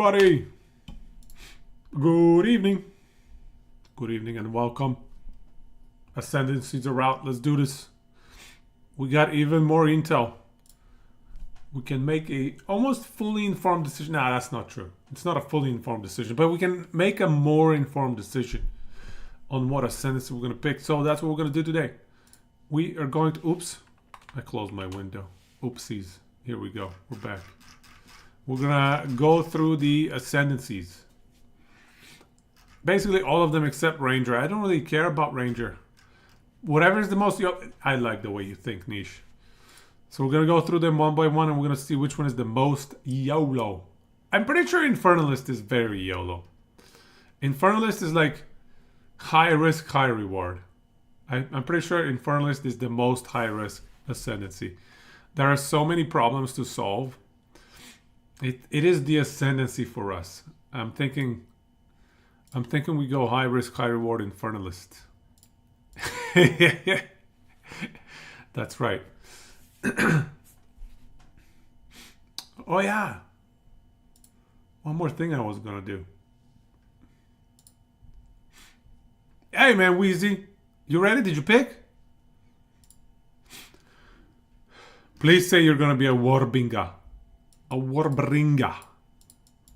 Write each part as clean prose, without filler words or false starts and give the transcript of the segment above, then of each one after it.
everybody. Good evening. Good evening and welcome. Ascendancies are out. Let's do this. We got even more intel. We can make a almost fully informed decision. Nah, that's not true. It's not a fully informed decision, but we can make a more informed decision on what ascendancy we're going to pick. So that's what we're going to do today. We are going to... Oops. I closed my window. Oopsies. Here we go. We're back. We're going to go through the ascendancies. Basically all of them except Ranger. I don't really care about Ranger. Whatever is the most... I like the way you think, Niche. So we're going to go through them one by one and we're going to see which one is the most YOLO. I'm pretty sure Infernalist is very YOLO. Infernalist is like high risk, high reward. I'm pretty sure Infernalist is the most high risk ascendancy. There are so many problems to solve. It is the ascendancy for us. I'm thinking we go high risk, high reward Infernalist. That's right. Oh yeah. One more thing I was gonna do. Hey man, Wheezy. You ready? Did you pick? Please say you're gonna be a Warbringer. A Warbringer.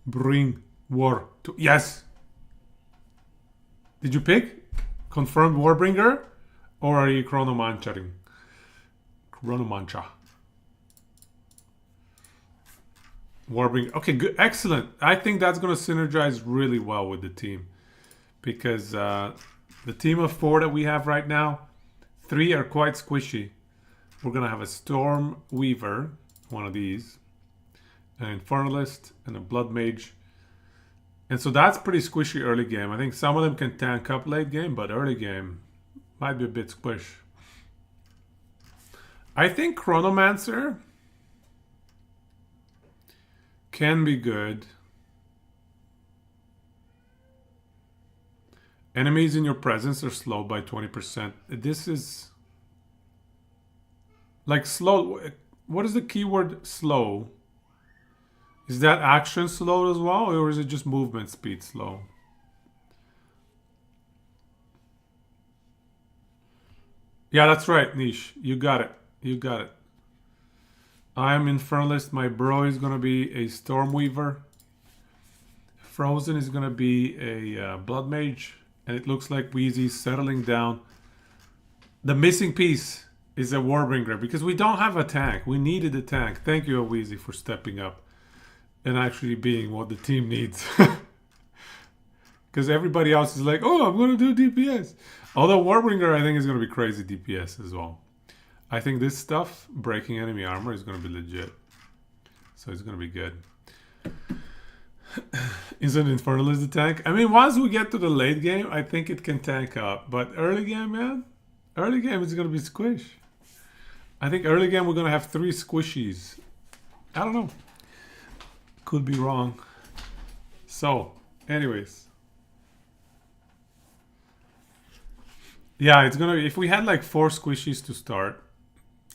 Bring war to... Yes! Did you pick? Confirmed Warbringer? Or are you chronomanchering? Chronomancha. Warbringer. Okay, good. Excellent. I think that's going to synergize really well with the team. Because the team of 4 that we have right now, 3 are quite squishy. We're going to have a Storm Weaver, one of these, an Infernalist, and a Blood Mage. And so that's pretty squishy early game. I think some of them can tank up late game, but early game might be a bit squish. I think Chronomancer can be good. Enemies in your presence are slow by 20%. This is like slow. What is the keyword slow? Is that action slow as well, or is it just movement speed slow? Yeah, that's right, Niche. You got it. You got it. I am Infernalist. My bro is going to be a Stormweaver. Frozen is going to be a Blood Mage. And it looks like Wheezy's settling down. The missing piece is a Warbringer because we don't have a tank. We needed a tank. Thank you, Wheezy, for stepping up and actually being what the team needs. Because everybody else is like, oh, I'm going to do DPS. Although Warbringer, I think, is going to be crazy DPS as well. I think this stuff, breaking enemy armor, is going to be legit. So it's going to be good. Isn't Infernalist the tank? I mean, once we get to the late game, I think it can tank up. But early game, man, early game is going to be squish. I think early game we're going to have 3 squishies. I don't know. Could be wrong. So, anyways. Yeah, it's going to... If we had like 4 squishies to start...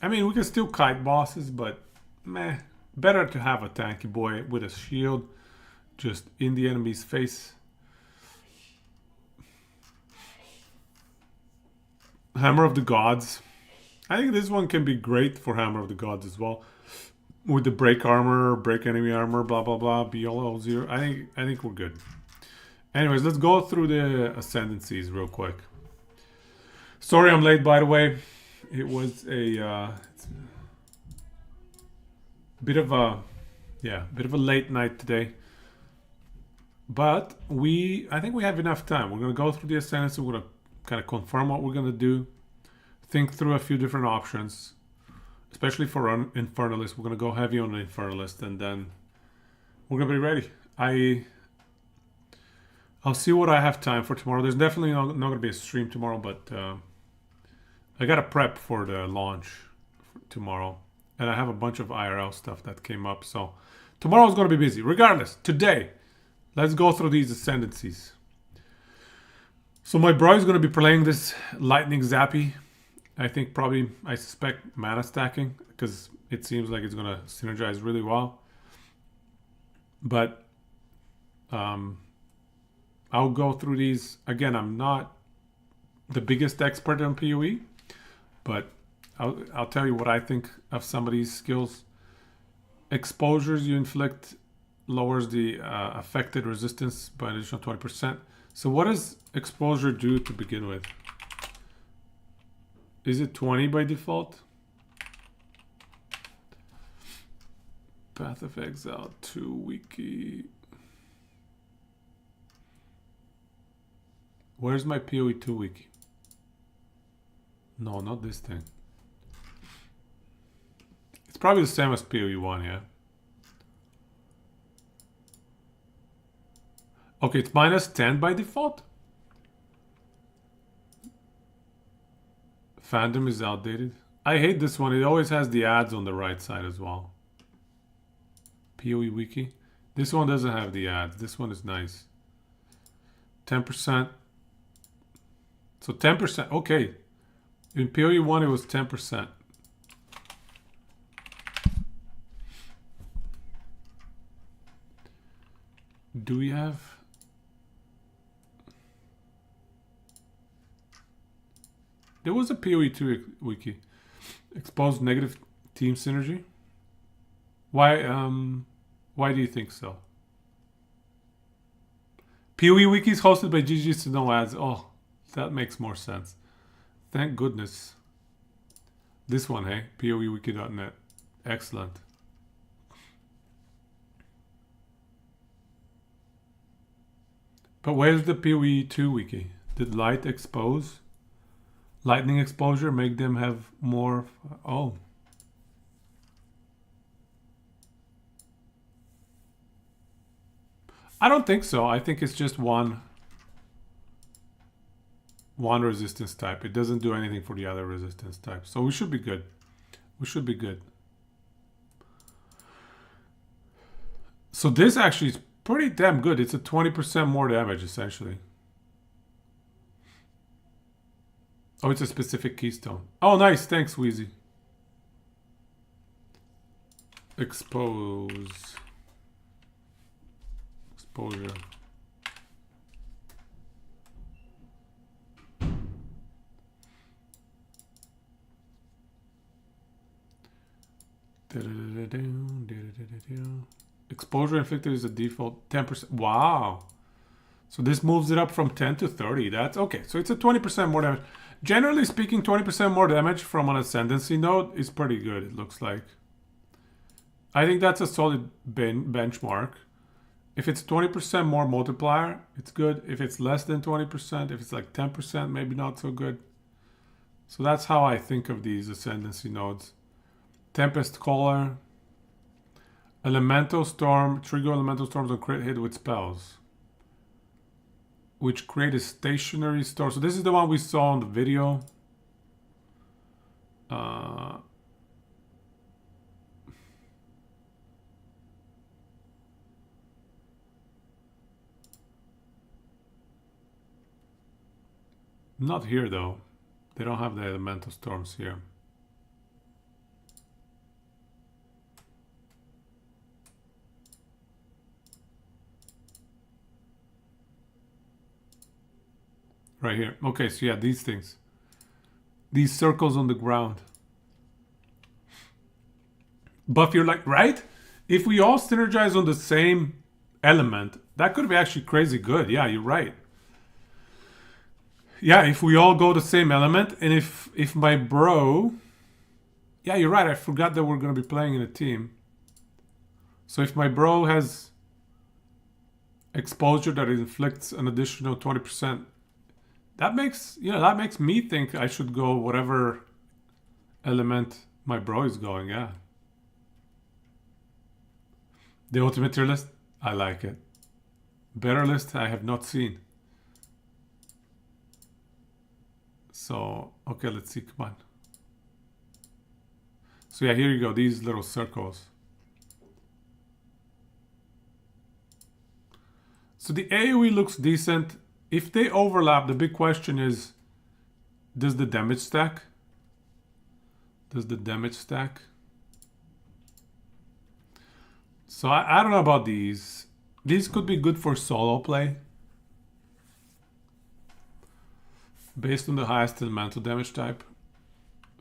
I mean, we can still kite bosses, but... Meh. Better to have a tanky boy with a shield just in the enemy's face. Hammer of the Gods. I think this one can be great for Hammer of the Gods as well. With the break armor, break enemy armor, blah blah blah, BLO 0. I think we're good. Anyways, let's go through the ascendancies real quick. Sorry I'm late, by the way. It was a bit of a late night today. But I think we have enough time. We're going to go through the ascendancy. We're going to kind of confirm what we're going to do. Think through a few different options. Especially for Infernalist. We're going to go heavy on the Infernalist. And then we're going to be ready. I'll see what I have time for tomorrow. There's definitely not going to be a stream tomorrow. But I got to prep for the launch tomorrow. And I have a bunch of IRL stuff that came up. So tomorrow's going to be busy. Regardless, today... Let's go through these ascendancies. So my bro is going to be playing this Lightning Zappy. I suspect mana stacking because it seems like it's going to synergize really well. But I'll go through these. Again, I'm not the biggest expert on PoE, but I'll tell you what I think of some of these skills. Exposures you inflict lowers the affected resistance by an additional 20%. So what does exposure do to begin with? Is it 20 by default? Path of Exile 2 wiki. Where's my PoE 2 wiki? No, not this thing. It's probably the same as PoE 1, yeah? Okay, it's minus 10 by default. Fandom is outdated. I hate this one. It always has the ads on the right side as well. PoE wiki. This one doesn't have the ads. This one is nice. 10%. So 10%. Okay. In PoE 1 it was 10%. Do we have... There was a PoE 2 wiki. Exposed negative team synergy. Why do you think so? PoE wiki is hosted by GG, so no ads. Oh, that makes more sense. Thank goodness. This one, hey? PoEwiki.net. Excellent. But where's the PoE 2 wiki? Did light expose? Lightning exposure make them have more... Oh. I don't think so. I think it's just one resistance type. It doesn't do anything for the other resistance type. So we should be good. We should be good. So this actually is pretty damn good. It's a 20% more damage, essentially. Oh, it's a specific keystone. Oh, nice. Thanks, Wheezy. Expose. Exposure. Exposure inflicted is a default 10%. Wow. So this moves it up from 10 to 30. That's okay. So it's a 20% more damage. Generally speaking, 20% more damage from an ascendancy node is pretty good, it looks like. I think that's a solid benchmark. If it's 20% more multiplier, it's good. If it's less than 20%, if it's like 10%, maybe not so good. So that's how I think of these ascendancy nodes. Tempest Caller. Elemental Storm. Trigger elemental storms on crit hit with spells, which create a stationary storm. So this is the one we saw in the video. Not here though. They don't have the elemental storms here. Right here. Okay, so yeah, these things. These circles on the ground. Buff, you're like, right? If we all synergize on the same element, that could be actually crazy good. Yeah, you're right. Yeah, if we all go the same element, and if my bro... Yeah, you're right. I forgot that we're going to be playing in a team. So if my bro has exposure that inflicts an additional 20%, that makes, that makes me think I should go whatever element my bro is going, yeah. The ultimate tier list, I like it. Better list I have not seen. So, okay, let's see, come on. So yeah, here you go, these little circles. So the AoE looks decent. If they overlap, the big question is, does the damage stack? Does the damage stack? So I don't know about these. These could be good for solo play. Based on the highest elemental damage type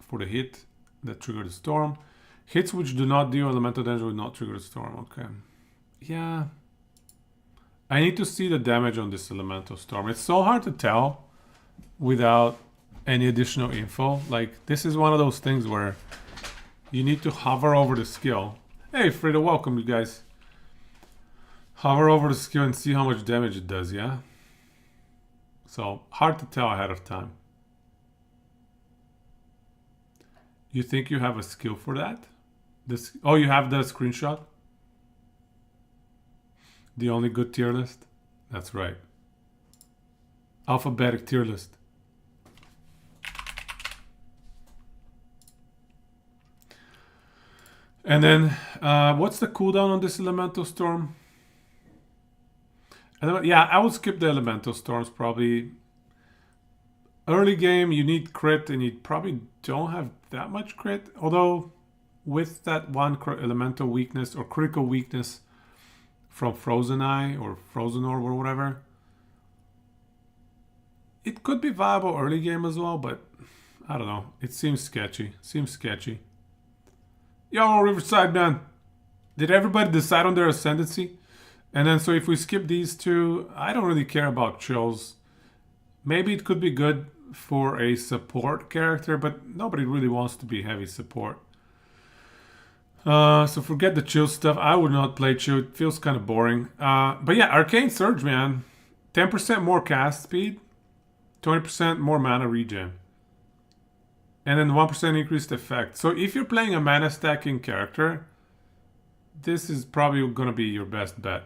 for the hit that trigger the storm. Hits which do not deal elemental damage will not trigger the storm. Okay. Yeah. I need to see the damage on this elemental storm. It's so hard to tell without any additional info. Like, this is one of those things where you need to hover over the skill. Hey, Frida, welcome, you guys. Hover over the skill and see how much damage it does, yeah? So, hard to tell ahead of time. You think you have a skill for that? Oh, you have the screenshot? The only good tier list? That's right. Alphabetic tier list. And then, what's the cooldown on this elemental storm? Yeah, I would skip the elemental storms probably. Early game, you need crit, and you probably don't have that much crit. Although, with that one elemental weakness or critical weakness from Frozen Eye or Frozen Orb or whatever, it could be viable early game as well, but I don't know. It seems sketchy. Yo, Riverside man, did everybody decide on their ascendancy? And then, so if we skip these two, I don't really care about chills. Maybe it could be good for a support character, but nobody really wants to be heavy support. So forget the chill stuff. I would not play chill. It feels kind of boring. But yeah, Arcane Surge, man. 10% more cast speed. 20% more mana regen. And then 1% increased effect. So if you're playing a mana stacking character, this is probably going to be your best bet.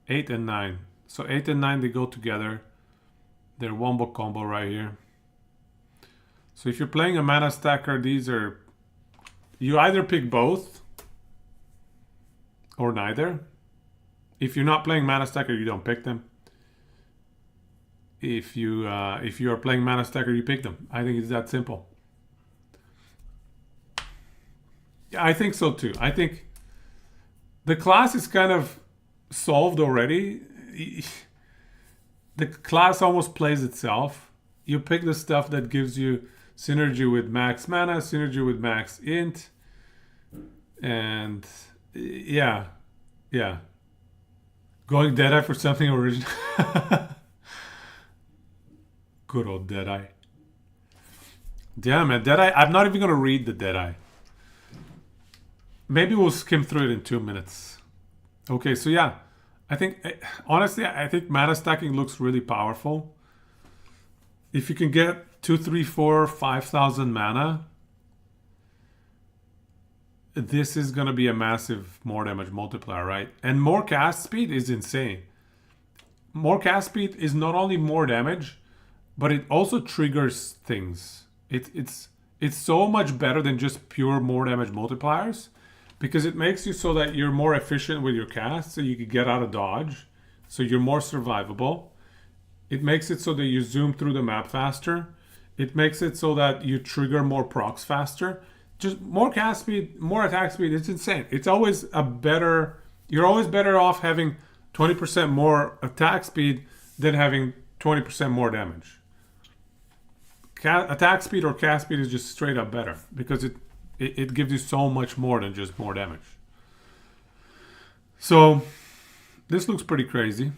8 and 9. So 8 and 9, they go together. They're wombo combo right here. So if you're playing a mana stacker, these are... You either pick both or neither. If you're not playing mana stacker, you don't pick them. If you are playing mana stacker, you pick them. I think it's that simple. Yeah, I think so too. I think the class is kind of solved already. The class almost plays itself. You pick the stuff that gives you synergy with max mana, synergy with max int, and yeah. Going Deadeye for something original. Good old Deadeye. Damn, man, Deadeye. I'm not even gonna read the Deadeye. Maybe we'll skim through it in 2 minutes. Okay, so yeah. Honestly, I think mana stacking looks really powerful. If you can get 2, 3, 4, 5,000 mana, this is going to be a massive more damage multiplier, right? And more cast speed is insane. More cast speed is not only more damage, but it also triggers things. It's so much better than just pure more damage multipliers, because it makes you so that you're more efficient with your cast, so you can get out of dodge, so you're more survivable. It makes it so that you zoom through the map faster. It makes it so that you trigger more procs faster. Just more cast speed, more attack speed. It's insane. It's always you're always better off having 20% more attack speed than having 20% more damage. Attack speed or cast speed is just straight up better, because it gives you so much more than just more damage. So this looks pretty crazy.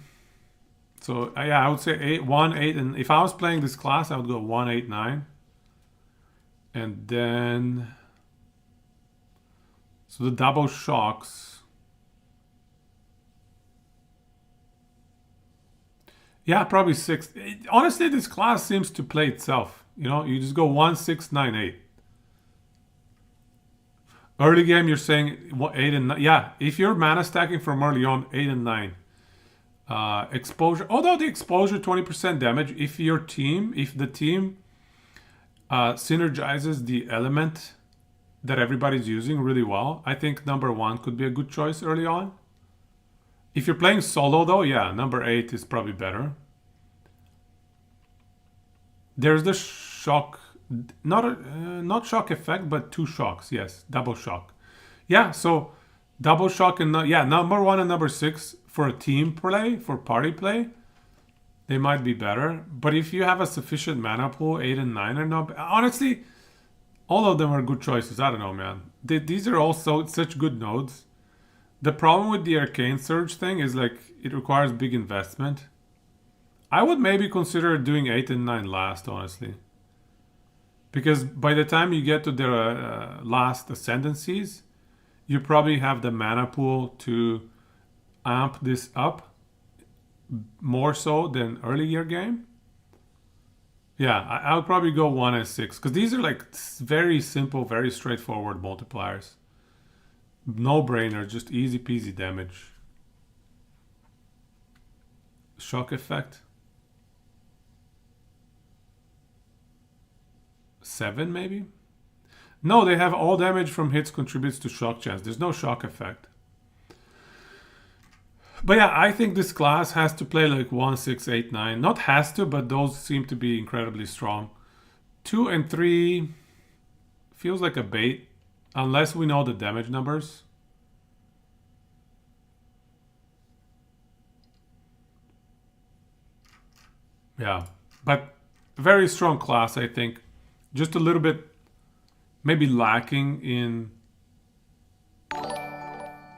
So yeah, I would say 1, 8, and if I was playing this class, I would go 1, 8, 9. And then, so the double shocks. Yeah, probably 6. Honestly, this class seems to play itself. You know, you just go 1, 6, 9, 8. Early game, you're saying 8 and 9. Yeah, if you're mana stacking from early on, 8 and 9. Exposure, although the exposure 20% damage, if the team synergizes the element that everybody's using really well, I think number 1 could be a good choice early on. If you're playing solo though, yeah, number 8 is probably better. There's the shock, not shock effect, but 2 shocks. Yes, double shock. Yeah, so double shock and yeah, number 1 and number 6 for a team play, for party play, they might be better. But if you have a sufficient mana pool, 8 and 9 are not. Honestly, all of them are good choices. I don't know, man. These are also such good nodes. The problem with the Arcane Surge thing is like it requires big investment. I would maybe consider doing 8 and 9 last, honestly. Because by the time you get to the last ascendancies, you probably have the mana pool to amp this up more so than earlier game. Yeah, I'll probably go 1 and 6 because these are like very simple, very straightforward multipliers. No brainer, just easy peasy damage. Shock effect. 7 maybe? No, they have all damage from hits contributes to shock chance. There's no shock effect. But yeah, I think this class has to play like 1, 6, 8, 9. Not has to, but those seem to be incredibly strong. 2 and 3 feels like a bait. Unless we know the damage numbers. Yeah, but very strong class, I think. Just a little bit maybe lacking in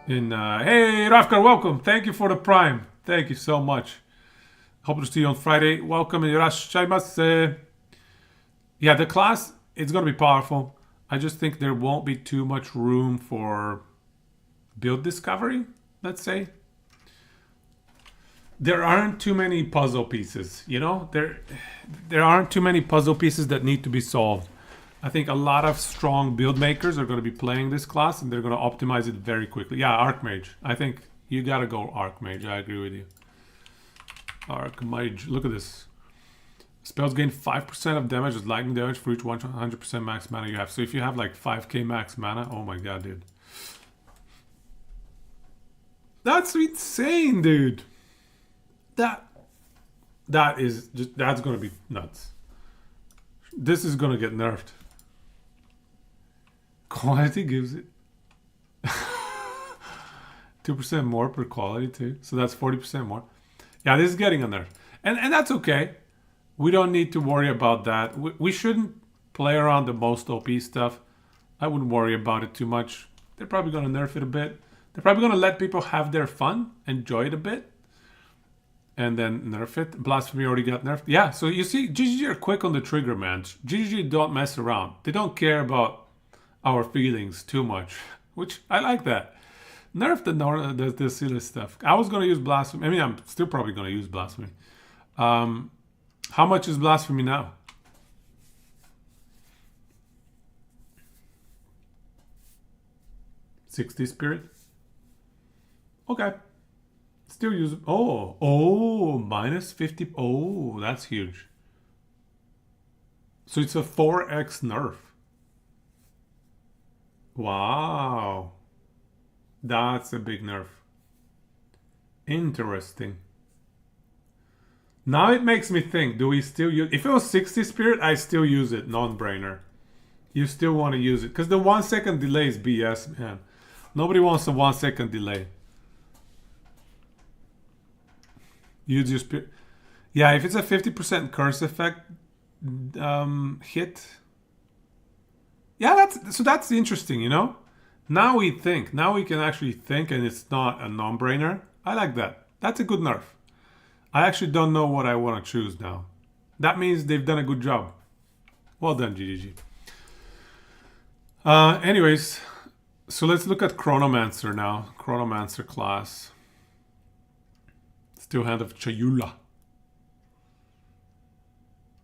hey Rafkar, welcome. Thank you for the prime. Thank you so much. Hope to see you on Friday. Welcome and irashaimase. Yeah, the class, it's gonna be powerful. I just think there won't be too much room for build discovery, let's say. There aren't too many puzzle pieces, you know? There aren't too many puzzle pieces that need to be solved. I think a lot of strong build makers are going to be playing this class and they're going to optimize it very quickly. Yeah, Archmage. I think you got to go Archmage. I agree with you. Archmage. Look at this. Spells gain 5% of damage as lightning damage for each 100% max mana you have. So if you have like 5k max mana, oh my god, dude. That's insane, dude. That is just, that's gonna be nuts. This is gonna get nerfed. Quality gives it 2% more per quality too. So that's 40% more. Yeah, this is getting a nerf. And that's okay. We don't need to worry about that. We shouldn't play around the most OP stuff. I wouldn't worry about it too much. They're probably gonna nerf it a bit. They're probably gonna let people have their fun, enjoy it a bit. And then nerf it. Blasphemy already got nerfed. Yeah, so you see, GGG are quick on the trigger, man. GGG don't mess around. They don't care about our feelings too much, which I like that. Nerf the silly stuff. I was going to use Blasphemy. I mean, I'm still probably going to use Blasphemy. How much is Blasphemy now? $60 spirit? Okay. Still use. Oh, minus 50. Oh, that's huge. So it's a 4x nerf. Wow. That's a big nerf. Interesting. Now it makes me think, do we still use... If it was 60 spirit, I still use it. Non-brainer. You still want to use it. Because the 1 second delay is BS, man. Nobody wants a 1 second delay. Use your spirit. Yeah, if it's a 50% curse effect hit. Yeah, that's interesting, you know? Now we think. Now we can actually think and it's not a non-brainer. I like that. That's a good nerf. I actually don't know what I want to choose now. That means they've done a good job. Well done, GGG. Anyways, so let's look at Chronomancer now. Chronomancer class. Still hand of Chayula.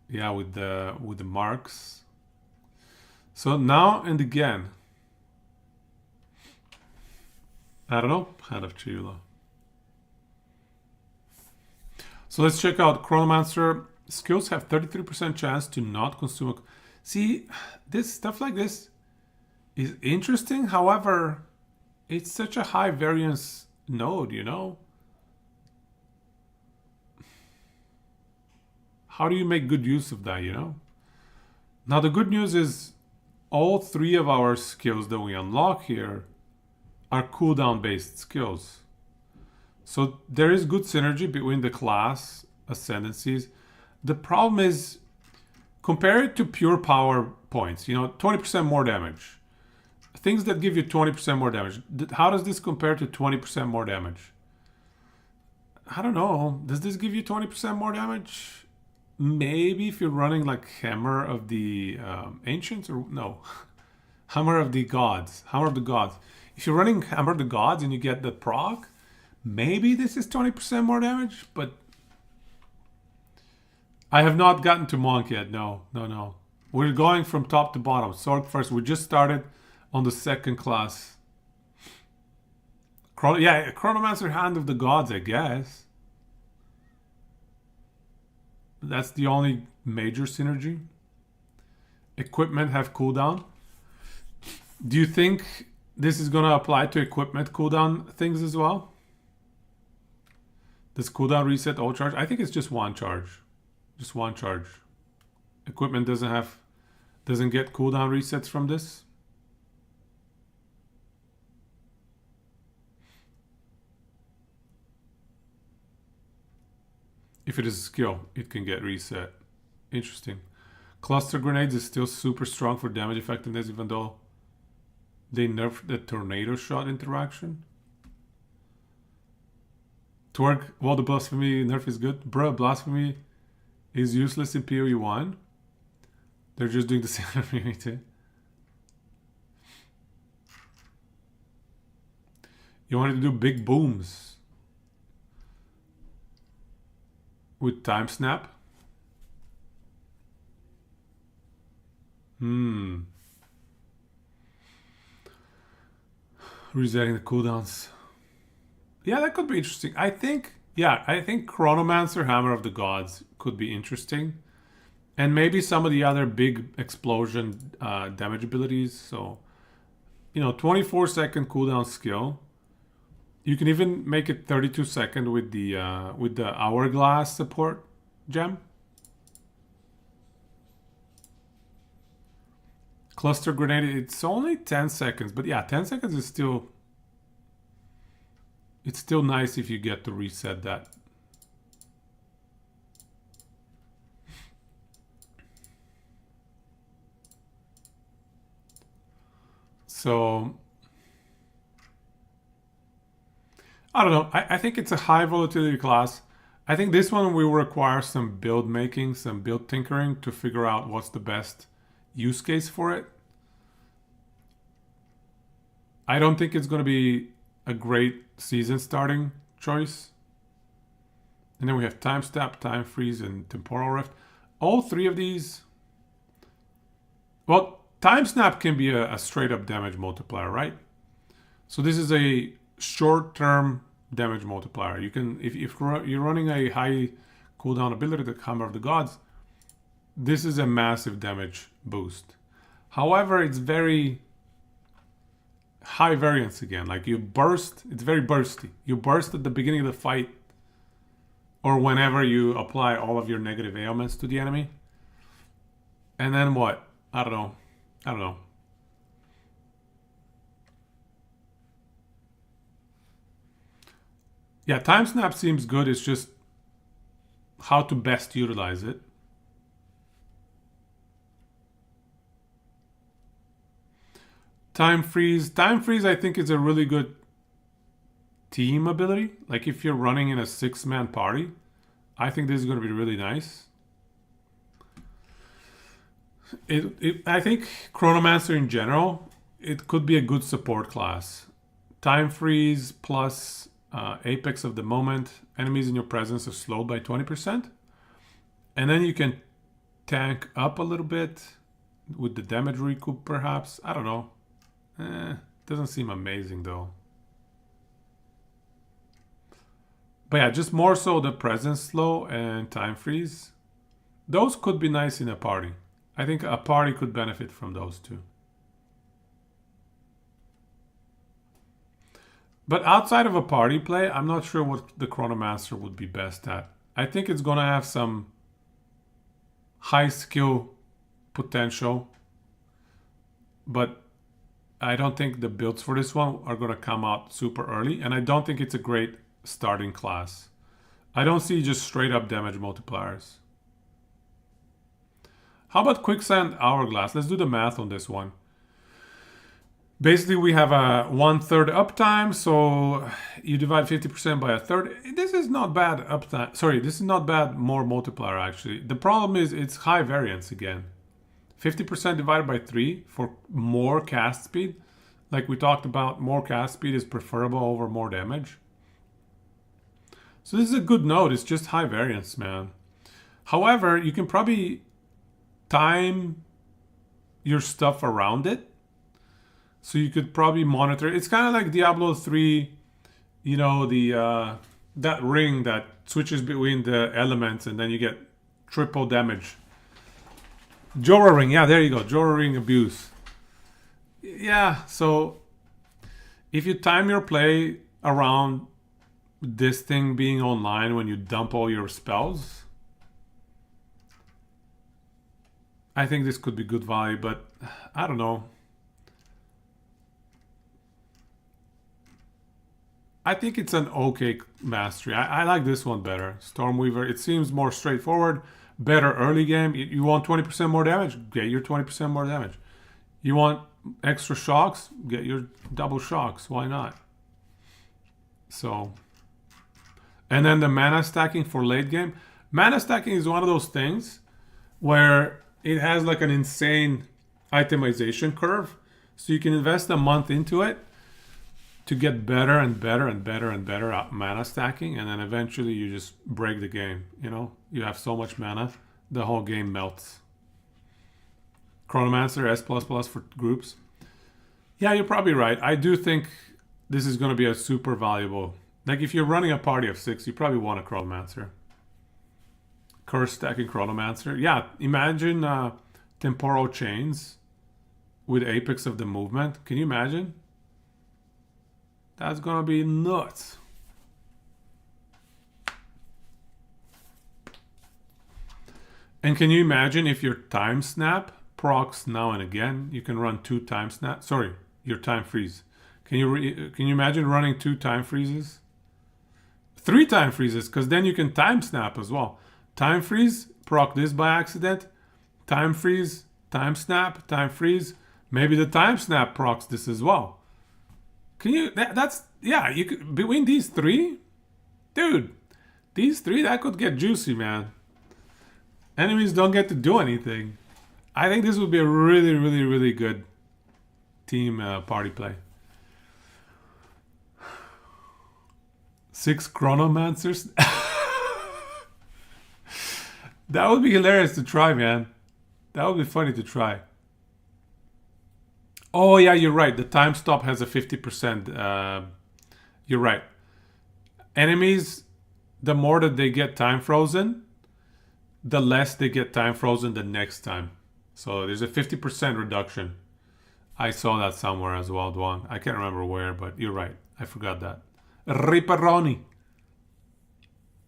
Yeah, with the marks. So now and again. I don't know. Hand of Chayula. So let's check out Chronomancer. Skills have 33% chance to not consume. See, this stuff like this is interesting. However, it's such a high variance node, you know? How do you make good use of that, you know? Now, the good news is all 3 of our skills that we unlock here are cooldown based skills. So there is good synergy between the class ascendancies. The problem is, compare it to pure power points, 20% more damage. Things that give you 20% more damage. How does this compare to 20% more damage? I don't know. Does this give you 20% more damage? Maybe if you're running like Hammer of the Ancients, or no, Hammer of the Gods. Hammer of the Gods. If you're running Hammer of the Gods and you get the proc, maybe this is 20% more damage, but I have not gotten to Monk yet. No. We're going from top to bottom. Sorg first. We just started on the second class. Chronomancer Hand of the Gods, I guess. That's the only major synergy. Equipment have cooldown. Do you think this is going to apply to equipment cooldown things as well? Does cooldown reset all charge? I think it's just one charge. Just one charge. Equipment doesn't get cooldown resets from this. If it is a skill, it can get reset. Interesting. Cluster grenades is still super strong for damage effectiveness, even though they nerfed the tornado shot interaction. Twerk, well, the blasphemy nerf is good. Bruh, blasphemy is useless in PoE 1. They're just doing the same immunity. You wanted to do big booms with time snap. Resetting the cooldowns. Yeah, that could be interesting. I think Chronomancer Hammer of the Gods could be interesting. And maybe some of the other big explosion damage abilities. So, 24-second cooldown skill. You can even make it 32-second with the hourglass support gem. Cluster grenade, it's only 10 seconds, but yeah, 10 seconds is still... It's still nice if you get to reset that. So... I don't know. I think it's a high volatility class. I think this one will require some build making, some build tinkering to figure out what's the best use case for it. I don't think it's going to be a great season starting choice. And then we have Time Step, Time Freeze, and Temporal Rift. All three of these... Well, Time Snap can be a straight up damage multiplier, right? So this is a short-term damage multiplier. You can, if you're running a high cooldown ability, the Hammer of the Gods, this is a massive damage boost. However, it's very high variance again. Like you burst, it's very bursty. You burst at the beginning of the fight or whenever you apply all of your negative ailments to the enemy. And then what? I don't know. Yeah, Time Snap seems good. It's just how to best utilize it. Time Freeze. Time Freeze, I think, is a really good team ability. Like if you're running in a 6-man party, I think this is going to be really nice. I think Chronomancer in general, it could be a good support class. Time Freeze plus Apex of the moment. Enemies in your presence are slowed by 20%. And then you can tank up a little bit with the damage recoup perhaps. I don't know. Doesn't seem amazing though. But yeah, just more so the presence slow and time freeze. Those could be nice in a party. I think a party could benefit from those two. But outside of a party play, I'm not sure what the Chronomancer would be best at. I think it's going to have some high skill potential. But I don't think the builds for this one are going to come out super early. And I don't think it's a great starting class. I don't see just straight up damage multipliers. How about quicksand hourglass? Let's do the math on this one. Basically, we have a 1/3 uptime, so you divide 50% by a third. This is not bad uptime. Sorry, this is not bad more multiplier actually. The problem is it's high variance again. 50% divided by 3 for more cast speed. Like we talked about, more cast speed is preferable over more damage. So this is a good node. It's just high variance, man. However, you can probably time your stuff around it. So you could probably monitor. It's kind of like Diablo 3, you know, the that ring that switches between the elements and then you get triple damage. Jorah ring, yeah, there you go. Jorah ring abuse. Yeah, so if you time your play around this thing being online when you dump all your spells, I think this could be good value, but I don't know. I think it's an okay mastery. I like this one better. Stormweaver, it seems more straightforward. Better early game. You want 20% more damage? Get your 20% more damage. You want extra shocks? Get your double shocks. Why not? So, and then the mana stacking for late game. Mana stacking is one of those things where it has like an insane itemization curve. So you can invest a month into it to get better and better and better and better at mana stacking, and then eventually you just break the game. You know, you have so much mana, the whole game melts. Chronomancer S++ for groups. Yeah, you're probably right. I do think this is going to be a super valuable. Like if you're running a party of 6, you probably want a Chronomancer. Curse stacking Chronomancer. Yeah, imagine temporal chains with Apex of the Movement. Can you imagine? That's gonna be nuts. And can you imagine if your time snap procs now and again? You can run 2 time snap. Sorry, your time freeze. Can you imagine running 2 time freezes? 3 time freezes, because then you can time snap as well. Time freeze, proc this by accident. Time freeze, time snap, time freeze. Maybe the time snap procs this as well. Can you? That's yeah. You could between these 3, dude. These 3 that could get juicy, man. Enemies don't get to do anything. I think this would be a really, really, really good team party play. 6 Chronomancers. That would be hilarious to try, man. That would be funny to try. Oh, yeah, you're right. The time stop has a 50%. You're right. Enemies, the more that they get time frozen, the less they get time frozen the next time. So there's a 50% reduction. I saw that somewhere as well, Dwan. I can't remember where, but you're right. I forgot that. Ripperoni.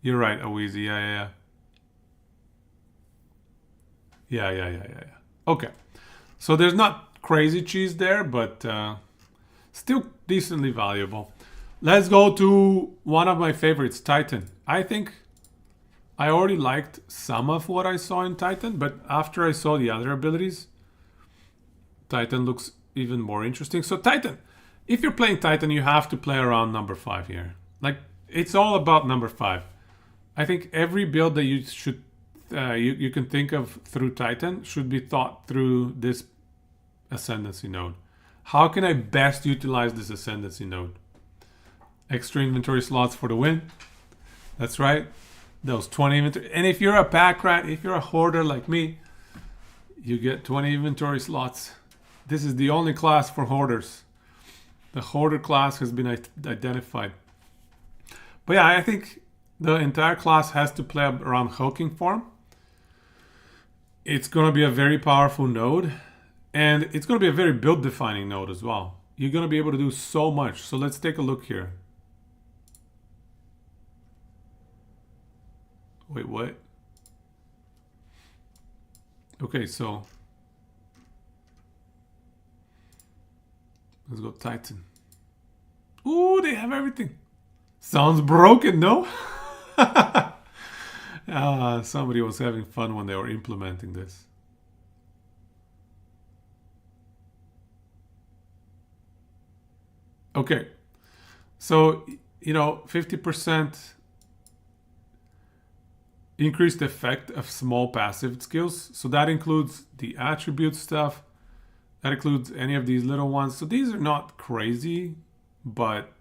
You're right, Awizi. Yeah. Yeah. Okay. So there's not crazy cheese there, but still decently valuable. Let's go to one of my favorites, Titan. I think I already liked some of what I saw in Titan, but after I saw the other abilities, Titan looks even more interesting. So Titan, if you're playing Titan, you have to play around number 5 here. Like, it's all about number 5. I think every build that you should you can think of through Titan should be thought through this ascendancy node. How can I best utilize this ascendancy node? Extra inventory slots for the win. That's right. Those 20 inventory. And if you're a pack rat, if you're a hoarder like me, you get 20 inventory slots. This is the only class for hoarders. The hoarder class has been identified. But yeah, I think the entire class has to play around hulking form. It's going to be a very powerful node. And it's going to be a very build defining node as well. You're going to be able to do so much. So let's take a look here. Wait, what? Okay, so let's go Titan. Ooh, they have everything. Sounds broken, no? Somebody was having fun when they were implementing this. Okay, so 50% increased effect of small passive skills. So that includes the attribute stuff. That includes any of these little ones. So these are not crazy, but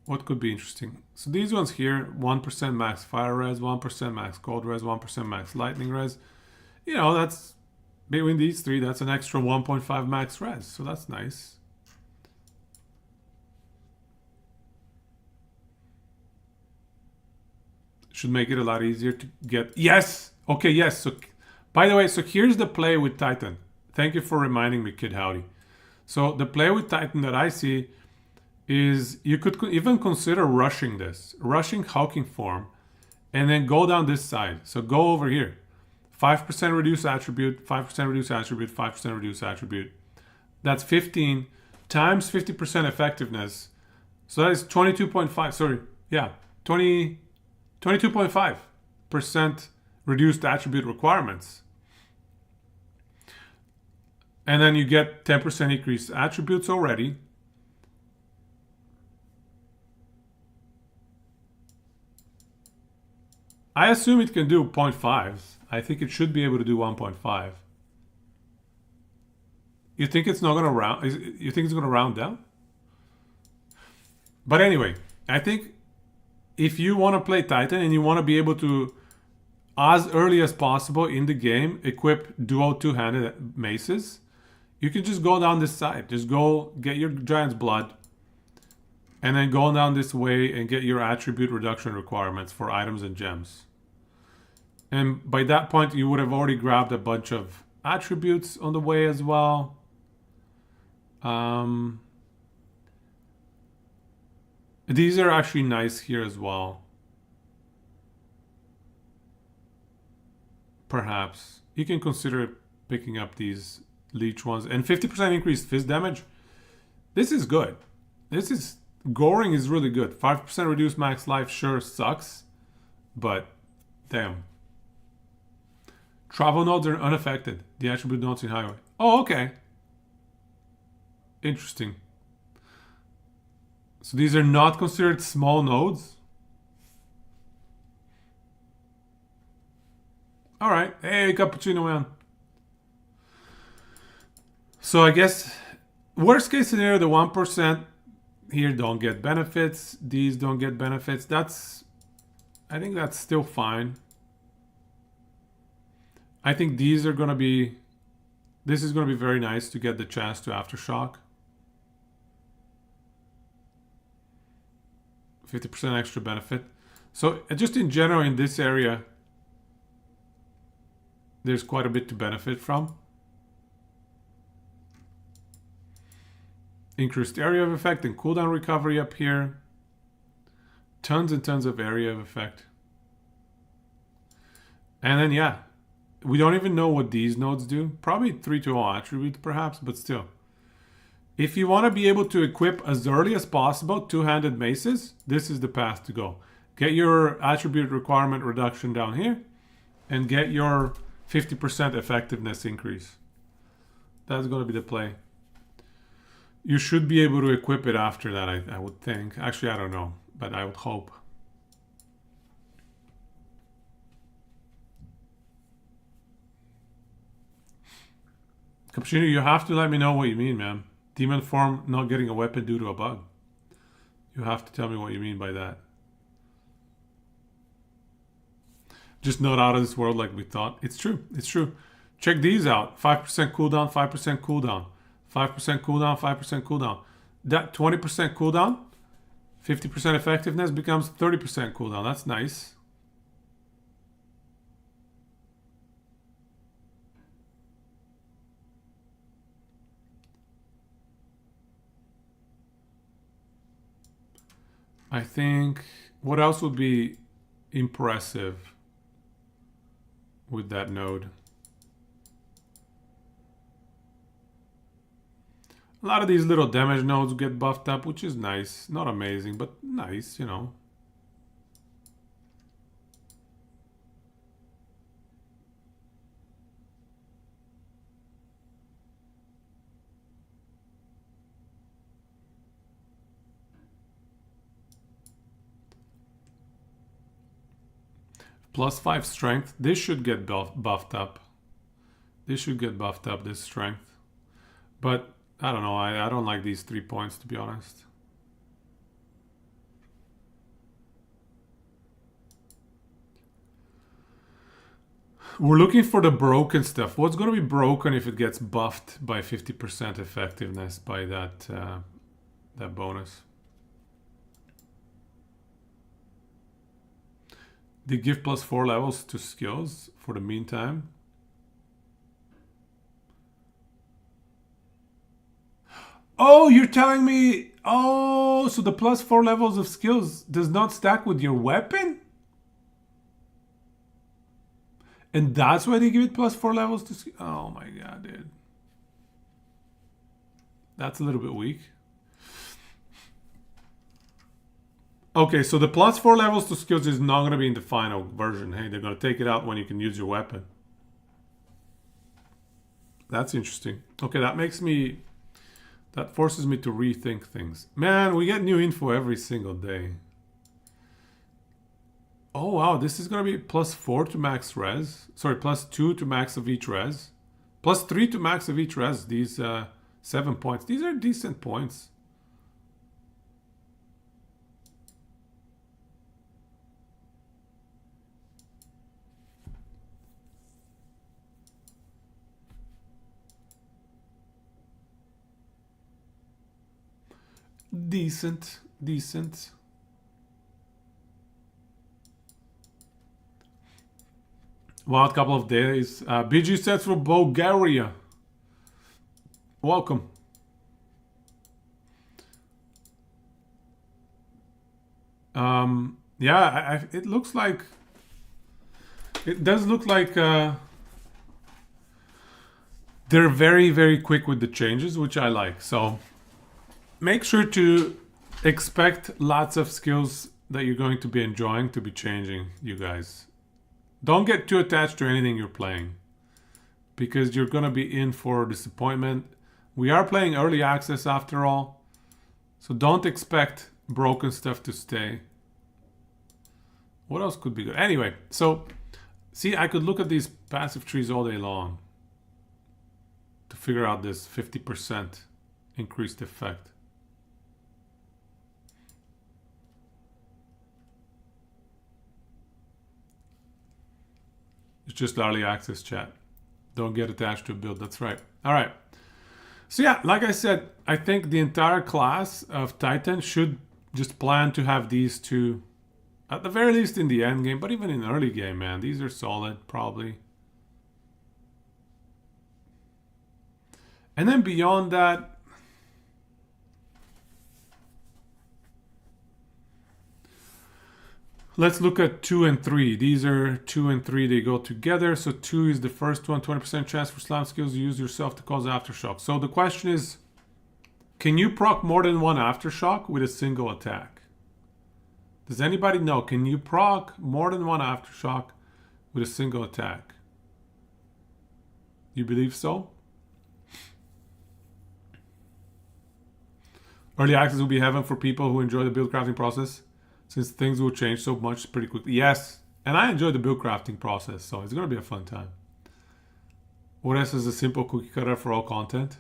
what could be interesting? So these ones here, 1% max fire res, 1% max cold res, 1% max lightning res. That's between these three, that's an extra 1.5 max res. So that's nice. Should make it a lot easier to get. Yes. Okay. Yes. So, by the way, so here's the play with Titan. Thank you for reminding me, Kid Howdy. So the play with Titan that I see is you could even consider rushing hulking form, and then go down this side. So go over here. 5% reduce attribute, 5% reduce attribute, 5% reduce attribute. That's 15 times 50% effectiveness. So that is 22.5. Sorry. Yeah. 22.5% reduced attribute requirements. And then you get 10% increased attributes already. I assume it can do 0.5s. I think it should be able to do 1.5. You think it's not going to round? You think it's going to round down? But anyway, I think if you want to play Titan and you want to be able to, as early as possible in the game, equip dual two-handed maces, you can just go down this side. Just go get your Giant's Blood, and then go down this way and get your attribute reduction requirements for items and gems. And by that point, you would have already grabbed a bunch of attributes on the way as well. These are actually nice here as well. Perhaps you can consider picking up these leech ones. And 50% increased fist damage. This is good. Goring is really good. 5% reduced max life sure sucks, but damn. Travel nodes are unaffected. The attribute nodes in highway. Oh, okay. Interesting. So these are not considered small nodes? All right. Hey, Cappuccino Man. So I guess worst case scenario, the 1% here don't get benefits. These don't get benefits. I think that's still fine. I think these are going to be, this is going to be very nice to get the chance to Aftershock. 50% extra benefit. So just in general in this area, there's quite a bit to benefit from. Increased area of effect and cooldown recovery up here. Tons and tons of area of effect. And then yeah, we don't even know what these nodes do. Probably 3 to all attribute perhaps, but still. If you want to be able to equip as early as possible two-handed maces, this is the path to go. Get your attribute requirement reduction down here and get your 50% effectiveness increase. That's going to be the play. You should be able to equip it after that, I would think. Actually, I don't know, but I would hope. Cappuccino, you have to let me know what you mean, man. Demon form not getting a weapon due to a bug. You have to tell me what you mean by that. Just not out of this world like we thought. It's true. It's true. Check these out. 5% cooldown, 5% cooldown. 5% cooldown, 5% cooldown. That 20% cooldown, 50% effectiveness becomes 30% cooldown. That's nice. I think what else would be impressive with that node? A lot of these little damage nodes get buffed up, which is nice. Not amazing, but nice, you know. +5 strength. This should get buffed up. This should get buffed up, this strength. But I don't know. I don't like these 3 points, to be honest. We're looking for the broken stuff. What's going to be broken if it gets buffed by 50% effectiveness by that bonus? They give +4 levels to skills for the meantime. Oh, you're telling me... Oh, so the +4 levels of skills does not stack with your weapon? And that's why they give it +4 levels to... Oh my god, dude. That's a little bit weak. Okay, so the +4 levels to skills is not going to be in the final version. Hey, they're going to take it out when you can use your weapon. That's interesting. Okay, that makes me... That forces me to rethink things. Man, we get new info every single day. Oh, wow, this is going to be +4 to max res. Sorry, +2 to max of each res. +3 to max of each res. These 7 points. These are decent points. Decent. Wild couple of days. BG sets for Bulgaria. Welcome. Yeah, it looks like... It does look like they're very, very quick with the changes, which I like. So make sure to expect lots of skills that you're going to be enjoying to be changing, you guys. Don't get too attached to anything you're playing, because you're going to be in for disappointment. We are playing early access after all, so don't expect broken stuff to stay. What else could be good? Anyway, so see, I could look at these passive trees all day long to figure out this 50% increased effect. It's just early access, chat. Don't get attached to a build. That's right. All right. So yeah, like I said, I think the entire class of Titan should just plan to have these two, at the very least in the end game, but even in early game, man, these are solid, probably. And then beyond that, let's look at 2 and 3. These are 2 and 3. They go together. So 2 is the first one. 20% chance for slam skills. You use yourself to cause aftershock. So the question is, can you proc more than one aftershock with a single attack? Does anybody know? Can you proc more than one aftershock with a single attack? You believe so? Early access will be heaven for people who enjoy the build crafting process, since things will change so much pretty quickly. Yes, and I enjoy the build crafting process, so it's going to be a fun time. What else is a simple cookie cutter for all content?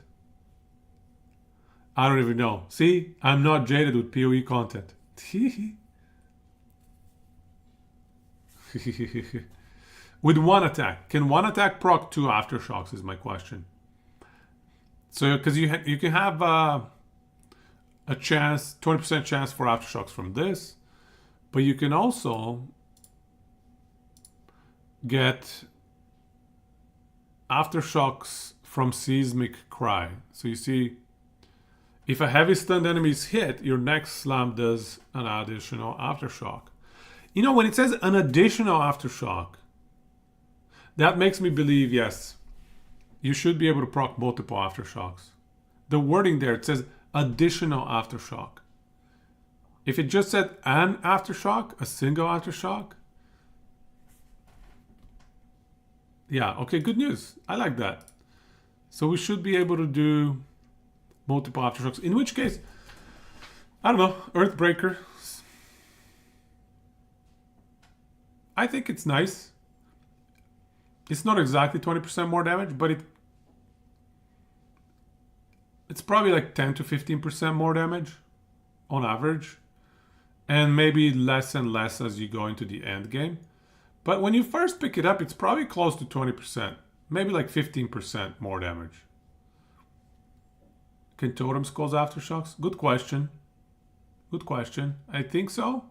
I don't even know. See, I'm not jaded with PoE content. With one attack. Can one attack proc 2 aftershocks is my question. So, because you can have a chance, 20% chance for aftershocks from this, but you can also get aftershocks from Seismic Cry. So you see, if a heavy stunned enemy is hit, your next slam does an additional aftershock. You know, when it says an additional aftershock, that makes me believe, yes, you should be able to proc multiple aftershocks. the wording there, it says additional aftershock. If it just said an aftershock, a single aftershock, yeah, okay, good news. I like that. So we should be able to do multiple aftershocks. In which case, I don't know, Earthbreaker. I think it's nice. It's not exactly 20% more damage, but it's probably like 10 to 15% more damage on average. And maybe less and less as you go into the end game. But when you first pick it up, it's probably close to 20%. Maybe like 15% more damage. Can totems cause aftershocks? Good question. Good question. I think so.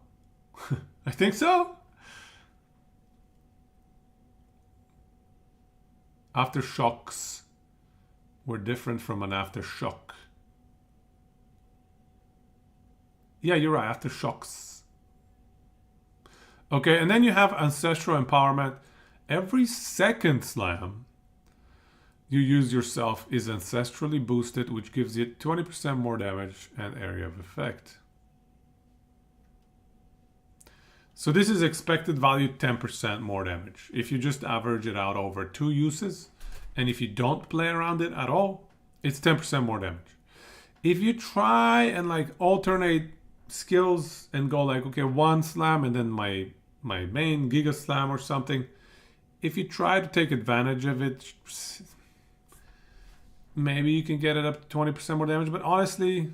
I think so. Aftershocks were different from an aftershock. Yeah, you're right. Aftershocks. Okay, and then you have Ancestral Empowerment. Every second slam you use yourself is ancestrally boosted, which gives you 20% more damage and area of effect. So this is expected value 10% more damage. If you just average it out over 2 uses, and if you don't play around it at all, it's 10% more damage. If you try and like alternate skills and go like, okay, 1 slam and then my main Giga Slam or something, if you try to take advantage of it, maybe you can get it up to 20% more damage. But honestly,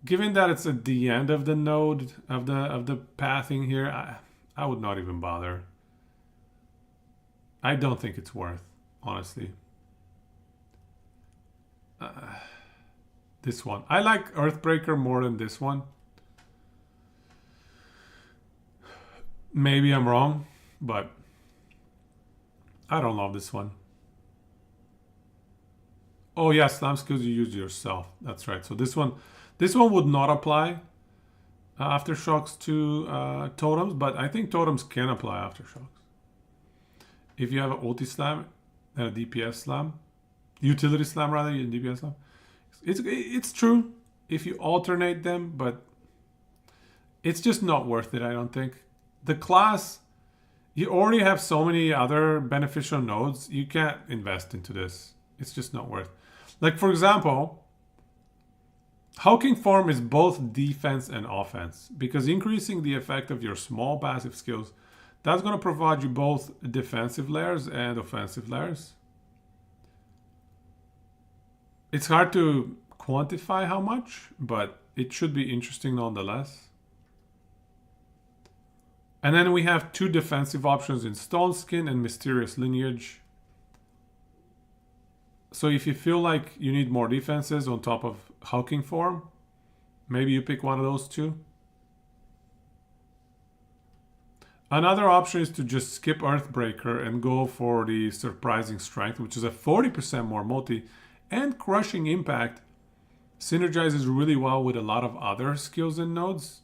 given that it's at the end of the node of the pathing here, I would not even bother. I don't think it's worth, honestly. This one. I like Earthbreaker more than this one. Maybe I'm wrong, but I don't love this one. Oh yeah, slam skills you use yourself. That's right. So this one would not apply aftershocks to totems, but I think totems can apply aftershocks. If you have an ulti slam and a DPS slam, utility slam rather, and DPS slam, it's true if you alternate them, but it's just not worth it, I don't think. The class, you already have so many other beneficial nodes, you can't invest into this. It's just not worth. Like for example, Hulking Form is both defense and offense, because increasing the effect of your small passive skills, that's going to provide you both defensive layers and offensive layers. It's hard to quantify how much, but it should be interesting nonetheless. And then we have 2 defensive options in Stone Skin and Mysterious Lineage. So if you feel like you need more defenses on top of Hulking Form, maybe you pick one of those 2. Another option is to just skip Earthbreaker and go for the Surprising Strength, which is a 40% more multi, and Crushing Impact synergizes really well with a lot of other skills and nodes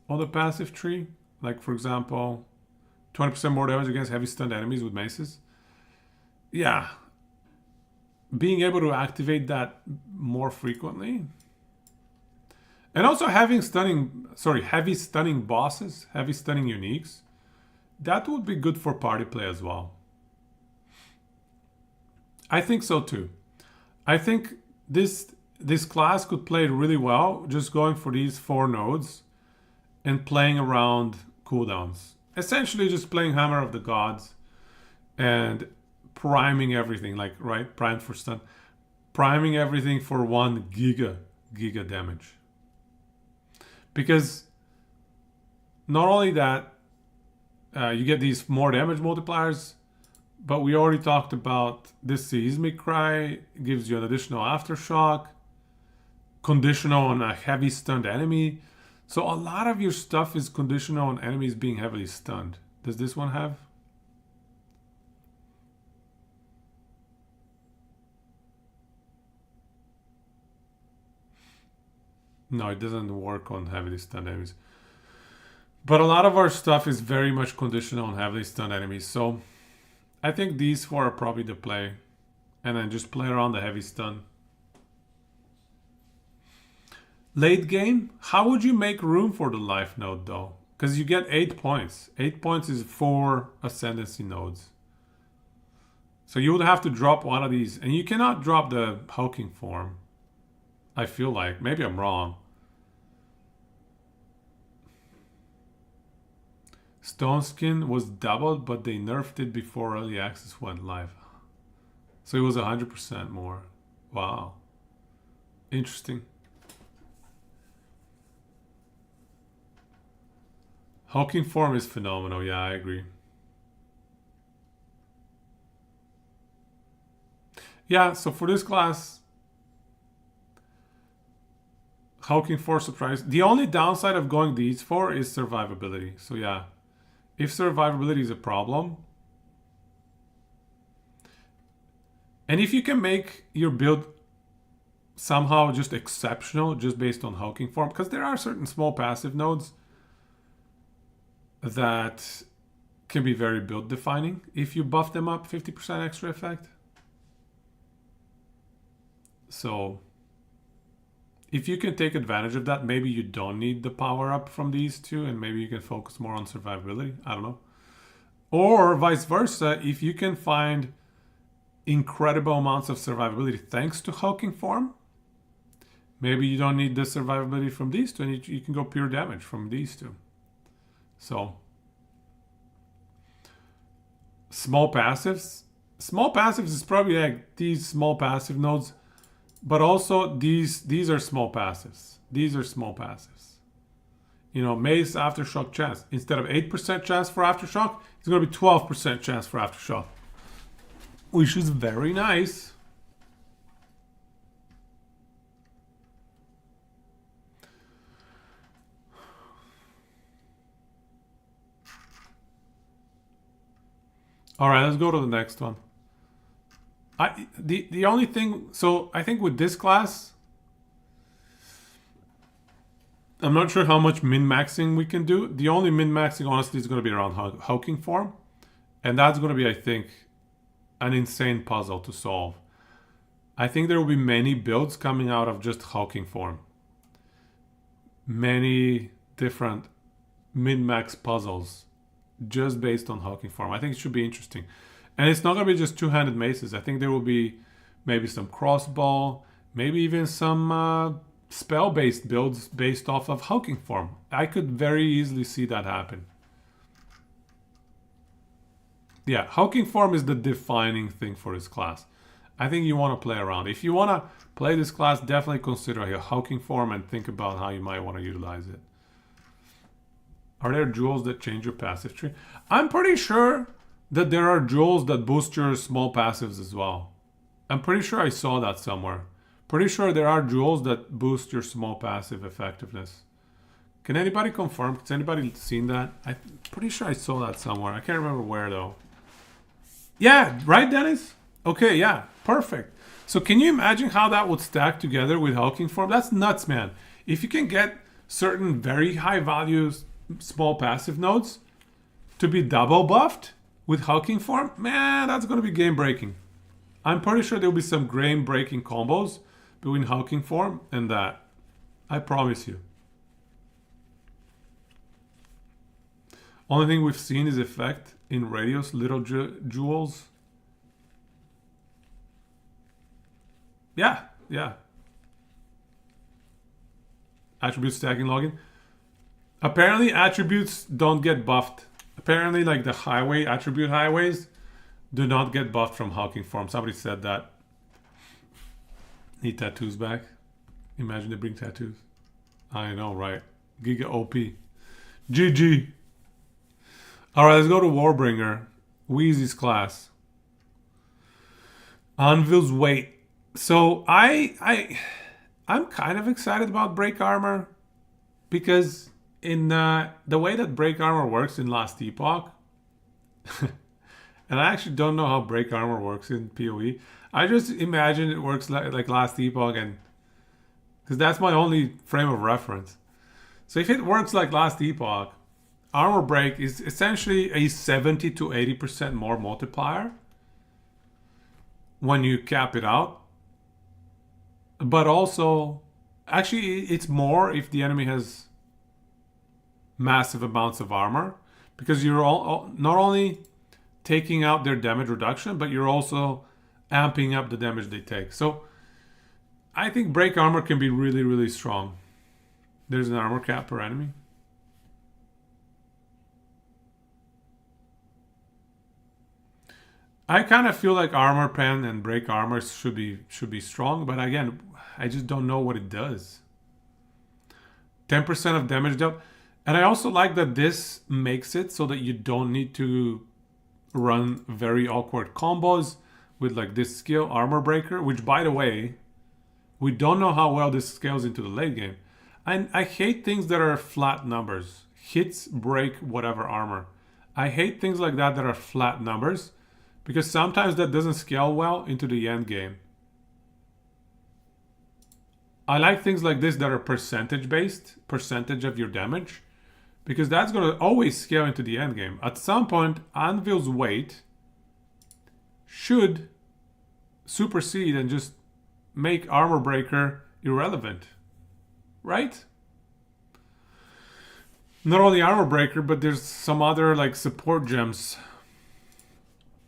on the passive tree. Like for example, 20% more damage against heavy stunned enemies with maces. Yeah. Being able to activate that more frequently. And also having heavy stunning bosses, heavy stunning uniques. That would be good for party play as well. I think so too. I think this class could play really well just going for these 4 nodes and playing around cooldowns. Essentially just playing Hammer of the Gods and priming everything, like, right? Primed for stun. Priming everything for 1 giga damage. Because not only that, you get these more damage multipliers, but we already talked about this Seismic Cry gives you an additional aftershock, conditional on a heavy stunned enemy. So a lot of your stuff is conditional on enemies being heavily stunned. Does this one have? No, it doesn't work on heavily stunned enemies. But a lot of our stuff is very much conditional on heavily stunned enemies. So I think these 4 are probably the play. And then just play around the heavy stun. Late game, how would you make room for the life node though? Because you get 8 points. 8 points is 4 ascendancy nodes. So you would have to drop one of these. And you cannot drop the hulking form. I feel like. Maybe I'm wrong. Stone Skin was doubled, but they nerfed it before early access went live. So it was 100% more. Wow. Interesting. Hulking form is phenomenal. Yeah, I agree. Yeah, so for this class, hulking for surprise. The only downside of going these four is survivability. So yeah, if survivability is a problem, and if you can make your build somehow just exceptional just based on hulking form, because there are certain small passive nodes that can be very build defining if you buff them up 50% extra effect. So if you can take advantage of that, maybe you don't need the power up from these two and maybe you can focus more on survivability. I don't know. Or vice versa, if you can find incredible amounts of survivability thanks to hulking form, maybe you don't need the survivability from these two and you can go pure damage from these two. So small passives is probably like these small passive nodes, but also these are small passives. These are small passives. You know, Mace Aftershock chance. Instead of 8% chance for Aftershock, it's going to be 12% chance for Aftershock, which is very nice. All right, let's go to the next one. The only thing, so I think with this class, I'm not sure how much min-maxing we can do. The only min-maxing, honestly, is going to be around hulking form. And that's going to be, I think, an insane puzzle to solve. I think there will be many builds coming out of just hulking form. Many different min-max puzzles just based on hulking form. I think it should be interesting. And it's not going to be just two-handed maces. I think there will be maybe some crossbow, maybe even some spell-based builds based off of hulking form. I could very easily see that happen. Yeah, hulking form is the defining thing for this class. I think you want to play around. If you want to play this class, definitely consider a hulking form and think about how you might want to utilize it. Are there jewels that change your passive tree? I'm pretty sure that there are jewels that boost your small passives as well. I'm pretty sure I saw that somewhere. Pretty sure there are jewels that boost your small passive effectiveness. Can anybody confirm? Has anybody seen that? I'm pretty sure I saw that somewhere. I can't remember where though. Yeah, right, Dennis? Okay, yeah, perfect. So can you imagine how that would stack together with hulking form? That's nuts, man. If you can get certain very high values small passive nodes to be double buffed with hulking form, man, that's going to be game breaking. I'm pretty sure there'll be some game breaking combos between hulking form and that. I promise you. Only thing we've seen is effect in radius, little jewels. Yeah. Attribute stacking login. Apparently attributes don't get buffed. Apparently like the highway, attribute highways do not get buffed from hulking form. Somebody said that. Need tattoos back. Imagine they bring tattoos. I know, right? Giga OP. GG. Alright, let's go to Warbringer. Wheezy's class. Anvil's weight. So I'm kind of excited about break armor because in the way that break armor works in Last Epoch, and I actually don't know how break armor works in PoE. I just imagine it works like Last Epoch, and because that's my only frame of reference. So if it works like Last Epoch, armor break is essentially a 70 to 80% more multiplier when you cap it out, but also Actually, it's more if the enemy has massive amounts of armor, because you're not only taking out their damage reduction, but you're also amping up the damage they take. So I think break armor can be really, really strong. There's an armor cap per enemy. I kind of feel like armor pen and break armor should be strong, but again, I just don't know what it does. 10% of damage dealt. And I also like that this makes it so that you don't need to run very awkward combos with like this skill, Armor Breaker, which by the way, we don't know how well this scales into the late game. And I hate things that are flat numbers. Hits, break, whatever armor. I hate things like that are flat numbers, because sometimes that doesn't scale well into the end game. I like things like this that are percentage based, percentage of your damage, because that's going to always scale into the end game. At some point, Anvil's weight should supersede and just make Armor Breaker irrelevant, right? Not only Armor Breaker, but there's some other like support gems.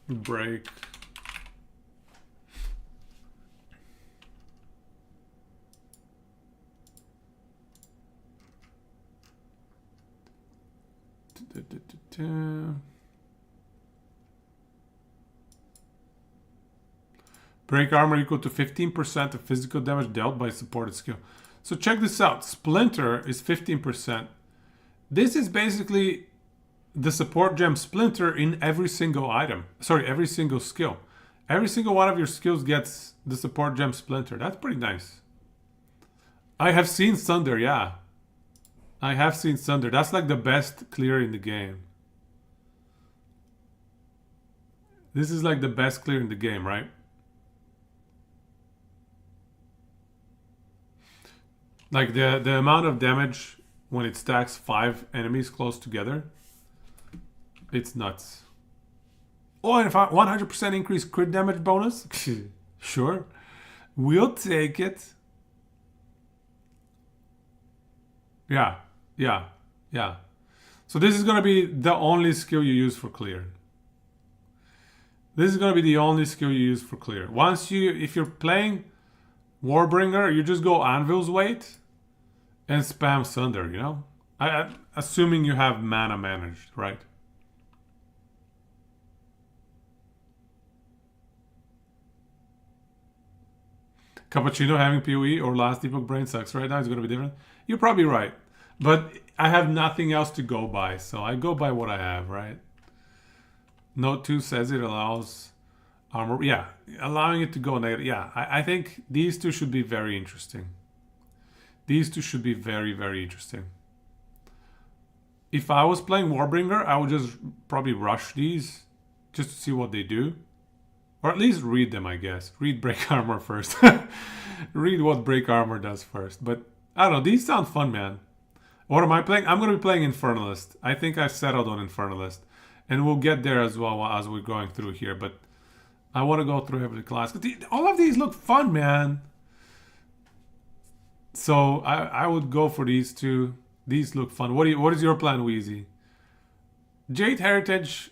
Break. Break armor equal to 15% of physical damage dealt by supported skill. So check this out. Splinter is 15%. This is basically the support gem Splinter in every single item. Sorry, every single skill. Every single one of your skills gets the support gem Splinter. That's pretty nice. I have seen Thunder, yeah. I have seen Thunder. That's like the best clear in the game. This is like the best clear in the game, right? Like the amount of damage when it stacks 5 enemies close together, it's nuts. Oh, and if I 100% increase crit damage bonus, sure, we'll take it. Yeah. So this is gonna be the only skill you use for clear. This is gonna be the only skill you use for clear. If you're playing Warbringer, you just go Anvil's weight and spam Thunder, you know? Assuming you have mana managed, right? Cappuccino having PoE or last epoch brain sucks right now is going to be different. You're probably right. But I have nothing else to go by, so I go by what I have, right? Note 2 says it allows armor. Yeah, allowing it to go negative. Yeah, I think these two should be very interesting. These two should be very, very interesting. If I was playing Warbringer, I would just probably rush these just to see what they do. Or at least read them, I guess. Read Break Armor first. Read what Break Armor does first. But I don't know, these sound fun, man. What am I playing? I'm going to be playing Infernalist. I think I've settled on Infernalist. And we'll get there as well as we're going through here. But I want to go through every class. All of these look fun, man. So I would go for these two. These look fun. What is your plan, Wheezy? Jade Heritage,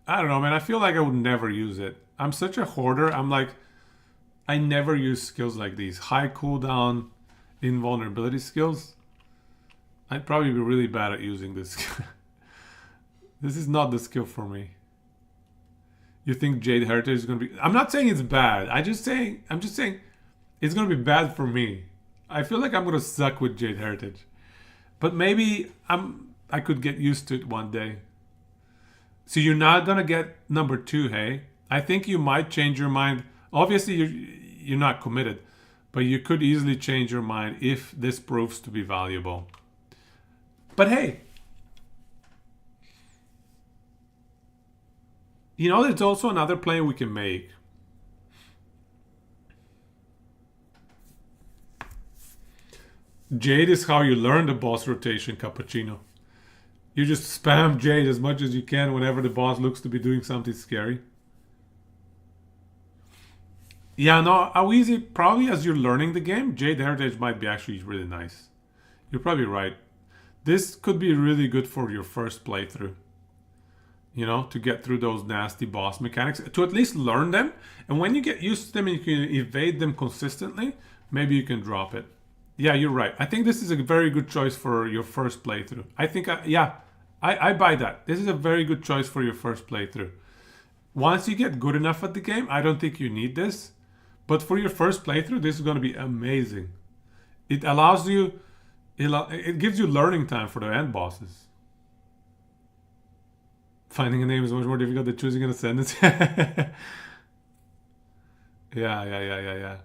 I don't know, man. I feel like I would never use it. I'm such a hoarder. I'm like, I never use skills like these. High cooldown invulnerability skills. I'd probably be really bad at using this. This is not the skill for me. You think Jade Heritage is going to be... I'm not saying it's bad. I'm just saying it's going to be bad for me. I feel like I'm going to suck with Jade Heritage. But maybe I could get used to it one day. So you're not going to get number 2, hey? I think you might change your mind. Obviously, you're not committed. But you could easily change your mind if this proves to be valuable. But hey, you know, there's also another play we can make. Jade is how you learn the boss rotation, Cappuccino. You just spam Jade as much as you can whenever the boss looks to be doing something scary. Yeah, no, how easy, probably as you're learning the game, Jade Heritage might be actually really nice. You're probably right. This could be really good for your first playthrough. You know, to get through those nasty boss mechanics, to at least learn them. And when you get used to them and you can evade them consistently, maybe you can drop it. Yeah, you're right. I think this is a very good choice for your first playthrough. I think, I buy that. This is a very good choice for your first playthrough. Once you get good enough at the game, I don't think you need this. But for your first playthrough, this is going to be amazing. It allows you, it gives you learning time for the end bosses. Finding a name is much more difficult than choosing an ascendancy. Yeah, yeah.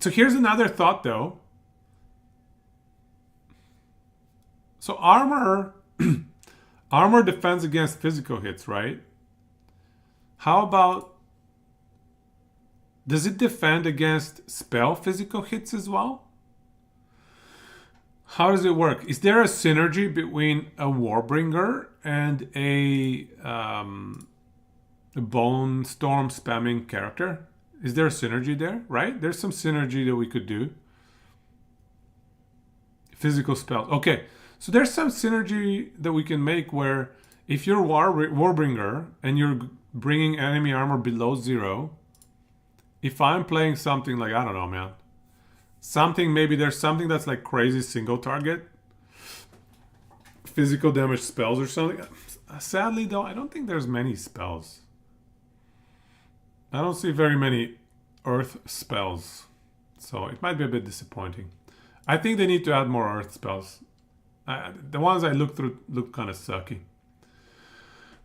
So here's another thought though. So armor, armor defends against physical hits, right? How about, does it defend against spell physical hits as well? How does it work? Is there a synergy between a Warbringer and a Bone Storm spamming character? Is there a synergy there? Right? There's some synergy that we could do. Physical spells. Okay, so there's some synergy that we can make where if you're Warbringer and you're bringing enemy armor below 0, if I'm playing something like, I don't know, man, something, maybe there's something that's like crazy single target, physical damage spells or something. Sadly though, I don't think there's many spells. I don't see very many earth spells, so it might be a bit disappointing. I think they need to add more earth spells. The ones I looked through look kind of sucky.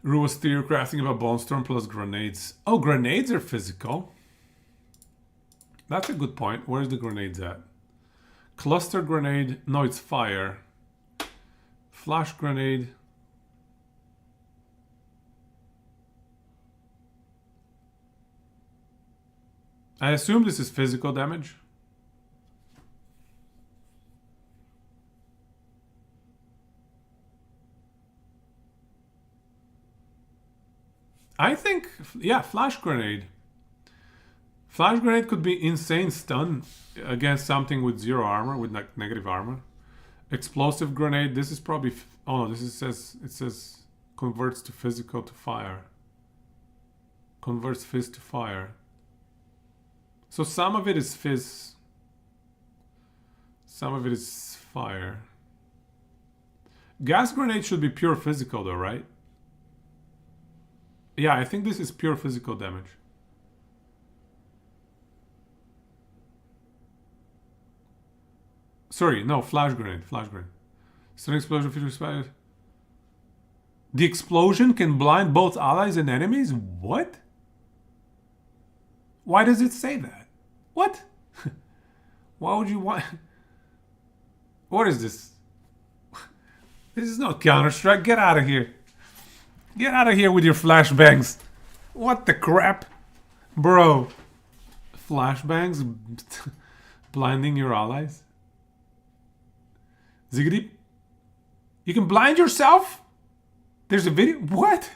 Ru was crafting about Bone Storm plus grenades. Oh, grenades are physical. That's a good point. Where's the grenades at? Cluster grenade. No, it's fire. Flash grenade. I assume this is physical damage. I think, yeah, flash grenade. Flash grenade could be insane stun against something with 0 armor, with like negative armor. Explosive grenade. This is probably. Oh no, it says converts to physical to fire. Converts fizz to fire. So some of it is fizz. Some of it is fire. Gas grenade should be pure physical though, right? Yeah, I think this is pure physical damage. Sorry, no, flash grenade. Flash grenade. Stun explosion feature expired. The explosion can blind both allies and enemies? What? Why does it say that? What? Why would you want... What is this? This is not Counter-Strike. Get out of here. Get out of here with your flashbangs. What the crap? Bro. Flashbangs? Blinding your allies? Ziggity? You can blind yourself? There's a video? What?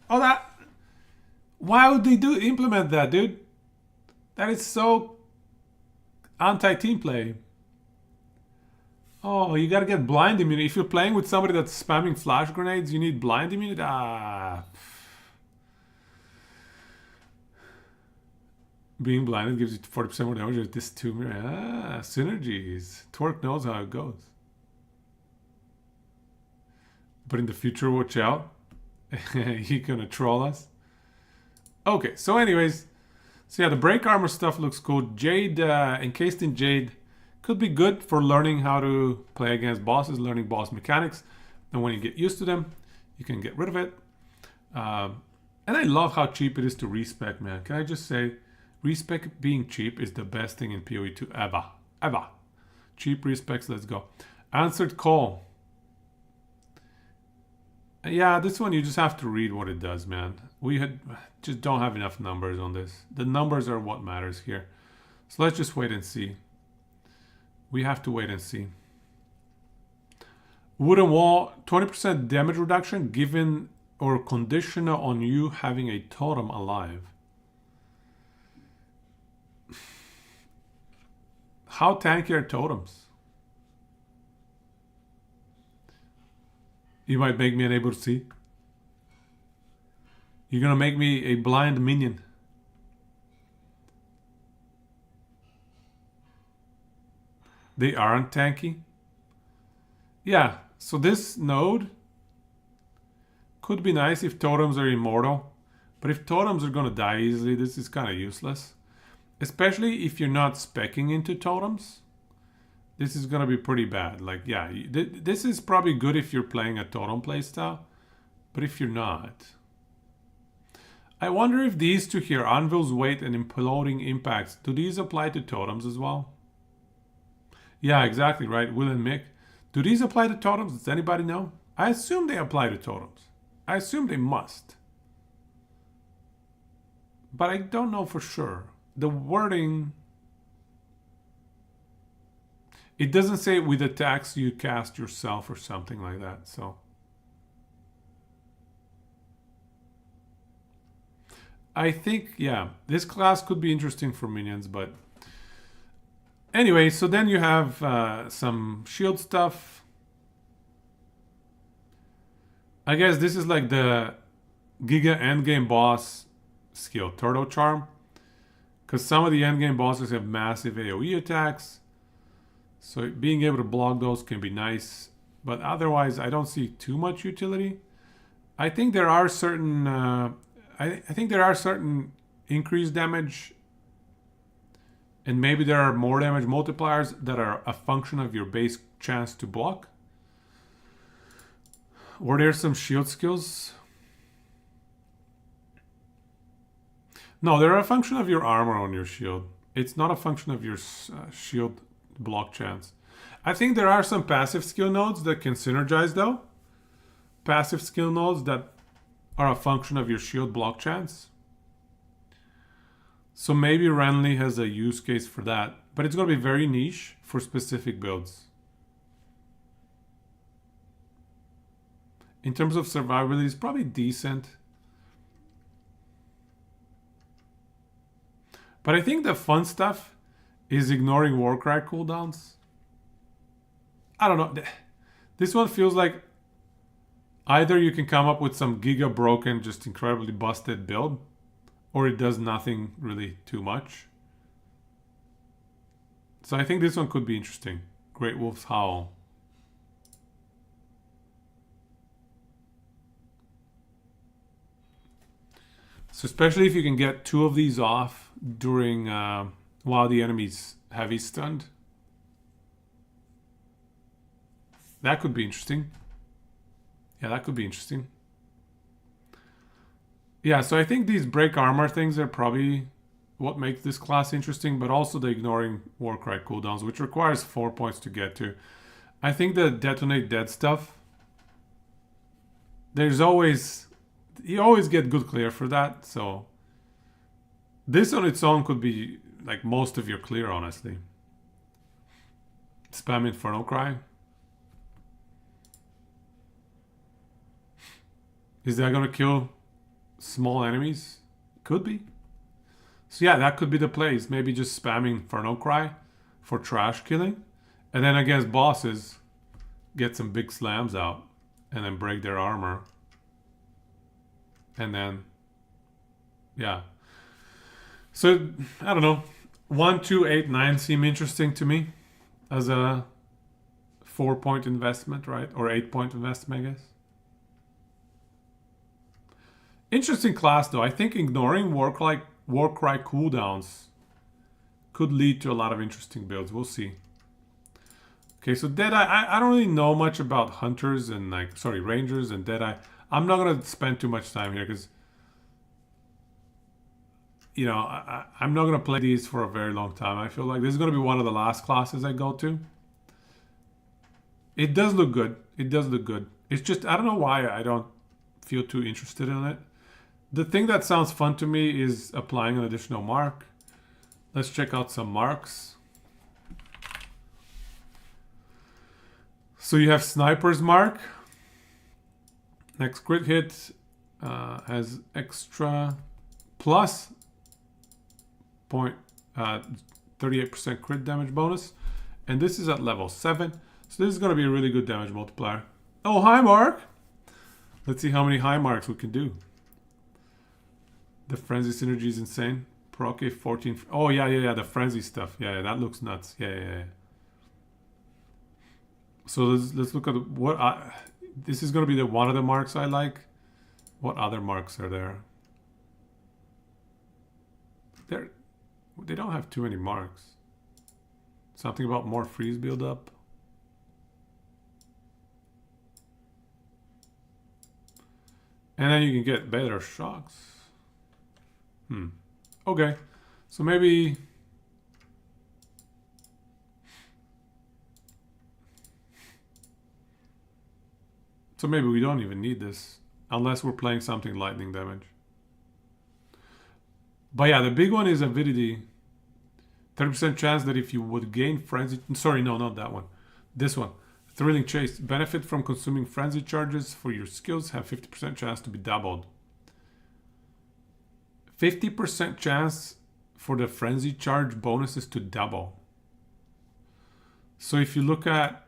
Oh, that... Why would they implement that, dude? That is so anti-team play. Oh, you gotta get blind immunity. If you're playing with somebody that's spamming flash grenades, you need blind immunity? Ah. Being blinded gives you 40% more damage with this too. Ah, synergies. Twerk knows how it goes. But in the future, watch out. He gonna troll us. Okay, so anyways, so yeah, the break armor stuff looks cool. Jade, encased in Jade, could be good for learning how to play against bosses, learning boss mechanics. And when you get used to them, you can get rid of it. And I love how cheap it is to respec, man. Can I just say, respec being cheap is the best thing in PoE 2 ever. Ever. Cheap respecs, let's go. Answered call. Yeah, this one you just have to read what it does, man. We just don't have enough numbers on this. The numbers are what matters here. So let's just wait and see. We have to wait and see. Wooden wall, 20% damage reduction given or conditional on you having a totem alive. How tanky are totems? You might make me unable to see. You're gonna make me a blind minion. They aren't tanky. Yeah, so this node could be nice if totems are immortal. But if totems are gonna die easily, this is kind of useless. Especially if you're not speccing into totems. This is gonna be pretty bad. Like, yeah, this is probably good if you're playing a totem playstyle. But if you're not... I wonder if these two here, Anvil's Weight and Imploding Impacts, do these apply to totems as well? Yeah, exactly, right, Will and Mick. Do these apply to totems? Does anybody know? I assume they apply to totems. I assume they must. But I don't know for sure. The wording... It doesn't say with attacks you cast yourself or something like that, so... I think, yeah, this class could be interesting for minions, but... Anyway, so then you have some shield stuff. I guess this is like the Giga endgame boss skill, Turtle Charm. Because some of the endgame bosses have massive AoE attacks. So being able to block those can be nice. But otherwise, I don't see too much utility. I think there are certain... I think there are certain increased damage, and maybe there are more damage multipliers that are a function of your base chance to block. Were there some shield skills? No, they're a function of your armor on your shield. It's not a function of your shield block chance. I think there are some passive skill nodes that can synergize though. Passive skill nodes that are a function of your shield block chance. So maybe Renly has a use case for that, but it's going to be very niche for specific builds. In terms of survivability, it's probably decent. But I think the fun stuff is ignoring Warcry cooldowns. I don't know. This one feels like either you can come up with some giga broken, just incredibly busted build, or it does nothing really too much. So I think this one could be interesting. Great Wolf's Howl. So especially if you can get two of these off during while the enemy's heavy stunned. That could be interesting. Yeah, that could be interesting. Yeah, so I think these break armor things are probably what makes this class interesting, but also the ignoring Warcry cooldowns, which requires 4 points to get to. I think the detonate dead stuff, there's always... You always get good clear for that, so... This on its own could be like most of your clear, honestly. Spam Inferno Cry. Is that gonna kill small enemies? Could be. So yeah, that could be the plays. Maybe just spamming Inferno Cry for trash killing. And then against bosses, get some big slams out. And then break their armor. And then, yeah. So, I don't know. 1, 2, 8, 9 seem interesting to me. As a 4-point investment, right? Or 8-point investment, I guess. Interesting class though. I think ignoring Warcry cooldowns could lead to a lot of interesting builds. We'll see. Okay, so Deadeye, I don't really know much about Hunters and Rangers and Deadeye. I'm not going to spend too much time here because, you know, I'm not going to play these for a very long time. I feel like this is going to be one of the last classes I go to. It does look good. It does look good. It's just, I don't know why I don't feel too interested in it. The thing that sounds fun to me is applying an additional mark. Let's check out some marks. So you have Sniper's Mark. Next crit hit, has extra plus 38% crit damage bonus. And this is at level 7. So this is going to be a really good damage multiplier. Oh, hi, Mark. Let's see how many high marks we can do. The frenzy synergy is insane. Proc 14. Oh, yeah. The frenzy stuff. Yeah, that looks nuts. Yeah. So let's look at what this is going to be one of the marks I like. What other marks are there? They don't have too many marks. Something about more freeze buildup. And then you can get better shocks. Okay. So maybe... So maybe we don't even need this. Unless we're playing something lightning damage. But yeah, the big one is avidity. 30% chance that if you would gain frenzy... Sorry, no, not that one. This one. Thrilling Chase. Benefit from consuming frenzy charges for your skills. Have 50% chance to be doubled. 50% chance for the frenzy charge bonuses to double. So if you look at...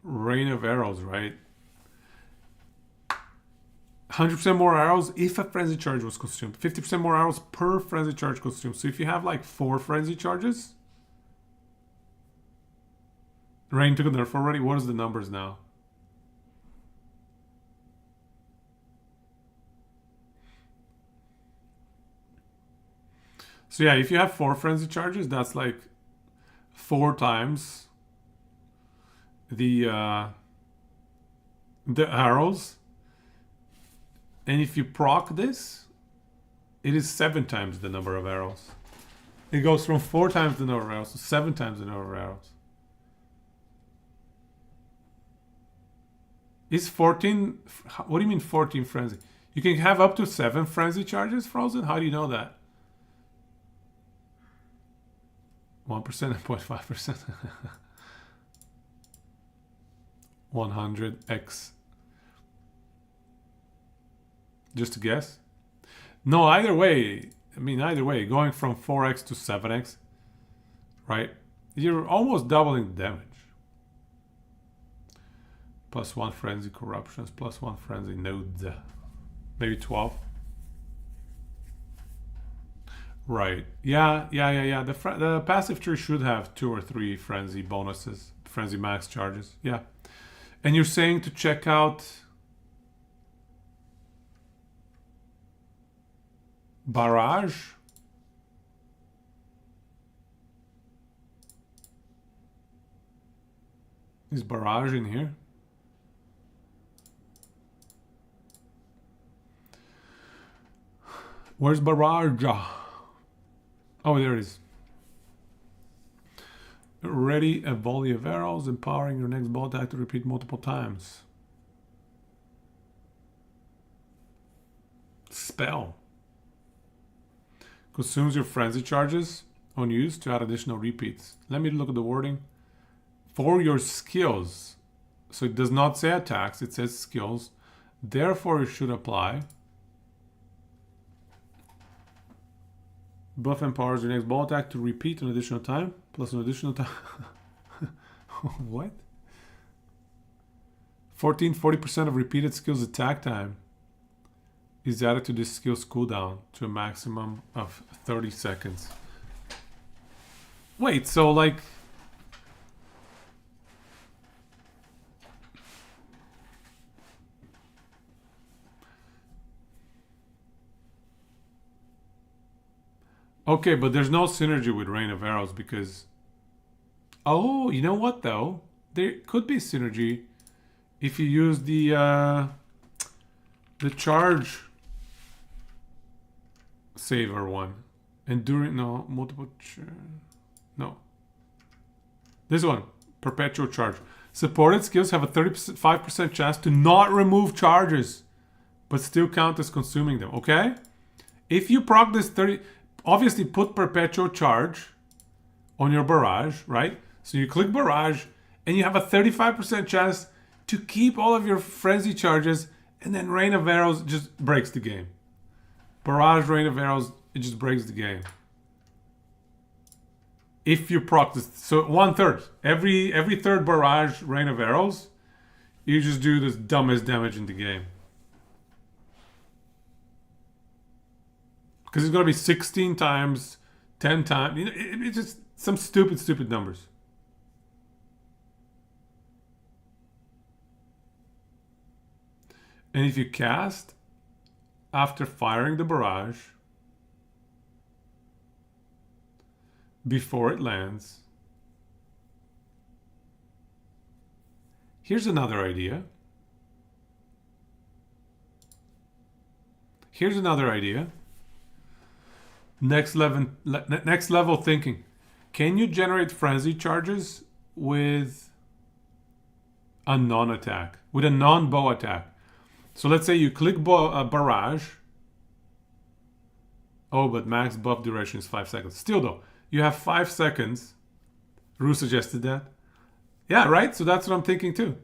Rain of arrows, right? 100% more arrows if a frenzy charge was consumed. 50% more arrows per frenzy charge consumed. So if you have like 4 frenzy charges... Rain took a nerf already. What is the numbers now? So yeah, if you have 4 frenzy charges, that's like 4 times the arrows. And if you proc this, it is 7 times the number of arrows. It goes from 4 times the number of arrows to 7 times the number of arrows. Is 14... What do you mean 14 frenzy? You can have up to 7 frenzy charges, Frozen? How do you know that? 1% and 0.5%. 100x. Just a guess? No, either way. I mean, either way. Going from 4x to 7x. Right? You're almost doubling the damage. Plus 1 frenzy corruptions. Plus 1 frenzy nodes. Maybe 12. Right. Yeah. The passive tree should have 2 or 3 frenzy bonuses. Frenzy max charges. Yeah. And you're saying to check out Barrage? Is Barrage in here? Where's Barrage? Oh, there it is. Ready a volley of arrows, empowering your next ball attack to repeat multiple times. Spell. Consumes your frenzy charges on use to add additional repeats. Let me look at the wording. For your skills. So it does not say attacks, it says skills. Therefore, it should apply. Buff empowers your next ball attack to repeat an additional time, plus an additional time. What? 40% of repeated skills attack time is added to this skill's cooldown to a maximum of 30 seconds. Wait, so like... Okay, but there's no synergy with Rain of Arrows because... Oh, you know what though? There could be synergy if you use the charge saver one. Enduring... No, multiple... No. This one. Perpetual charge. Supported skills have a 35% chance to not remove charges, but still count as consuming them, okay? If you proc this obviously put perpetual charge on your barrage, right? So you click barrage and you have a 35% chance to keep all of your frenzy charges, and then rain of arrows just breaks the game. Barrage, rain of arrows, it just breaks the game. If you proc this, so 1/3. Every third barrage, rain of arrows, you just do the dumbest damage in the game. Because it's gonna be 16 times, 10 times. You know, it's just some stupid numbers. And if you cast after firing the barrage before it lands, here's another idea. Here's another idea. Next level thinking. Can you generate frenzy charges with a non-attack, with a non-bow attack? So let's say you click barrage. Oh, but max buff duration is 5 seconds. Still though, you have 5 seconds. Rue suggested that. Yeah, right? So that's what I'm thinking too.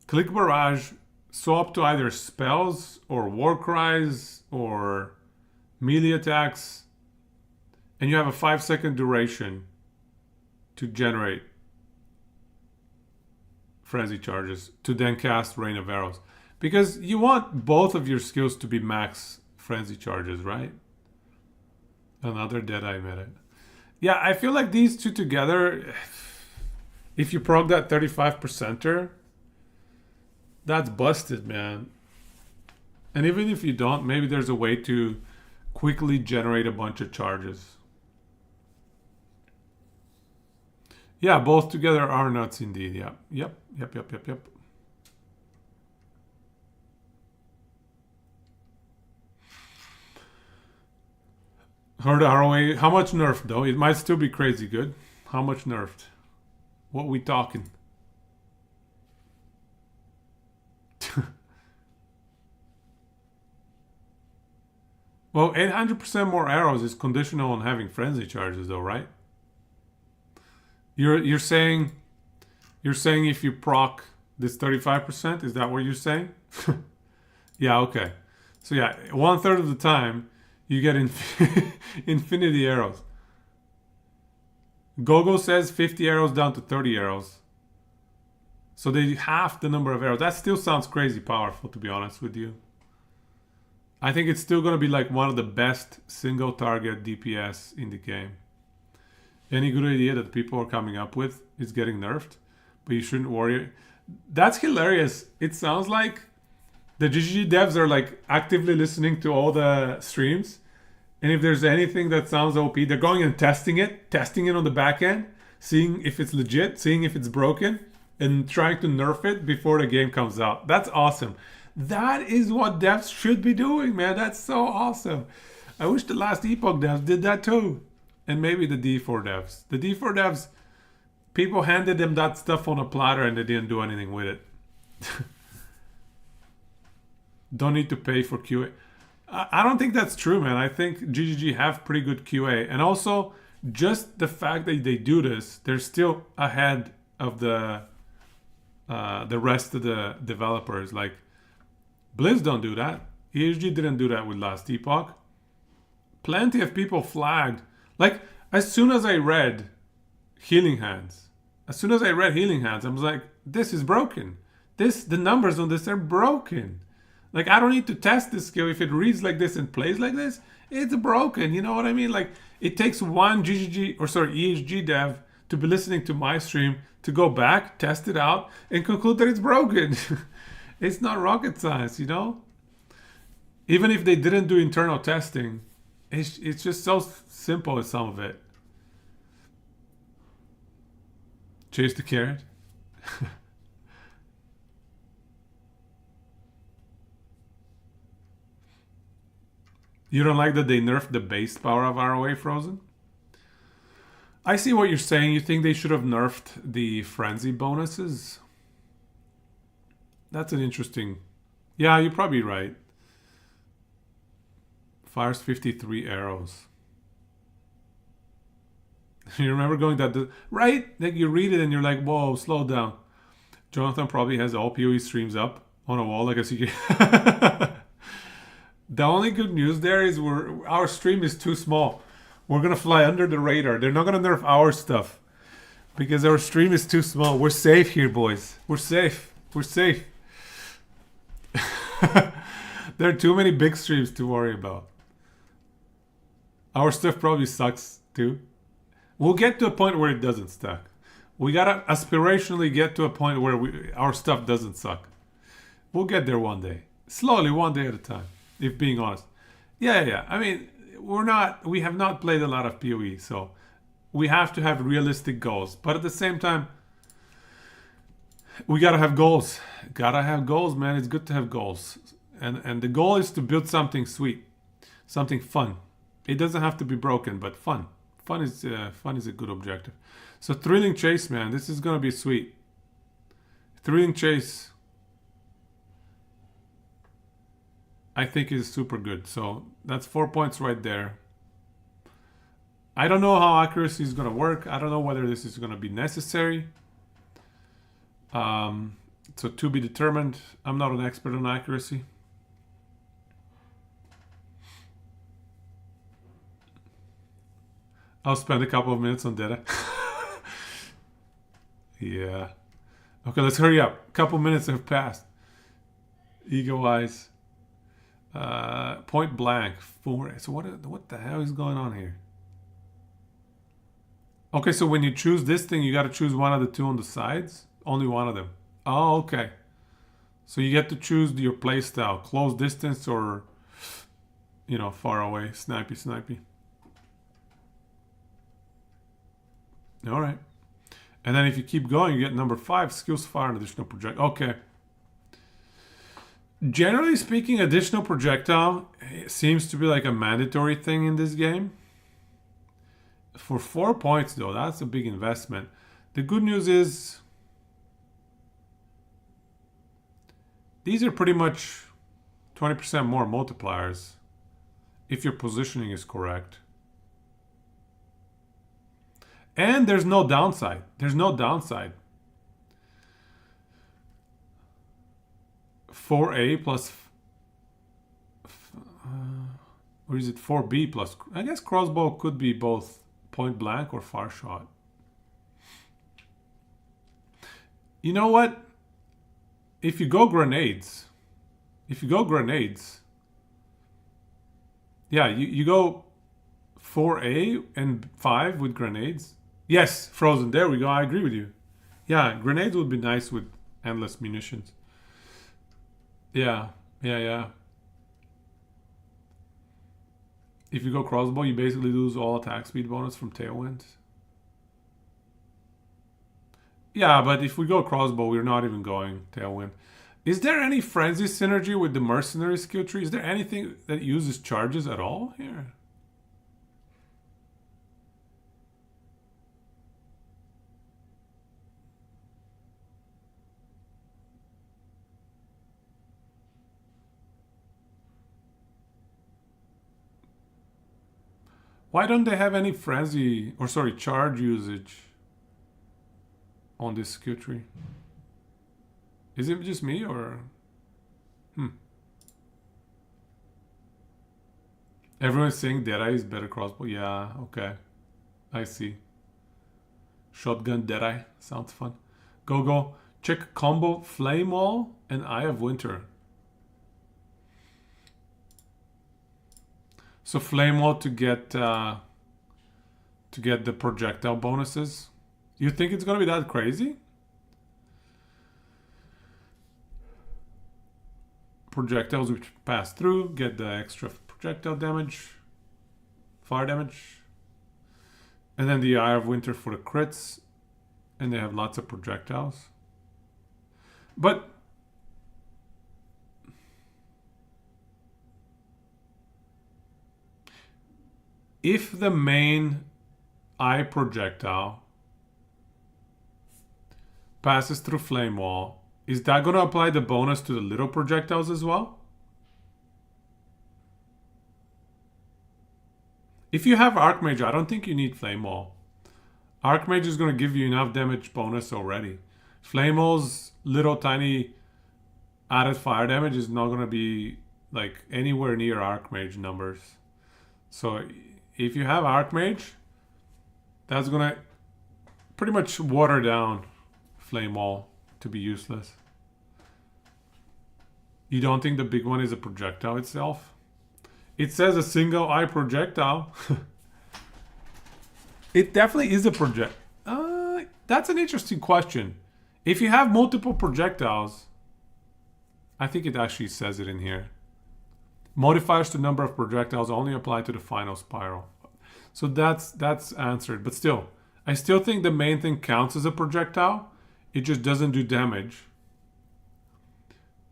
Click barrage, swap to either spells or war cries or melee attacks, and you have a 5-second duration to generate frenzy charges to then cast rain of arrows. Because you want both of your skills to be max frenzy charges, right? Another Deadeye meta. Yeah, I feel like these two together, if you prog that 35%er, that's busted, man. And even if you don't, maybe there's a way to quickly generate a bunch of charges. Yeah, both together are nuts indeed. Yeah. Yep. Hard ROA. How much nerfed though? It might still be crazy good. How much nerfed? What we talking? Well, 800% more arrows is conditional on having frenzy charges though, right? You're saying if you proc this 35%, is that what you're saying? Yeah, okay. So yeah, 1/3 of the time you get infinity arrows. Gogo says 50 arrows down to 30 arrows. So they half the number of arrows. That still sounds crazy powerful, to be honest with you. I think it's still going to be like one of the best single target DPS in the game. Any good idea that people are coming up with is getting nerfed, but you shouldn't worry. That's hilarious. It sounds like the GGG devs are like actively listening to all the streams, and if there's anything that sounds OP, they're going and testing it on the back end, seeing if it's legit, seeing if it's broken, and trying to nerf it before the game comes out. That's awesome. That is what devs should be doing, man. That's so awesome. I wish the last Epoch devs did that too. And maybe the D4 devs. The D4 devs, people handed them that stuff on a platter and they didn't do anything with it. Don't need to pay for QA. I don't think that's true, man. I think GGG have pretty good QA. And also, just the fact that they do this, they're still ahead of the rest of the developers. Like, Blizz don't do that. ESG didn't do that with last Epoch. Plenty of people flagged. Like, as soon as I read Healing Hands, I was like, this is broken. The numbers on this are broken. Like, I don't need to test this skill. If it reads like this and plays like this, it's broken. You know what I mean? Like, it takes one ESG dev to be listening to my stream to go back, test it out, and conclude that it's broken. It's not rocket science, you know? Even if they didn't do internal testing, it's just so simple with some of it. Chase the carrot. You don't like that they nerfed the base power of ROA Frozen? I see what you're saying. You think they should have nerfed the frenzy bonuses? That's an interesting... Yeah, you're probably right. Fires 53 arrows. You remember going that right? Like you read it and you're like, whoa, slow down. Jonathan probably has all PoE streams up on a wall. I guess you can. The only good news there is our stream is too small. We're gonna fly under the radar. They're not gonna nerf our stuff because our stream is too small. We're safe here, boys. We're safe. We're safe. There are too many big streams to worry about. Our stuff probably sucks too. We'll get to a point where it doesn't suck. We gotta aspirationally get to a point where our stuff doesn't suck. We'll get there one day. Slowly, one day at a time, if being honest. Yeah. I mean, we have not played a lot of PoE, so we have to have realistic goals. But at the same time, we gotta have goals. Gotta have goals, man. It's good to have goals. And the goal is to build something sweet, something fun. It doesn't have to be broken, but fun. Fun is a good objective. So thrilling chase, man. This is gonna be sweet. Thrilling chase, I think, is super good. So that's 4 points right there. I don't know how accuracy is gonna work. I don't know whether this is gonna be necessary. So to be determined. I'm not an expert on accuracy. I'll spend a couple of minutes on data. Yeah. Okay, let's hurry up. A couple minutes have passed. Ego eyes. Point blank. 4. So what the hell is going on here? Okay, so when you choose this thing, you got to choose one of the two on the sides. Only one of them. Oh, okay. So you get to choose your playstyle. Close distance or, far away. Snipey. All right. And then if you keep going, you get number 5, skills fire and additional projectile. Okay. Generally speaking, additional projectile seems to be like a mandatory thing in this game. For 4 points, though, that's a big investment. The good news is these are pretty much 20% more multipliers if your positioning is correct. And there's no downside. There's no downside. 4A plus... or is it 4B plus... I guess crossbow could be both point blank or far shot. You know what? If you go grenades... Yeah, you go 4A and 5 with grenades. Yes, Frozen. There we go. I agree with you. Yeah, grenades would be nice with endless munitions. Yeah. If you go crossbow, you basically lose all attack speed bonus from Tailwind. Yeah, but if we go crossbow, we're not even going Tailwind. Is there any frenzy synergy with the mercenary skill tree? Is there anything that uses charges at all here? Why don't they have any charge usage on this skill tree? Is it just me or... Everyone's saying Deadeye is better crossbow. Yeah, okay. I see. Shotgun Deadeye. Sounds fun. Go. Check combo Flame Wall and Eye of Winter. So Flame Wall to get the projectile bonuses. You think it's gonna be that crazy? Projectiles which pass through get the extra projectile damage, fire damage, and then the Eye of Winter for the crits, and they have lots of projectiles. But if the main eye projectile passes through Flame Wall, is that going to apply the bonus to the little projectiles as well? If you have Archmage, I don't think you need Flame Wall. Archmage is going to give you enough damage bonus already. Flamel's little tiny added fire damage is not going to be like anywhere near Archmage numbers. So if you have Archmage, that's going to pretty much water down Flame Wall to be useless. You don't think the big one is a projectile itself? It says a single eye projectile. It definitely is a project. That's an interesting question. If you have multiple projectiles, I think it actually says it in here. Modifiers to number of projectiles only apply to the final spiral. So that's answered. But still, I still think the main thing counts as a projectile. It just doesn't do damage.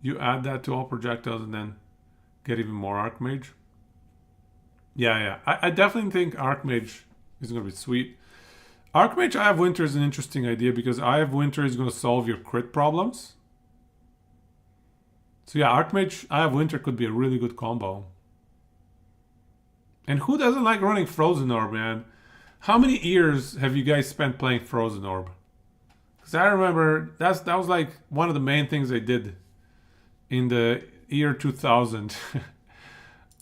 You add that to all projectiles and then get even more Archmage. Yeah. I definitely think Archmage is going to be sweet. Archmage Eye of Winter is an interesting idea because Eye of Winter is going to solve your crit problems. So yeah, Archmage Eye of Winter could be a really good combo. And who doesn't like running Frozen Orb, man? How many years have you guys spent playing Frozen Orb? Because I remember that was like one of the main things I did in the year 2000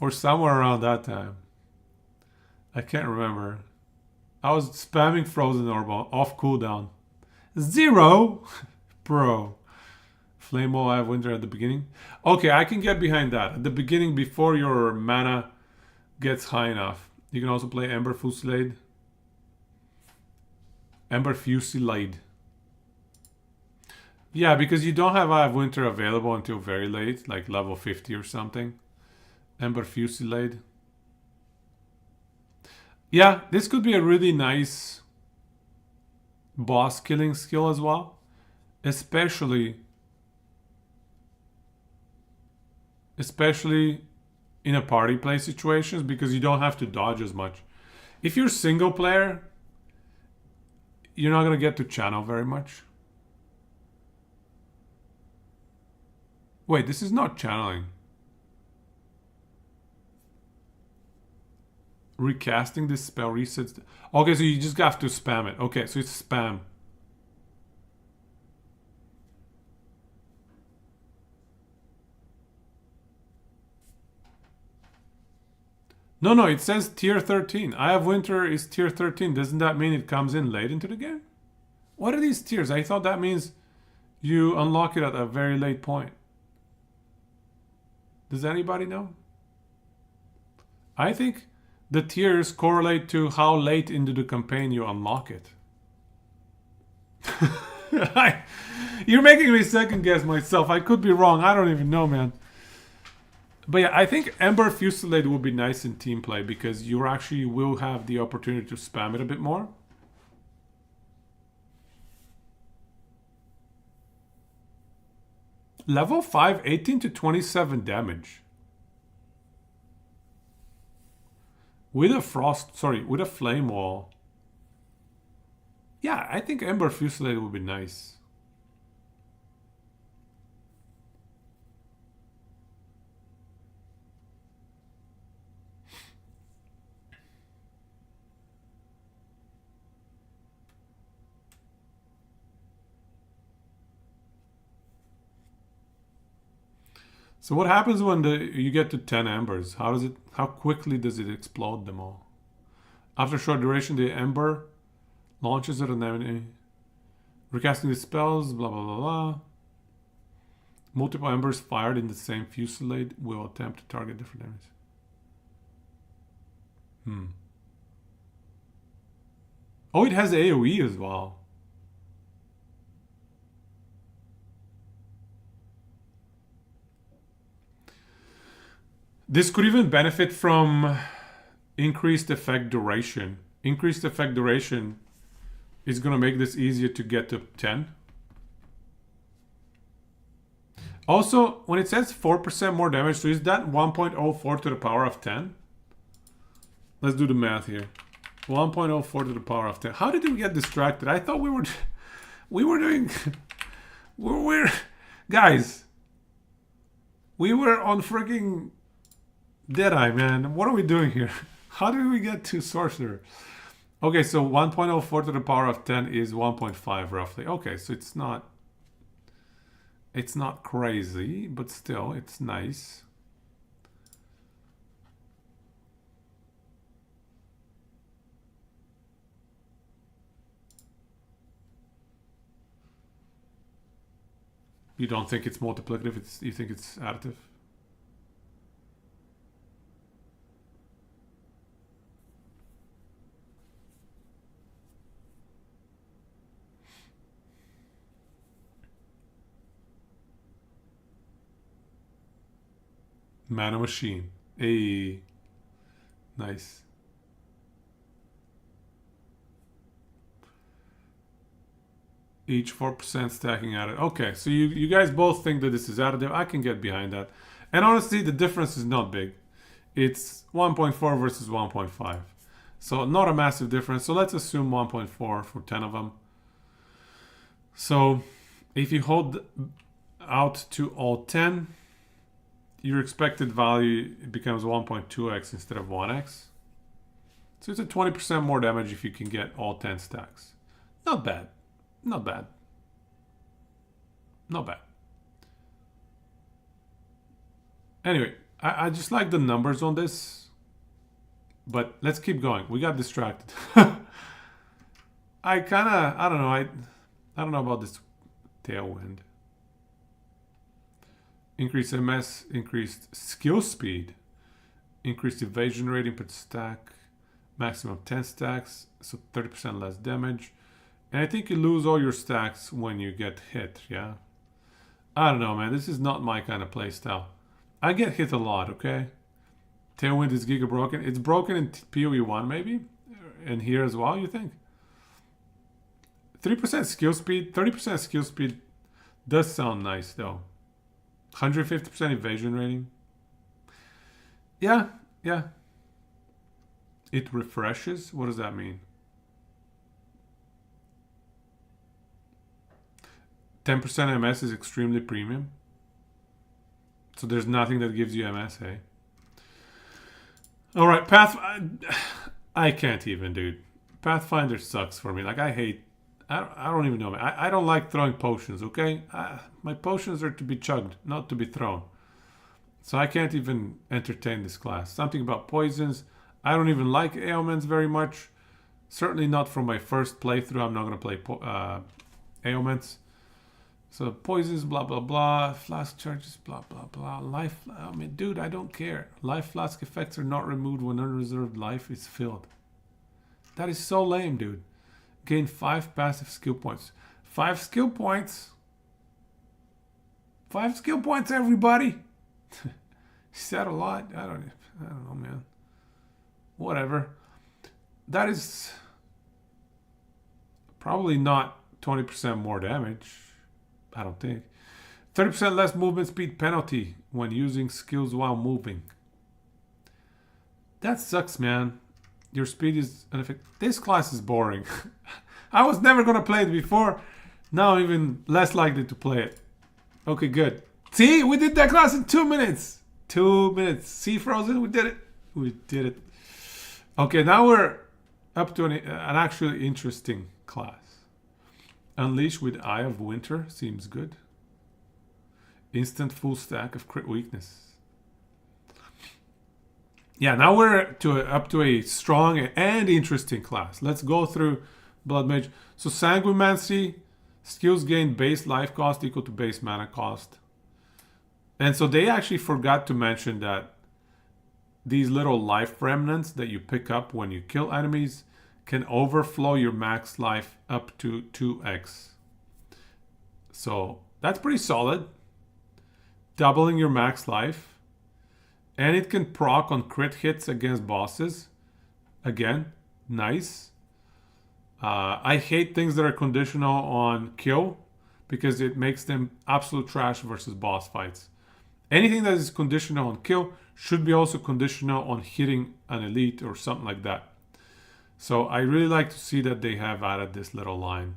or somewhere around that time. I can't remember. I was spamming Frozen Orb off cooldown. 0? Bro. Flame Wall, I have Winter at the beginning. Okay, I can get behind that. At the beginning, before your mana gets high enough. You can also play Ember Fusillade. Ember Fusillade. Yeah, because you don't have Eye of Winter available until very late, like level 50 or something. Ember Fusillade. Yeah, this could be a really nice boss killing skill as well. Especially in a party play situations because you don't have to dodge as much. If you're single player, you're not going to get to channel very much. Wait, this is not channeling. Recasting this spell resets. Okay, so you just have to spam it. Okay, so it's spam. No, it says tier 13. Eye of Winter is tier 13. Doesn't that mean it comes in late into the game? What are these tiers? I thought that means you unlock it at a very late point. Does anybody know? I think the tiers correlate to how late into the campaign you unlock it. You're making me second guess myself. I could be wrong. I don't even know, man. But yeah, I think Ember Fusillade will be nice in team play because you actually will have the opportunity to spam it a bit more. Level 5, 18 to 27 damage. With a Flame Wall. Yeah, I think Ember Fusillade would be nice. So what happens when you get to 10 embers? How quickly does it explode them all? After short duration, the ember launches at an enemy. Recasting the spells, blah blah blah blah. Multiple embers fired in the same fusillade will attempt to target different enemies. Oh, it has AoE as well. This could even benefit from increased effect duration. Increased effect duration is going to make this easier to get to 10. Also, when it says 4% more damage, so is that 1.04 to the power of 10? Let's do the math here. 1.04 to the power of 10. How did we get distracted? I thought we were doing... Guys, we were on freaking... Deadeye, man. What are we doing here? How did we get to Sorcerer? Okay, so 1.04 to the power of 10 is 1.5 roughly. Okay, so it's not crazy, but still it's nice. You don't think it's multiplicative, you think it's additive? Man or machine. Hey, nice. Each 4% stacking added. Okay, so you guys both think that this is additive. I can get behind that. And honestly, the difference is not big. It's 1.4 versus 1.5. So not a massive difference. So let's assume 1.4 for 10 of them. So if you hold out to all 10, your expected value becomes 1.2x instead of 1x. So it's a 20% more damage if you can get all 10 stacks. Not bad. Not bad. Not bad. Anyway, I just like the numbers on this. But let's keep going. We got distracted. I don't know. I don't know about this tailwind. Increased MS, increased skill speed, increased evasion rating per stack, maximum 10 stacks, so 30% less damage. And I think you lose all your stacks when you get hit, yeah? I don't know, man. This is not my kind of playstyle. I get hit a lot, okay? Tailwind is giga broken. It's broken in PoE 1, maybe? And here as well, you think? 3% skill speed, 30% skill speed does sound nice, though. 150% evasion rating. Yeah. It refreshes? What does that mean? 10% MS is extremely premium. So there's nothing that gives you MS, hey? Alright, I can't even, dude. Pathfinder sucks for me. Like, I don't even know. I don't like throwing potions, okay? My potions are to be chugged, not to be thrown. So I can't even entertain this class. Something about poisons. I don't even like ailments very much. Certainly not from my first playthrough. I'm not going to play ailments. So poisons, blah, blah, blah. Flask charges, blah, blah, blah. Life, I mean, dude, I don't care. Life flask effects are not removed when unreserved life is filled. That is so lame, dude. Gain 5 passive skill points. 5 skill points? 5 skill points, everybody! Is that a lot? I don't know, man. Whatever. That is probably not 20% more damage. I don't think. 30% less movement speed penalty when using skills while moving. That sucks, man. Your speed is unaffected. This class is boring. I was never going to play it before. Now I'm even less likely to play it. Okay, good. See, we did that class in 2 minutes. 2 minutes. See, Frozen, we did it. We did it. Okay, now we're up to an actually interesting class. Unleash with Eye of Winter seems good. Instant full stack of crit weakness. Yeah, now we're up to a strong and interesting class. Let's go through Blood Mage. So Sanguimancy, skills gain base life cost equal to base mana cost. And so they actually forgot to mention that these little life remnants that you pick up when you kill enemies can overflow your max life up to 2x. So that's pretty solid. Doubling your max life. And it can proc on crit hits against bosses. Again, nice. I hate things that are conditional on kill because it makes them absolute trash versus boss fights. Anything that is conditional on kill should be also conditional on hitting an elite or something like that. So I really like to see that they have added this little line.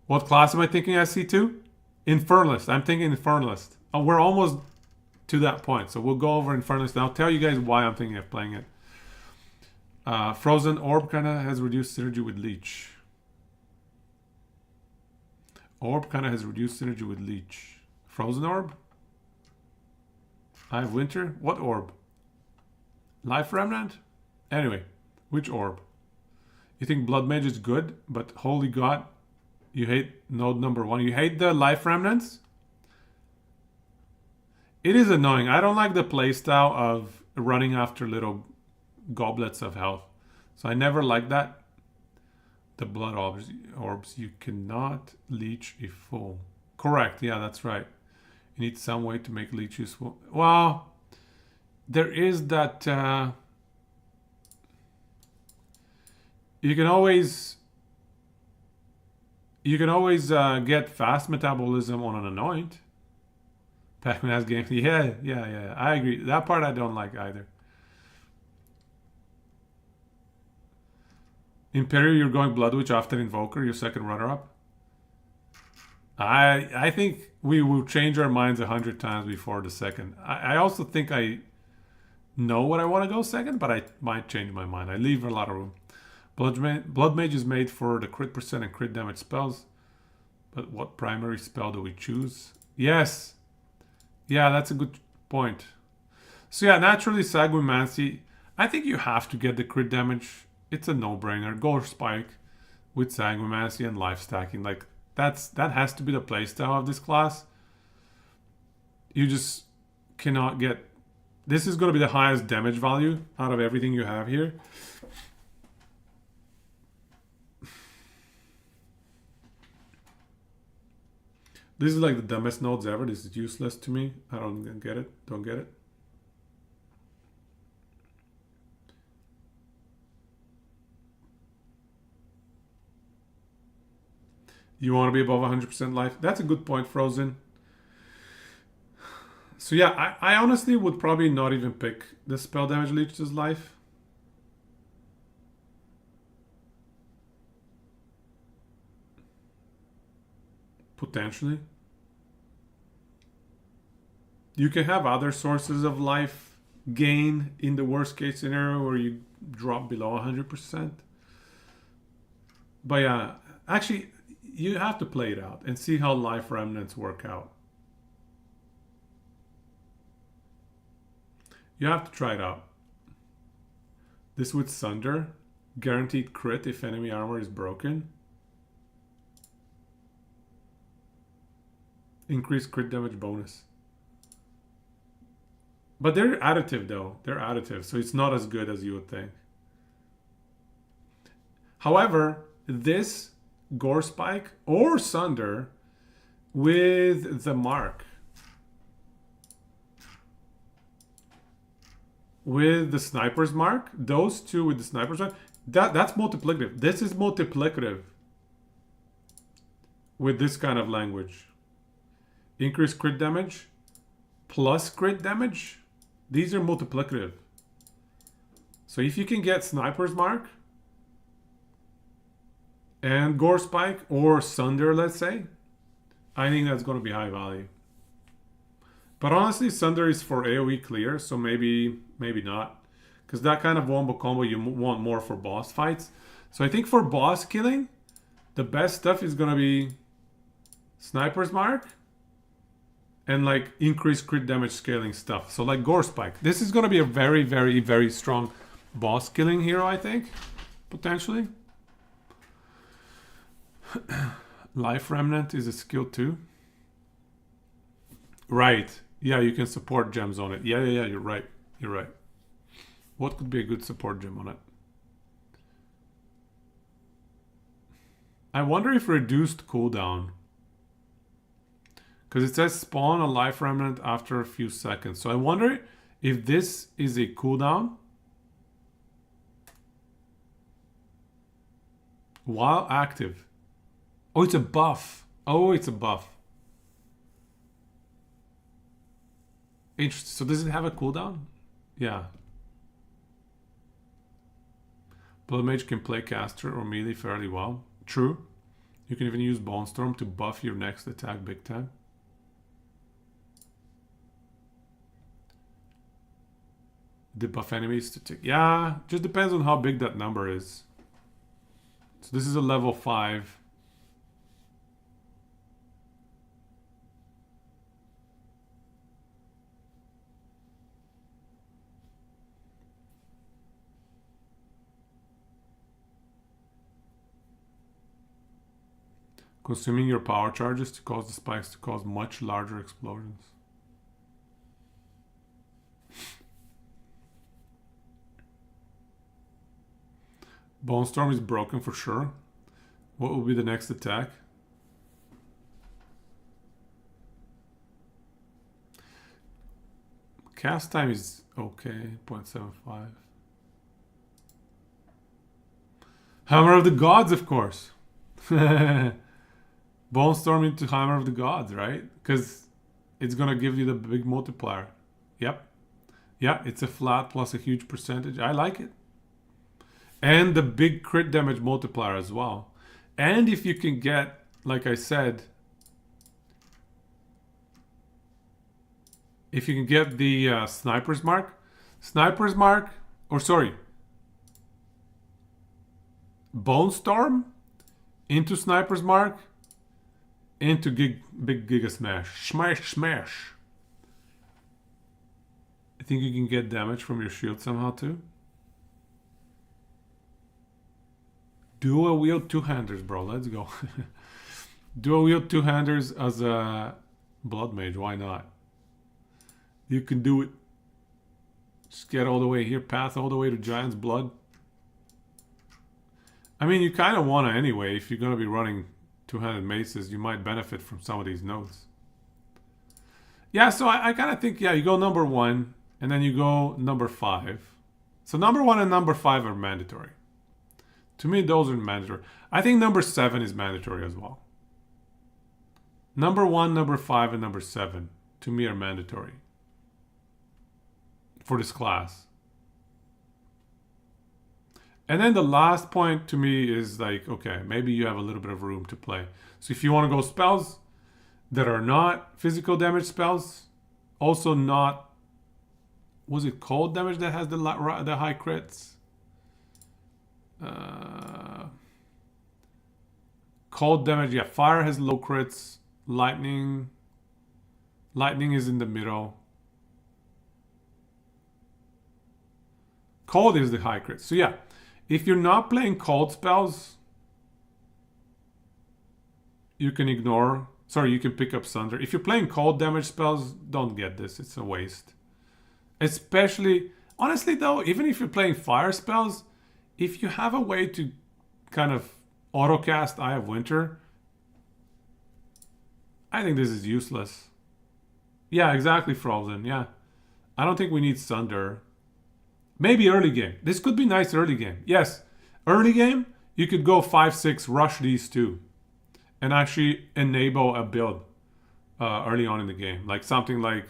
What class am I thinking SC2? Infernalist. I'm thinking Infernalist. Oh, we're almost to that point. So we'll go over Infernalist and I'll tell you guys why I'm thinking of playing it. Frozen Orb kind of has reduced synergy with Leech. Orb kind of has reduced synergy with Leech. Frozen Orb? I have Winter? What Orb? Life Remnant? Anyway, which Orb? You think Blood Mage is good, but holy god, you hate node number 1. You hate the Life Remnants? It is annoying. I don't like the playstyle of running after little goblets of health. So I never liked that. The blood orbs. You cannot leech a full. Correct. Yeah, that's right. You need some way to make leech useful. Well, there is that... you can always get fast metabolism on an anoint. Pac-Man has game. Yeah. I agree. That part I don't like either. Imperial, you're going Blood Witch after Invoker, your second runner-up. I think we will change our minds 100 times before the second. I also think I know what I want to go second, but I might change my mind. I leave a lot of room. Blood Mage is made for the crit percent and crit damage spells. But what primary spell do we choose? Yes. Yeah, that's a good point. So yeah, naturally Sanguimancy. I think you have to get the crit damage. It's a no-brainer. Gore Spike with Sanguimancy and life stacking. Like that has to be the playstyle of this class. You just cannot get... This is going to be the highest damage value out of everything you have here. This is like the dumbest nodes ever. This is useless to me. I don't get it. Don't get it. You want to be above 100% life? That's a good point, Frozen. So yeah, I honestly would probably not even pick the spell damage leeches life. Potentially. You can have other sources of life gain in the worst case scenario where you drop below 100%. But yeah, actually, you have to play it out and see how life remnants work out. You have to try it out. This with Sunder, guaranteed crit if enemy armor is broken. Increased crit damage bonus. But they're additive though. They're additive, so it's not as good as you would think. However, this Gore Spike or Sunder with the mark, with the sniper's mark, those two with the sniper's mark, that's multiplicative. This is multiplicative with this kind of language. Increased crit damage plus crit damage. These are multiplicative. So if you can get sniper's mark and Gore Spike or Sunder, let's say, I think that's going to be high value. But honestly, Sunder is for AoE clear, so maybe not. Because that kind of wombo combo you want more for boss fights. So I think for boss killing, the best stuff is going to be Sniper's Mark and like increased crit damage scaling stuff. So like Gore Spike. This is going to be a very, very, very strong boss killing hero, I think. Potentially. Life Remnant is a skill too. Right. Yeah, you can support gems on it. Yeah, you're right. You're right. What could be a good support gem on it? I wonder if reduced cooldown. Because it says spawn a life remnant after a few seconds. So I wonder if this is a cooldown while active. Oh, it's a buff. Oh, it's a buff. Interesting. So does it have a cooldown? Yeah. Blood Mage can play caster or melee fairly well. True. You can even use Bone Storm to buff your next attack big time. Debuff enemies to take. Yeah, just depends on how big that number is. So this is a level 5. Consuming your power charges to cause the spikes to cause much larger explosions. Bone Storm is broken for sure. What will be the next attack? Cast time is okay, 0.75. Hammer of the Gods, of course. Bone Storm into Hammer of the Gods, right? Because it's gonna give you the big multiplier. Yep. Yeah, it's a flat plus a huge percentage. I like it. And the big crit damage multiplier as well. And if you can get, like I said, if you can get the Sniper's Mark, Bone Storm into Sniper's Mark into big Giga Smash. Smash. I think you can get damage from your shield somehow too. Dual wield two-handers, bro. Let's go. Dual wield two-handers as a blood mage. Why not? You can do it. Just get all the way here. Path all the way to Giant's Blood. I mean, you kind of want to anyway. If you're going to be running two-handed maces, you might benefit from some of these nodes. Yeah, so I kind of think, yeah, you go number 1, and then you go number 5. So number 1 and number 5 are mandatory. To me, those are mandatory. I think number 7 is mandatory as well. Number 1, number 5, and number 7, to me, are mandatory for this class. And then the last point to me is like, okay, maybe you have a little bit of room to play. So if you want to go spells that are not physical damage spells, also not, was it cold damage that has the high crits? Cold damage, yeah, fire has low crits. Lightning is in the middle. Cold is the high crit. So yeah, if you're not playing cold spells, you can ignore. Sorry, you can pick up Sunder. If you're playing cold damage spells, don't get this. It's a waste. Especially, honestly though, even if you're playing fire spells, if you have a way to kind of autocast Eye of Winter, I think this is useless. Yeah, exactly, Frozen. Yeah. I don't think we need Sunder. Maybe early game. This could be nice early game. Yes, early game, you could go 5-6, rush these two, and actually enable a build early on in the game. Like something like,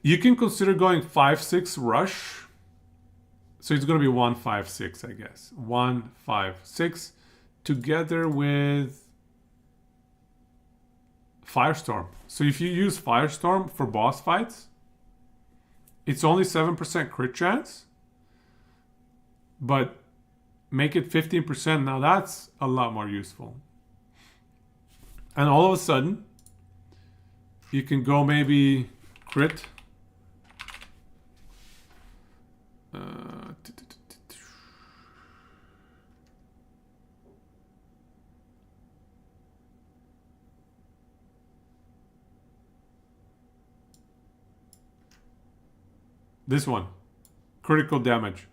you can consider going 5-6 rush. So it's going to be 1-5-6, I guess. 1-5-6 together with Firestorm. So if you use Firestorm for boss fights, it's only 7% crit chance, but make it 15%. Now that's a lot more useful. And all of a sudden, you can go maybe crit. This one, critical damage.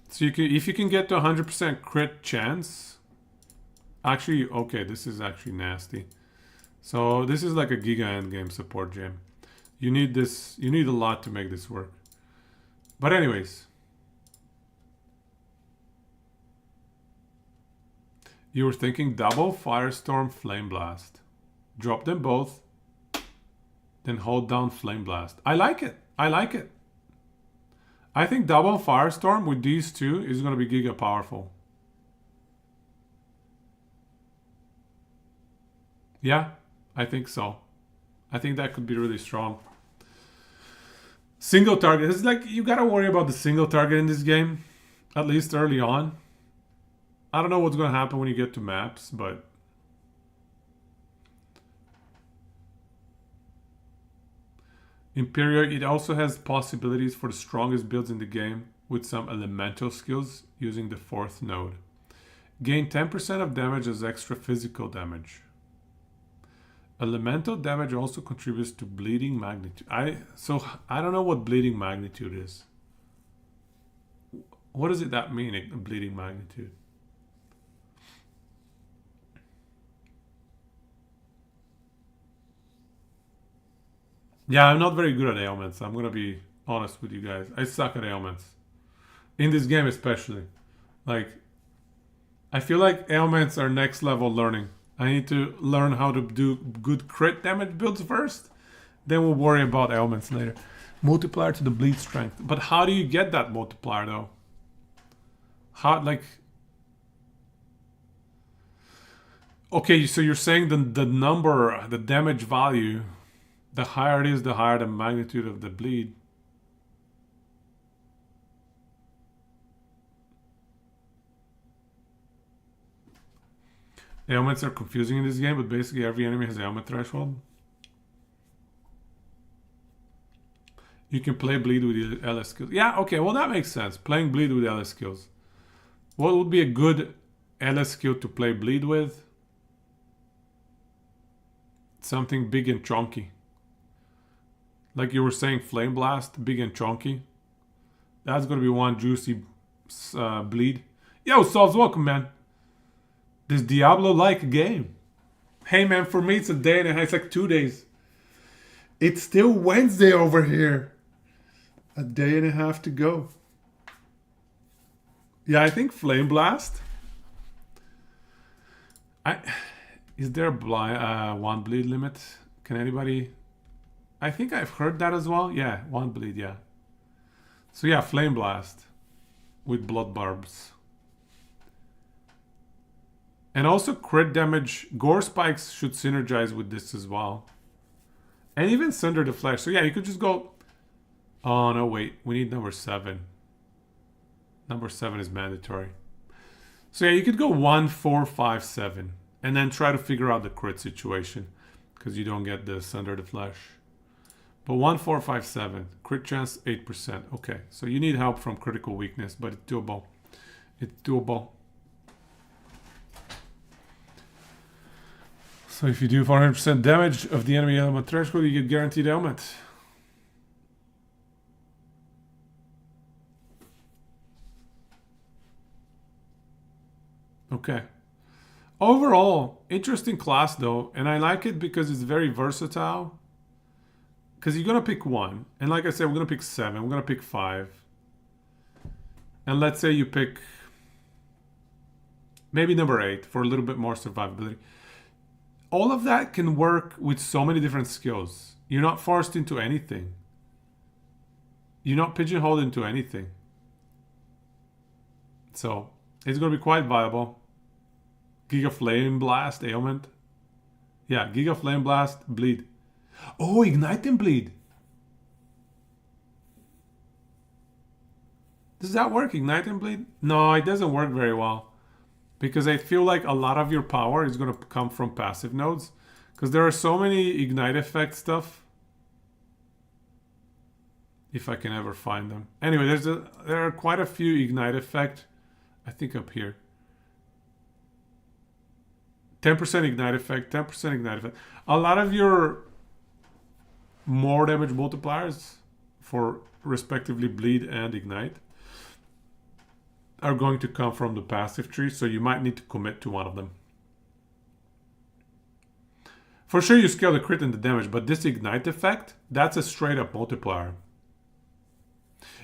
So you can, if you can get to 100% crit chance, actually, okay, this is actually nasty. So this is like a Giga endgame support gem. You need this, you need a lot to make this work. But anyways, you were thinking double Firestorm, Flame Blast. Drop them both, then hold down Flame Blast. I like it. I like it. I think double Firestorm with these two is going to be giga powerful. Yeah, I think so. I think that could be really strong. Single target. It's like you gotta worry about the single target in this game, at least early on. I don't know what's gonna happen when you get to maps, but Imperial, it also has possibilities for the strongest builds in the game with some elemental skills using the 4th node. Gain 10% of damage as extra physical damage. Elemental damage also contributes to bleeding magnitude. I don't know what bleeding magnitude is. What does that mean, bleeding magnitude? Yeah, I'm not very good at ailments. I'm gonna be honest with you guys. I suck at ailments. In this game especially. Like, I feel like ailments are next level learning. I need to learn how to do good crit damage builds first. Then we'll worry about ailments later. Multiplier to the bleed strength. But how do you get that multiplier though? How, like... Okay, so you're saying the number, the damage value, the higher it is, the higher the magnitude of the bleed. Ailments are confusing in this game, but basically every enemy has ailment threshold. You can play bleed with the LS skills. Yeah, okay, well that makes sense. Playing bleed with LS skills. What would be a good LS skill to play bleed with? Something big and chunky. Like you were saying, Flame Blast, big and chunky. That's gonna be one juicy bleed. Yo, Solves, welcome, man. This Diablo-like game. Hey, man, for me it's a day and a half. It's like 2 days. It's still Wednesday over here. A day and a half to go. Yeah, I think Flame Blast. Is there a one bleed limit? Can anybody... I think I've heard that as well. Yeah, one bleed, yeah. So yeah, Flame Blast with Blood Barbs. And also crit damage. Gore Spikes should synergize with this as well. And even Sunder the Flesh. So yeah, you could just go... Oh, no, wait. We need number 7. Number 7 is mandatory. So yeah, you could go 1, 4, 5, 7. And then try to figure out the crit situation. Because you don't get the Sunder the Flesh. But 1, 4, 5, 7. Crit chance 8%. Okay, so you need help from critical weakness, but it's doable. It's doable. So if you do 400% damage of the enemy element threshold, you get guaranteed ailment. Okay. Overall, interesting class though, and I like it because it's very versatile. Because you're going to pick 1, and like I said, we're going to pick 7, we're going to pick 5. And let's say you pick maybe number 8 for a little bit more survivability. All of that can work with so many different skills. You're not forced into anything. You're not pigeonholed into anything. So, it's going to be quite viable. Giga Flame Blast, Ailment. Yeah, Giga Flame Blast, Bleed. Oh, Ignite and Bleed. Does that work, Ignite and Bleed? No, it doesn't work very well. Because I feel like a lot of your power is going to come from passive nodes. Because there are so many Ignite effect stuff. If I can ever find them. Anyway, there are quite a few Ignite effect. I think up here. 10% Ignite effect, 10% Ignite effect. A lot of your more damage multipliers for respectively Bleed and Ignite are going to come from the passive tree, so you might need to commit to one of them. For sure you scale the crit and the damage, but this Ignite effect, that's a straight up multiplier.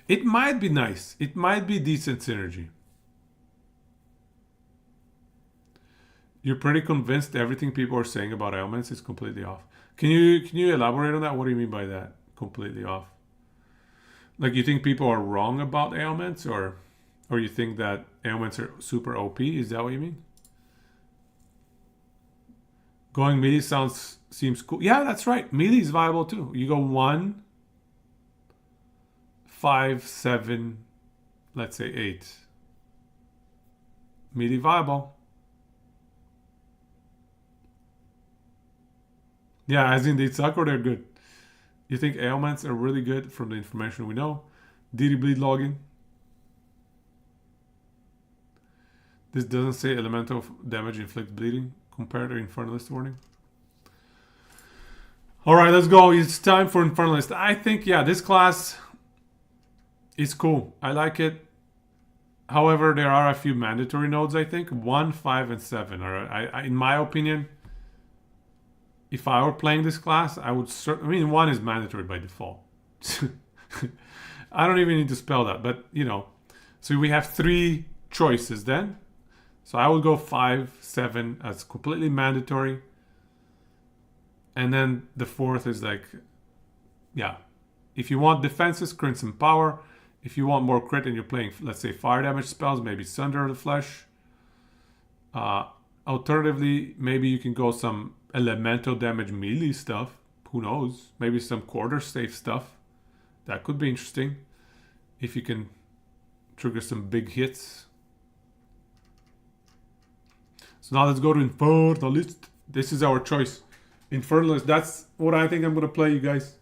It might be nice. It might be decent synergy. You're pretty convinced everything people are saying about ailments is completely off. Can you elaborate on that? What do you mean by that? Completely off. Like you think people are wrong about ailments, or you think that ailments are super OP? Is that what you mean? Going melee seems cool. Yeah, that's right. Melee is viable too. You go 1. 5, 7, let's say 8. Melee viable. Yeah, as in they suck or they're good. You think ailments are really good from the information we know? DD bleed logging. This doesn't say elemental damage inflict bleeding. Compared to Infernalist warning. Alright, let's go. It's time for Infernalist. I think, yeah, this class is cool. I like it. However, there are a few mandatory nodes, I think. 1, 5, and 7. Alright, in my opinion, if I were playing this class, I would certainly... I mean, 1 is mandatory by default. I don't even need to spell that, but, you know. So we have 3 choices then. So I would go 5, 7 as completely mandatory. And then the 4th is like, yeah. If you want defenses, Crimson Power. If you want more crit and you're playing, let's say, fire damage spells, maybe Sunder the Flesh. Alternatively, maybe you can go some elemental damage melee stuff. Who knows? Maybe some quarter safe stuff. That could be interesting. If you can trigger some big hits. So now let's go to Infernalist. This is our choice. Infernalist. That's what I think I'm going to play, you guys.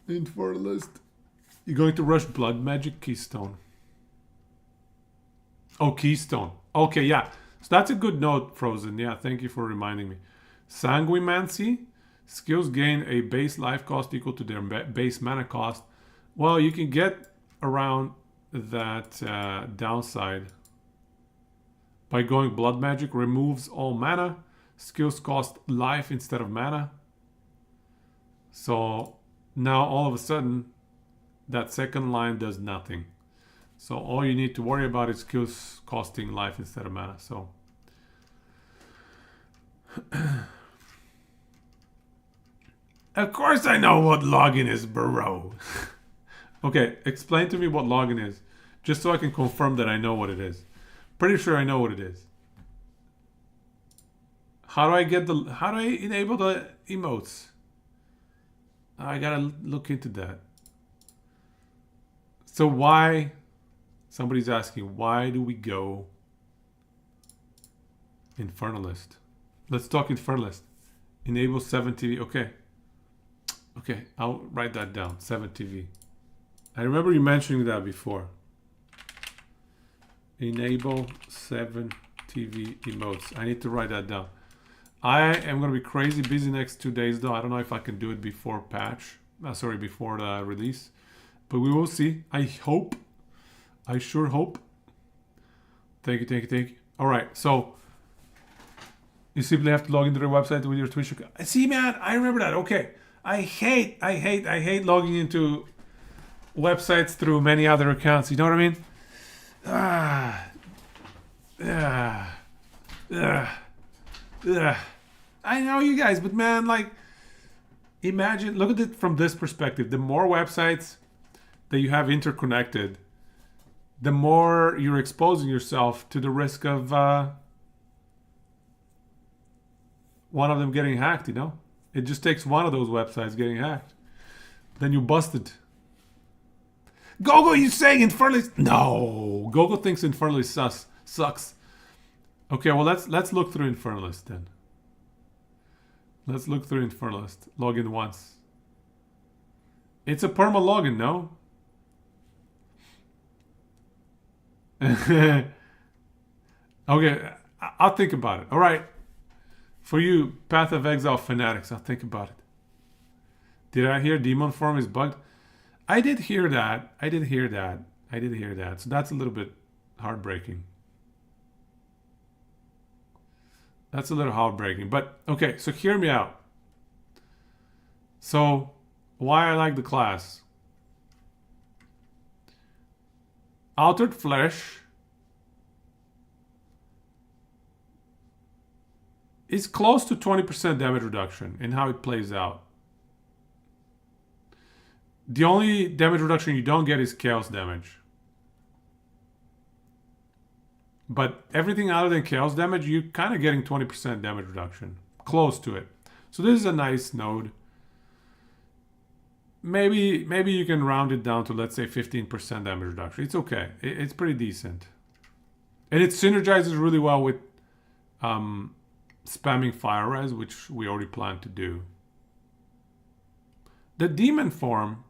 Infernalist. You're going to rush Blood Magic Keystone. Oh, Keystone. Okay, yeah. So that's a good note, Frozen. Yeah, thank you for reminding me. Sanguimancy. Skills gain a base life cost equal to their base mana cost. Well, you can get around that downside by going Blood Magic. Removes all mana. Skills cost life instead of mana. So now all of a sudden that second line does nothing. So all you need to worry about is skills costing life instead of mana. So of course I know what login is, bro. Okay, explain to me what login is, just so I can confirm that I know what it is. Pretty sure I know what it is. How do I enable the emotes? I gotta look into that. So why, somebody's asking, why do we go Infernalist? Let's talk Infernalist. Enable 7 TV. Okay, I'll write that down. 7 TV. I remember you mentioning that before. Enable 7 TV emotes. I need to write that down. I am going to be crazy busy next 2 days though. I don't know if I can do it before patch. Before the release. But we will see. I hope. I sure hope. Thank you. Alright, so you simply have to log into their website with your Twitch account. See, man, I remember that. Okay. I hate logging into websites through many other accounts. You know what I mean? I know you guys, but man, like, imagine, look at it from this perspective. The more websites that you have interconnected, the more you're exposing yourself to the risk of one of them getting hacked, you know? It just takes one of those websites getting hacked. Then you busted. Gogo, you saying Infernalist? No. Gogo thinks Infernalist sucks. Okay, well, let's look through Infernalist then. Let's look through Infernalist. Log in once. It's a perma login, no? Okay, I'll think about it. All right. For you, Path of Exile fanatics, I'll think about it. Did I hear Demon Form is bugged? I did hear that. So that's a little bit heartbreaking. That's a little heartbreaking. But, okay, so hear me out. So, why I like the class. Altered Flesh is close to 20% damage reduction in how it plays out. The only damage reduction you don't get is chaos damage. But everything other than chaos damage, you're kind of getting 20% damage reduction. Close to it. So this is a nice node. maybe you can round it down to, let's say, 15% damage reduction. It's okay. It's pretty decent. And it synergizes really well with spamming fire res, which we already planned to do. The demon form.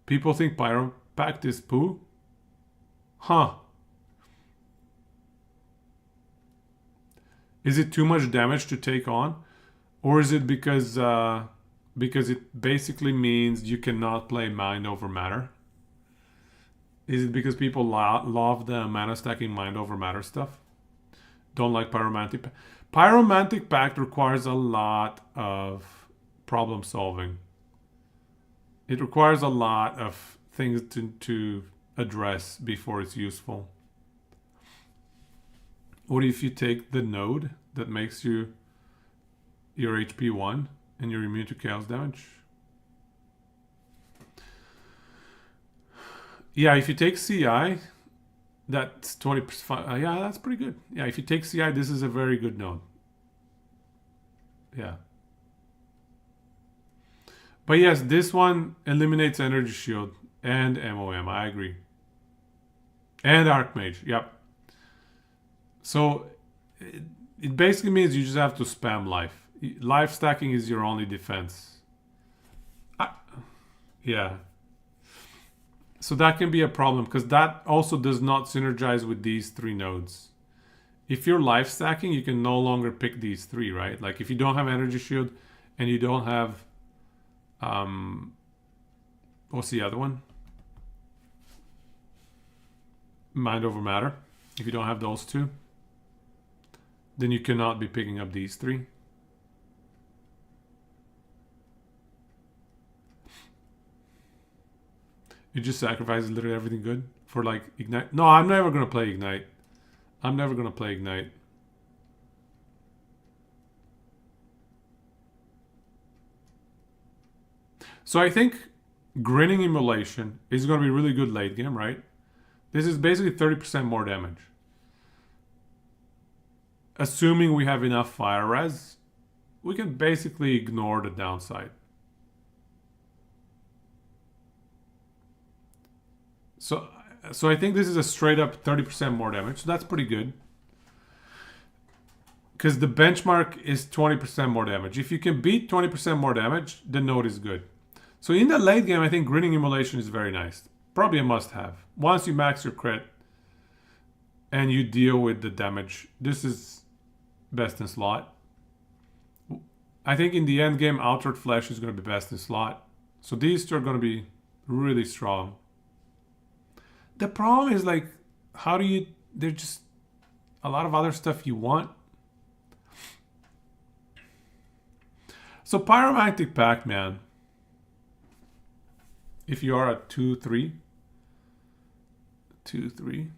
People think Pyro Pact is poo? Huh. Is it too much damage to take on? Or is it because it basically means you cannot play mind over matter? Is it because people love the mana stacking mind over matter stuff? Don't like Pyromantic Pact? Pyromantic Pact requires a lot of problem solving. It requires a lot of things to address before it's useful. What if you take the node that makes you your HP 1 and you're immune to chaos damage? Yeah, if you take CI, that's 20%. Yeah, that's pretty good. Yeah, if you take CI, this is a very good node. Yeah. But yes, this one eliminates Energy Shield and MOM. I agree. And Archmage. Yep. So it basically means you just have to spam life. Life stacking is your only defense. Yeah. So that can be a problem because that also does not synergize with these three nodes. If you're life stacking, you can no longer pick these three, right? Like if you don't have Energy Shield and you don't have what's the other one? Mind over matter. If you don't have those two, then you cannot be picking up these three. You just sacrifice literally everything good for like Ignite. No, I'm never gonna play Ignite. I'm never gonna play Ignite. So I think Grinning Immolation is going to be really good late game, right? This is basically 30% more damage. Assuming we have enough fire res, we can basically ignore the downside. So I think this is a straight up 30% more damage. So that's pretty good. Because the benchmark is 20% more damage. If you can beat 20% more damage, the node is good. So in the late game, I think Grinning Immolation is very nice. Probably a must-have. Once you max your crit and you deal with the damage, this is best in slot. I think in the end game, Altered Flesh is going to be best in slot. So these two are going to be really strong. The problem is like, how do you... There's just a lot of other stuff you want. So Pyromantic Pact, man. If you are at 2-3. 2-3.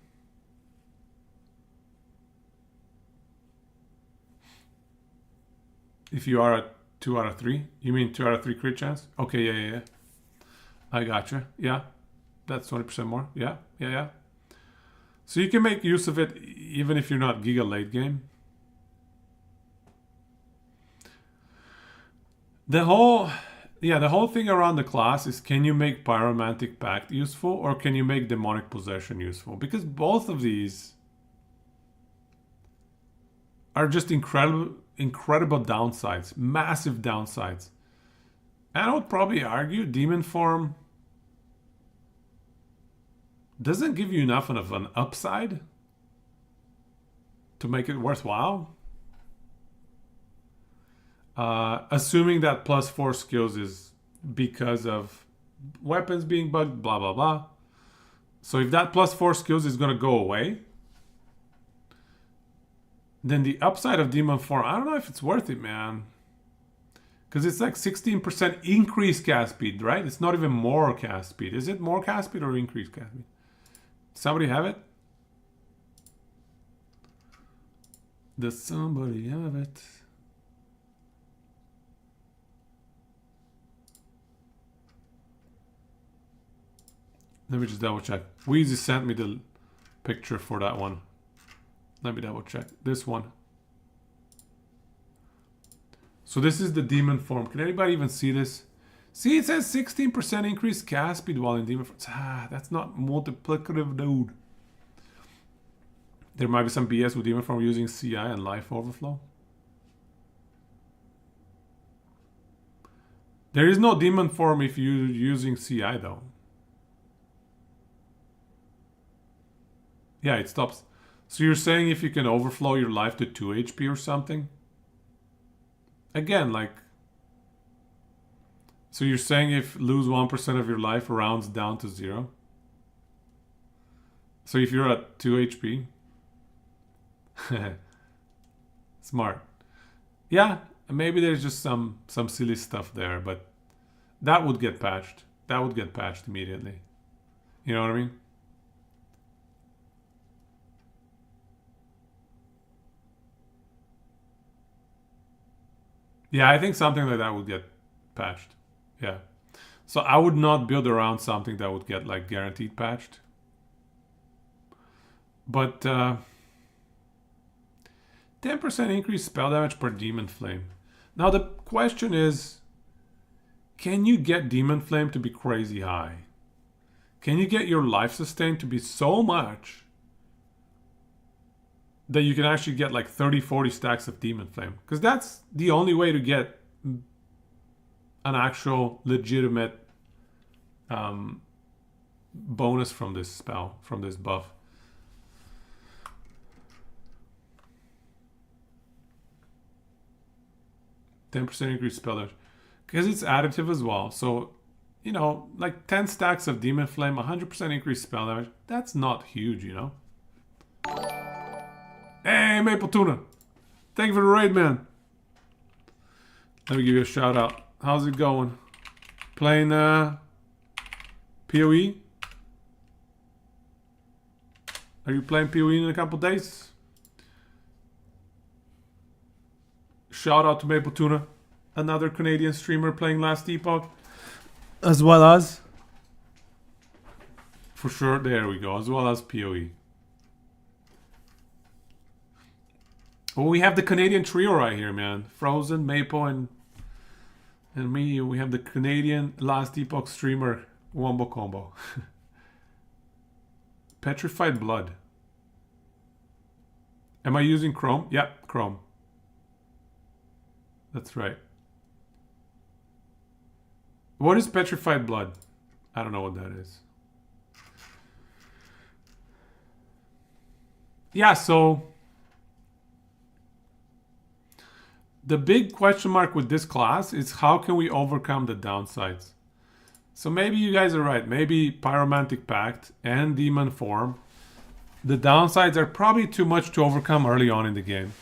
If you are at 2 out of 3. You mean 2 out of 3 crit chance? Okay, yeah. I gotcha. Yeah. That's 20% more. Yeah. So you can make use of it even if you're not giga late game. The whole thing around the class is, can you make Pyromantic Pact useful or can you make Demonic Possession useful? Because both of these are just incredible downsides, massive downsides. And I would probably argue Demon Form doesn't give you enough of an upside to make it worthwhile. Assuming that +4 skills is because of weapons being bugged, blah, blah, blah. So if that +4 skills is going to go away, then the upside of Demon Form, I don't know if it's worth it, man. Because it's like 16% increased cast speed, right? It's not even more cast speed. Is it more cast speed or increased cast speed? Somebody have it? Does somebody have it? Let me just double check. Wheezy sent me the picture for that one. Let me double check. This one. So this is the demon form. Can anybody even see this? See, it says 16% increased cast speed while in demon form. That's not multiplicative, dude. There might be some BS with demon form using CI and life overflow. There is no demon form if you're using CI though. Yeah, it stops. So you're saying if you can overflow your life to 2 HP or something? Again, like... So you're saying if lose 1% of your life rounds down to 0? So if you're at 2 HP... Smart. Yeah, maybe there's just some silly stuff there, but that would get patched. That would get patched immediately. You know what I mean? Yeah, I think something like that would get patched. Yeah. So I would not build around something that would get like guaranteed patched. But 10% increased spell damage per demon flame. Now the question is, can you get demon flame to be crazy high? Can you get your life sustain to be so much that you can actually get like 30, 40 stacks of demon flame? Because that's the only way to get an actual legitimate bonus from this spell, from this buff. %10 increase spell damage. Because it's additive as well. So, you know, like 10 stacks of demon flame, 100% increase spell damage. That's not huge, you know? Hey, Maple Tuna. Thank you for the raid, man. Let me give you a shout out. How's it going? Playing PoE? Are you playing PoE in a couple days? Shout out to Maple Tuna, another Canadian streamer playing Last Epoch, as well as, for sure, there we go, as well as PoE. Well, we have the Canadian trio right here, man. Frozen, Maple, and me. We have the Canadian Last Epoch streamer wombo combo. Petrified Blood. Am I using Chrome? Yep, Chrome. That's right. What is Petrified Blood? I don't know what that is. Yeah, so the big question mark with this class is how can we overcome the downsides? So maybe you guys are right. Maybe Pyromantic Pact and Demon Form. The downsides are probably too much to overcome early on in the game.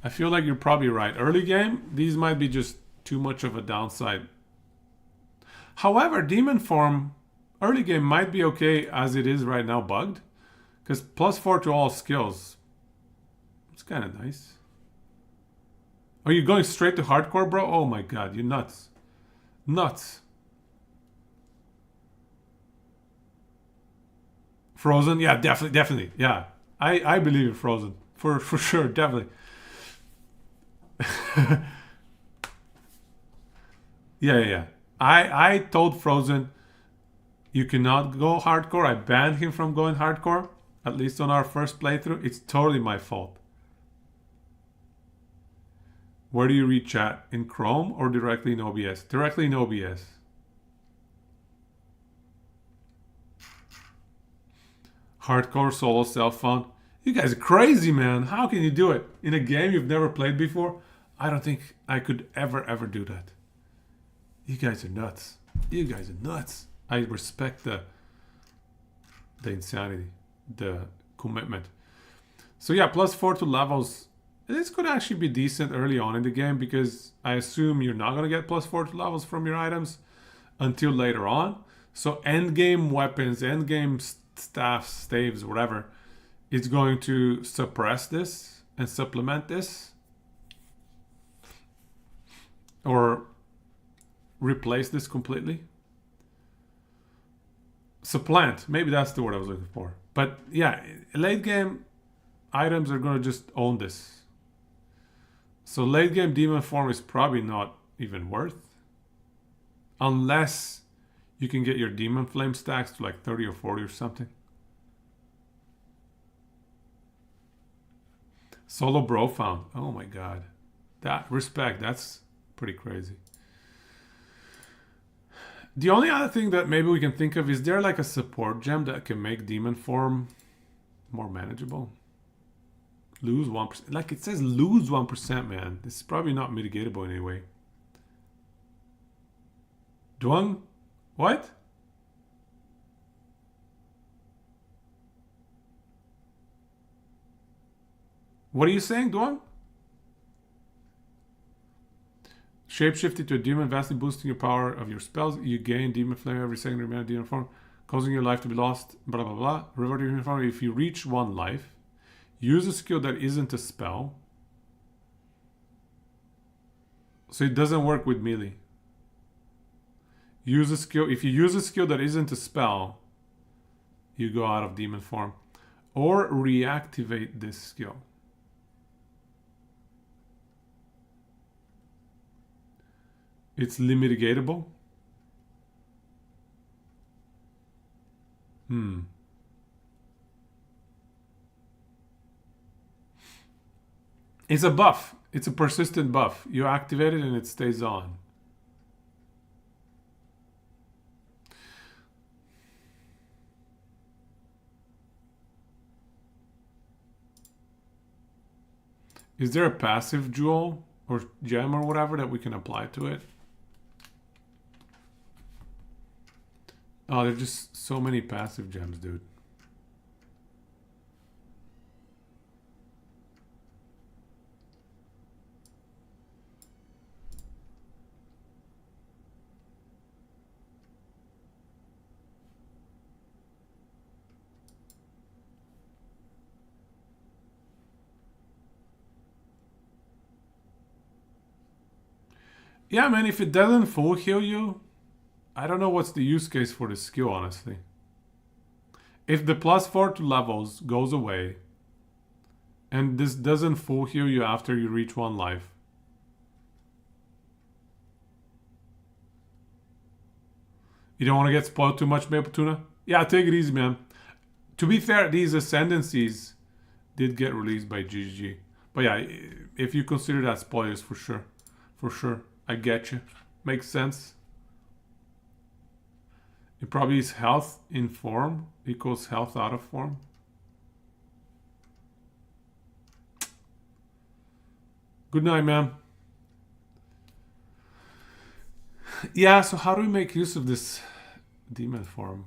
I feel like you're probably right. Early game, these might be just too much of a downside. However, Demon Form, early game might be okay as it is right now bugged. Because +4 to all skills. It's kind of nice. Are you going straight to hardcore, bro? Oh my god, you're nuts. Nuts. Frozen? Yeah, definitely. Yeah. I believe in Frozen. For sure, definitely. Yeah. I told Frozen you cannot go hardcore. I banned him from going hardcore. At least on our first playthrough. It's totally my fault. Where do you read chat? In Chrome or directly in OBS? Directly in OBS. Hardcore solo self-found. You guys are crazy, man. How can you do it? In a game you've never played before? I don't think I could ever do that. You guys are nuts. You guys are nuts. I respect the insanity, the commitment. So yeah, +4 to levels. This could actually be decent early on in the game because I assume you're not going to get +4 to levels from your items until later on. So endgame weapons, endgame staffs, staves, whatever, is going to suppress this and supplement this. Or replace this completely. Supplant. Maybe that's the word I was looking for. But yeah, late game items are going to just own this. So late game demon form is probably not even worth. Unless you can get your demon flame stacks to like 30 or 40 or something. Solo bro found. Oh my god. That respect, that's pretty crazy. The only other thing that maybe we can think of is there like a support gem that can make demon form more manageable? Lose 1%. Like it says lose 1%, man. This is probably not mitigatable in any way. Duang? What? What are you saying, Duang? Shapeshifted to a demon, vastly boosting your power of your spells. You gain demon flame every second remaining demon form, causing your life to be lost. Blah blah blah. Revert your demon form. If you reach 1 life, use a skill that isn't a spell. So it doesn't work with melee. Use a skill. If you use a skill that isn't a spell, you go out of demon form, or reactivate this skill. It's limitigatable. It's a buff. It's a persistent buff. You activate it and it stays on. Is there a passive jewel or gem or whatever that we can apply to it? Oh, there's just so many passive gems, dude. Yeah, man, if it doesn't full heal you, I don't know what's the use case for this skill, honestly. If the +4 to levels goes away, and this doesn't full heal you after you reach 1 life, you don't want to get spoiled too much, Maple Tuna? Yeah, take it easy, man. To be fair, these ascendancies did get released by GGG. But yeah, if you consider that spoilers, for sure. For sure. I get you. Makes sense. It probably is health in form equals health out of form. Good night, man. Yeah, so how do we make use of this demon form?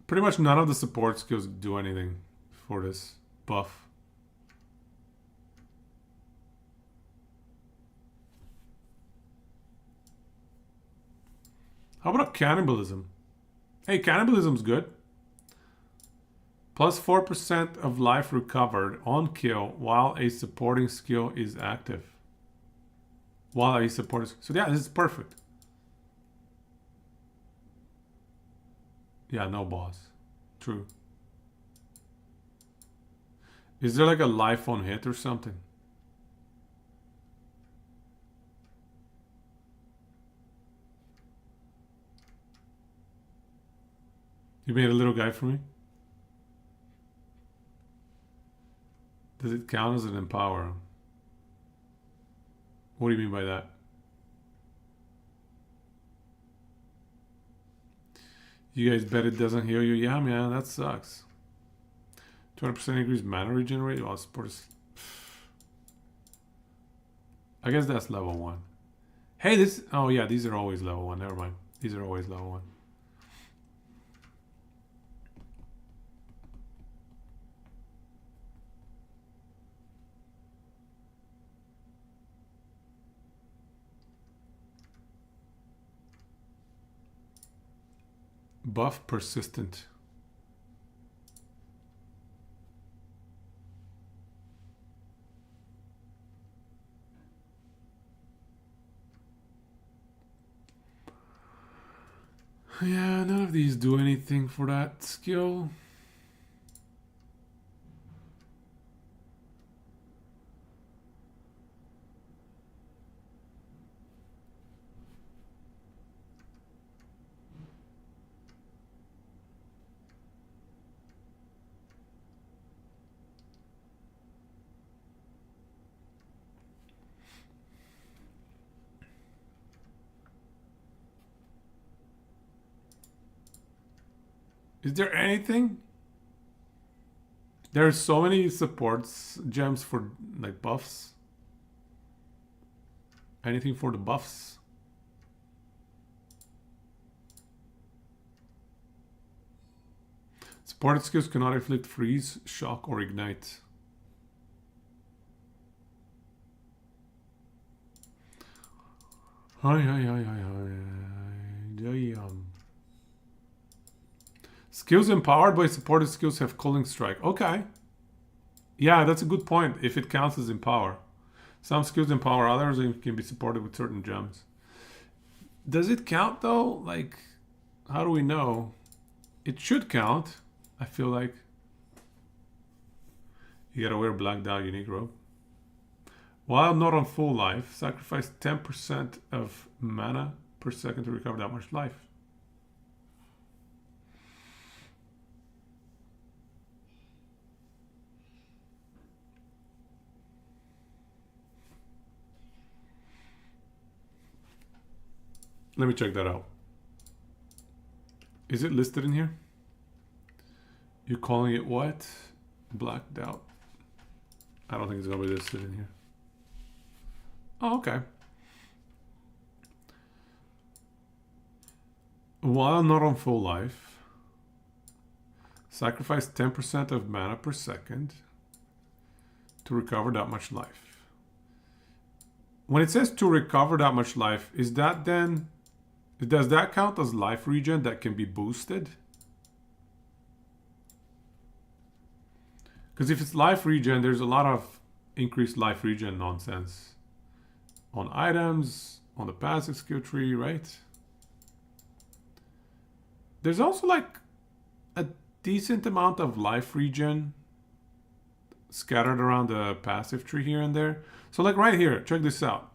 Pretty much none of the support skills do anything for this buff. How about cannibalism? Hey, cannibalism's good. Plus 4% of life recovered on kill while a supporting skill is active. While a supporting... So yeah, this is perfect. Yeah, no boss. True. Is there like a life on hit or something? You made a little guy for me? Does it count as an empower? What do you mean by that? You guys bet it doesn't heal you? Yeah, man, that sucks. 20% increase mana regenerate? Well, sports. I guess that's level 1. Hey, this... Oh, yeah, these are always level 1. Never mind. These are always level 1. Buff persistent. Yeah, none of these do anything for that skill. Is there anything? There's so many supports gems for like buffs. Anything for the buffs? Supported skills cannot inflict freeze, shock, or ignite. Hi. Skills empowered by supported skills have Culling Strike. Okay. Yeah, that's a good point. If it counts as empower. Some skills empower others and can be supported with certain gems. Does it count though? Like, how do we know? It should count, I feel like. You gotta wear black dye unique robe. While not on full life, sacrifice 10% of mana per second to recover that much life. Let me check that out. Is it listed in here? You're calling it what? Blacked out. I don't think it's gonna be listed in here. Oh, okay. While not on full life, sacrifice 10% of mana per second to recover that much life. When it says to recover that much life, is that then, does that count as life regen that can be boosted? Because if it's life regen, there's a lot of increased life regen nonsense on items, on the passive skill tree, right? There's also like a decent amount of life regen scattered around the passive tree here and there. So like right here, check this out.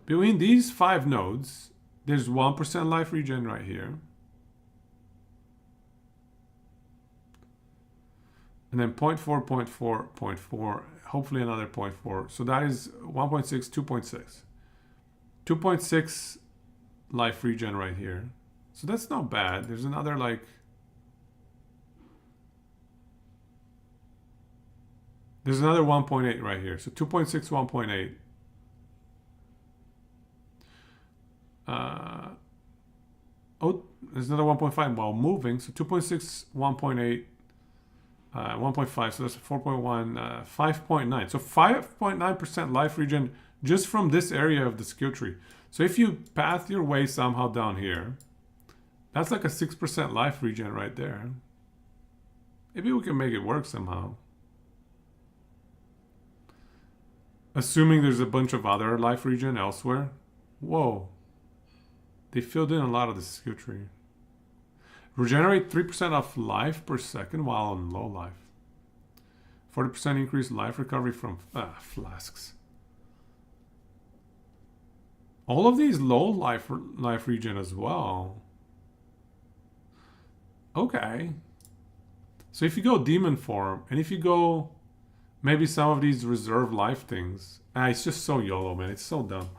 Between these 5 nodes, there's 1% life regen right here. And then 0.4, 0.4, 0.4, hopefully another 0.4. So that is 1.6, 2.6. 2.6 life regen right here. So that's not bad. There's another like... There's another 1.8 right here. So 2.6, 1.8. Oh, there's another 1.5 while moving. So 2.6, 1.8, 1.5. So that's 4.1, 5.9. So 5.9% life regen just from this area of the skill tree. So if you path your way somehow down here, that's like a 6% life regen right there. Maybe we can make it work somehow. Assuming there's a bunch of other life regen elsewhere. Whoa. They filled in a lot of the skill tree. Regenerate 3% of life per second while on low life. 40% increased life recovery from flasks. All of these low life regen as well. Okay. So if you go demon form, and if you go maybe some of these reserve life things, it's just so YOLO, man. It's so dumb.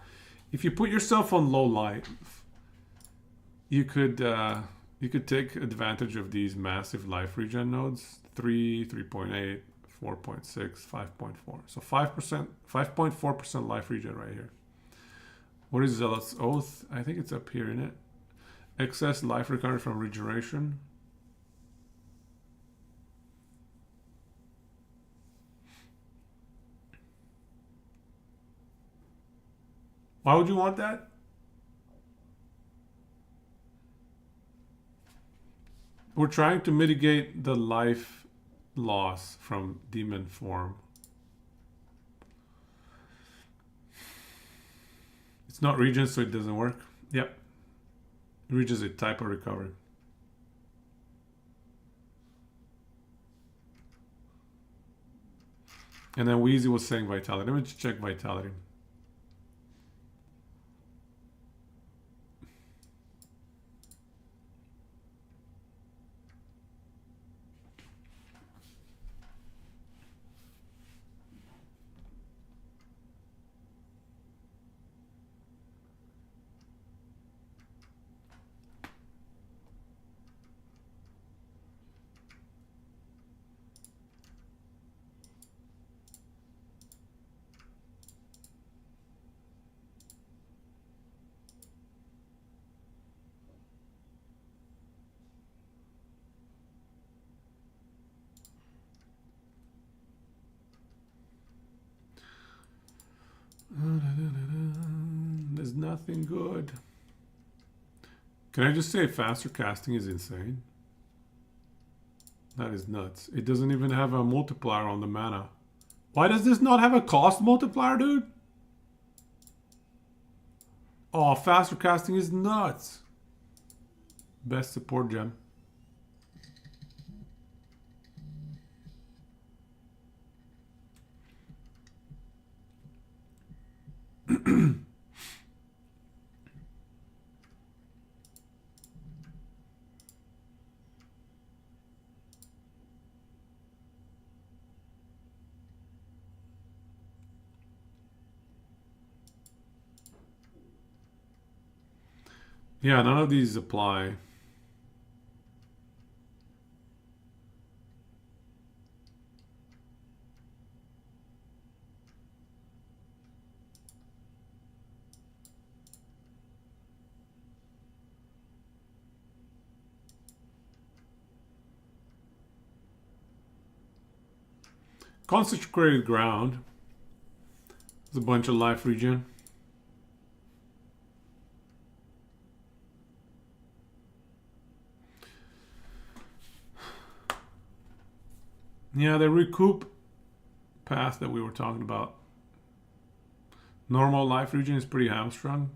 If you put yourself on low life, you could take advantage of these massive life regen nodes. 3, 3.8, 4.6, 5.4. So 5%, 5.4% life regen right here. What is Zealot's Oath? I think it's up here, isn't it? Excess life recovery from regeneration. Why would you want that? We're trying to mitigate the life loss from demon form. It's not regen, so it doesn't work. Yep. Regen is a type of recovery. And then Wheezy was saying vitality. Let me just check vitality. There's nothing good. Can I just say faster casting is insane? That is nuts. It doesn't even have a multiplier on the mana. Why does this not have a cost multiplier, dude? Oh, faster casting is nuts. Best support gem. Yeah, none of these apply. Consecrated ground. There's a bunch of life regen. Yeah, the recoup path that we were talking about. Normal life regen is pretty hamstrung.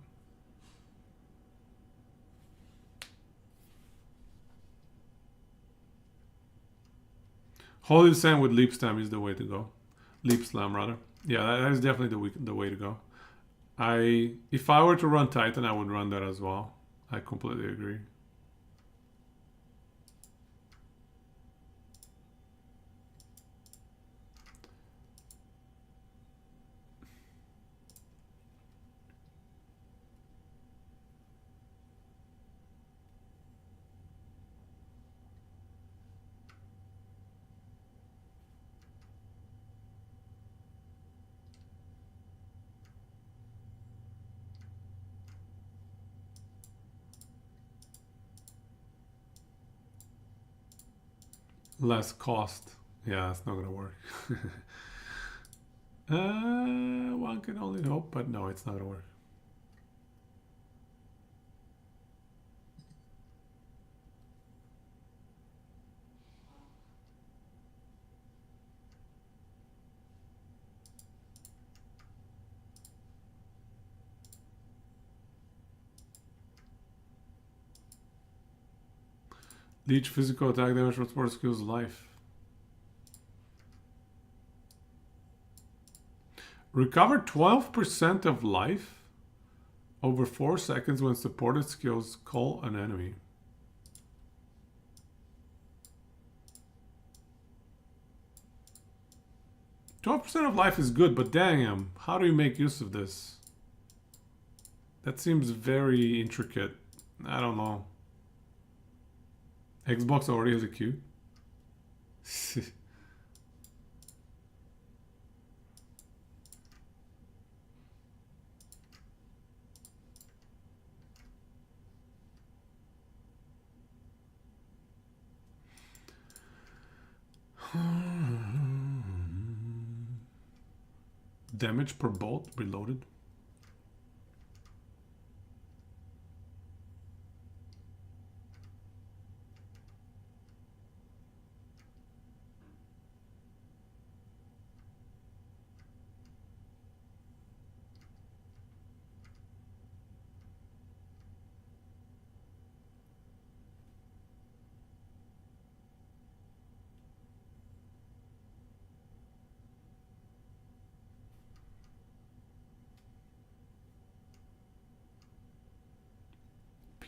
Holy Sand with Leap Slam is the way to go. Leap Slam, rather. Yeah, that is definitely the way to go. If I were to run Titan, I would run that as well. I completely agree. Less cost. Yeah, that's not gonna work. One can only hope, but no, it's not gonna work. Leech physical attack damage for sport skills life. Recover 12% of life over 4 seconds when supported skills call an enemy. %of life is good, but damn, how do you make use of this? That seems very intricate. I don't know. Xbox already has a queue. Damage per bolt reloaded.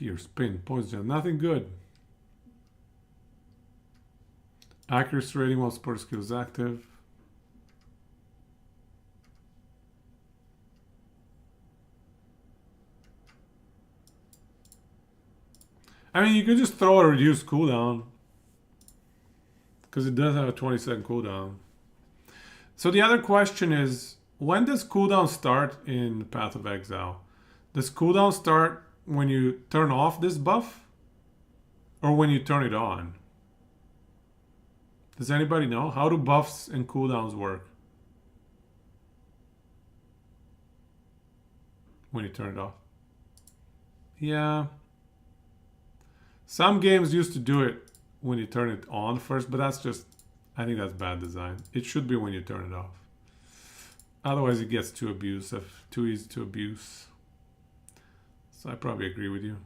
Here, spin, poison, nothing good. Accuracy rating while support skill is active. I mean, you could just throw a reduced cooldown. Because it does have a 20-second cooldown. So the other question is, when does cooldown start in Path of Exile? Does cooldown start when you turn off this buff? Or when you turn it on? Does anybody know? How do buffs and cooldowns work? When you turn it off. Yeah. Some games used to do it when you turn it on first, but that's just, I think that's bad design. It should be when you turn it off. Otherwise it gets too abusive, too easy to abuse. So I probably agree with you.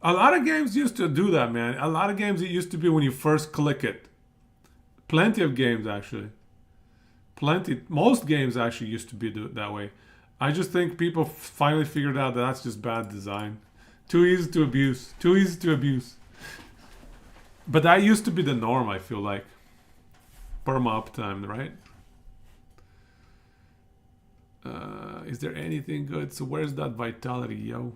A lot of games used to do that, man. A lot of games it used to be when you first click it. Plenty of games, actually. Most games actually used to be that way. I just think people finally figured out that that's just bad design. Too easy to abuse. Too easy to abuse. But that used to be the norm, I feel like. Perma uptime, right? Is there anything good? So where's that vitality, yo?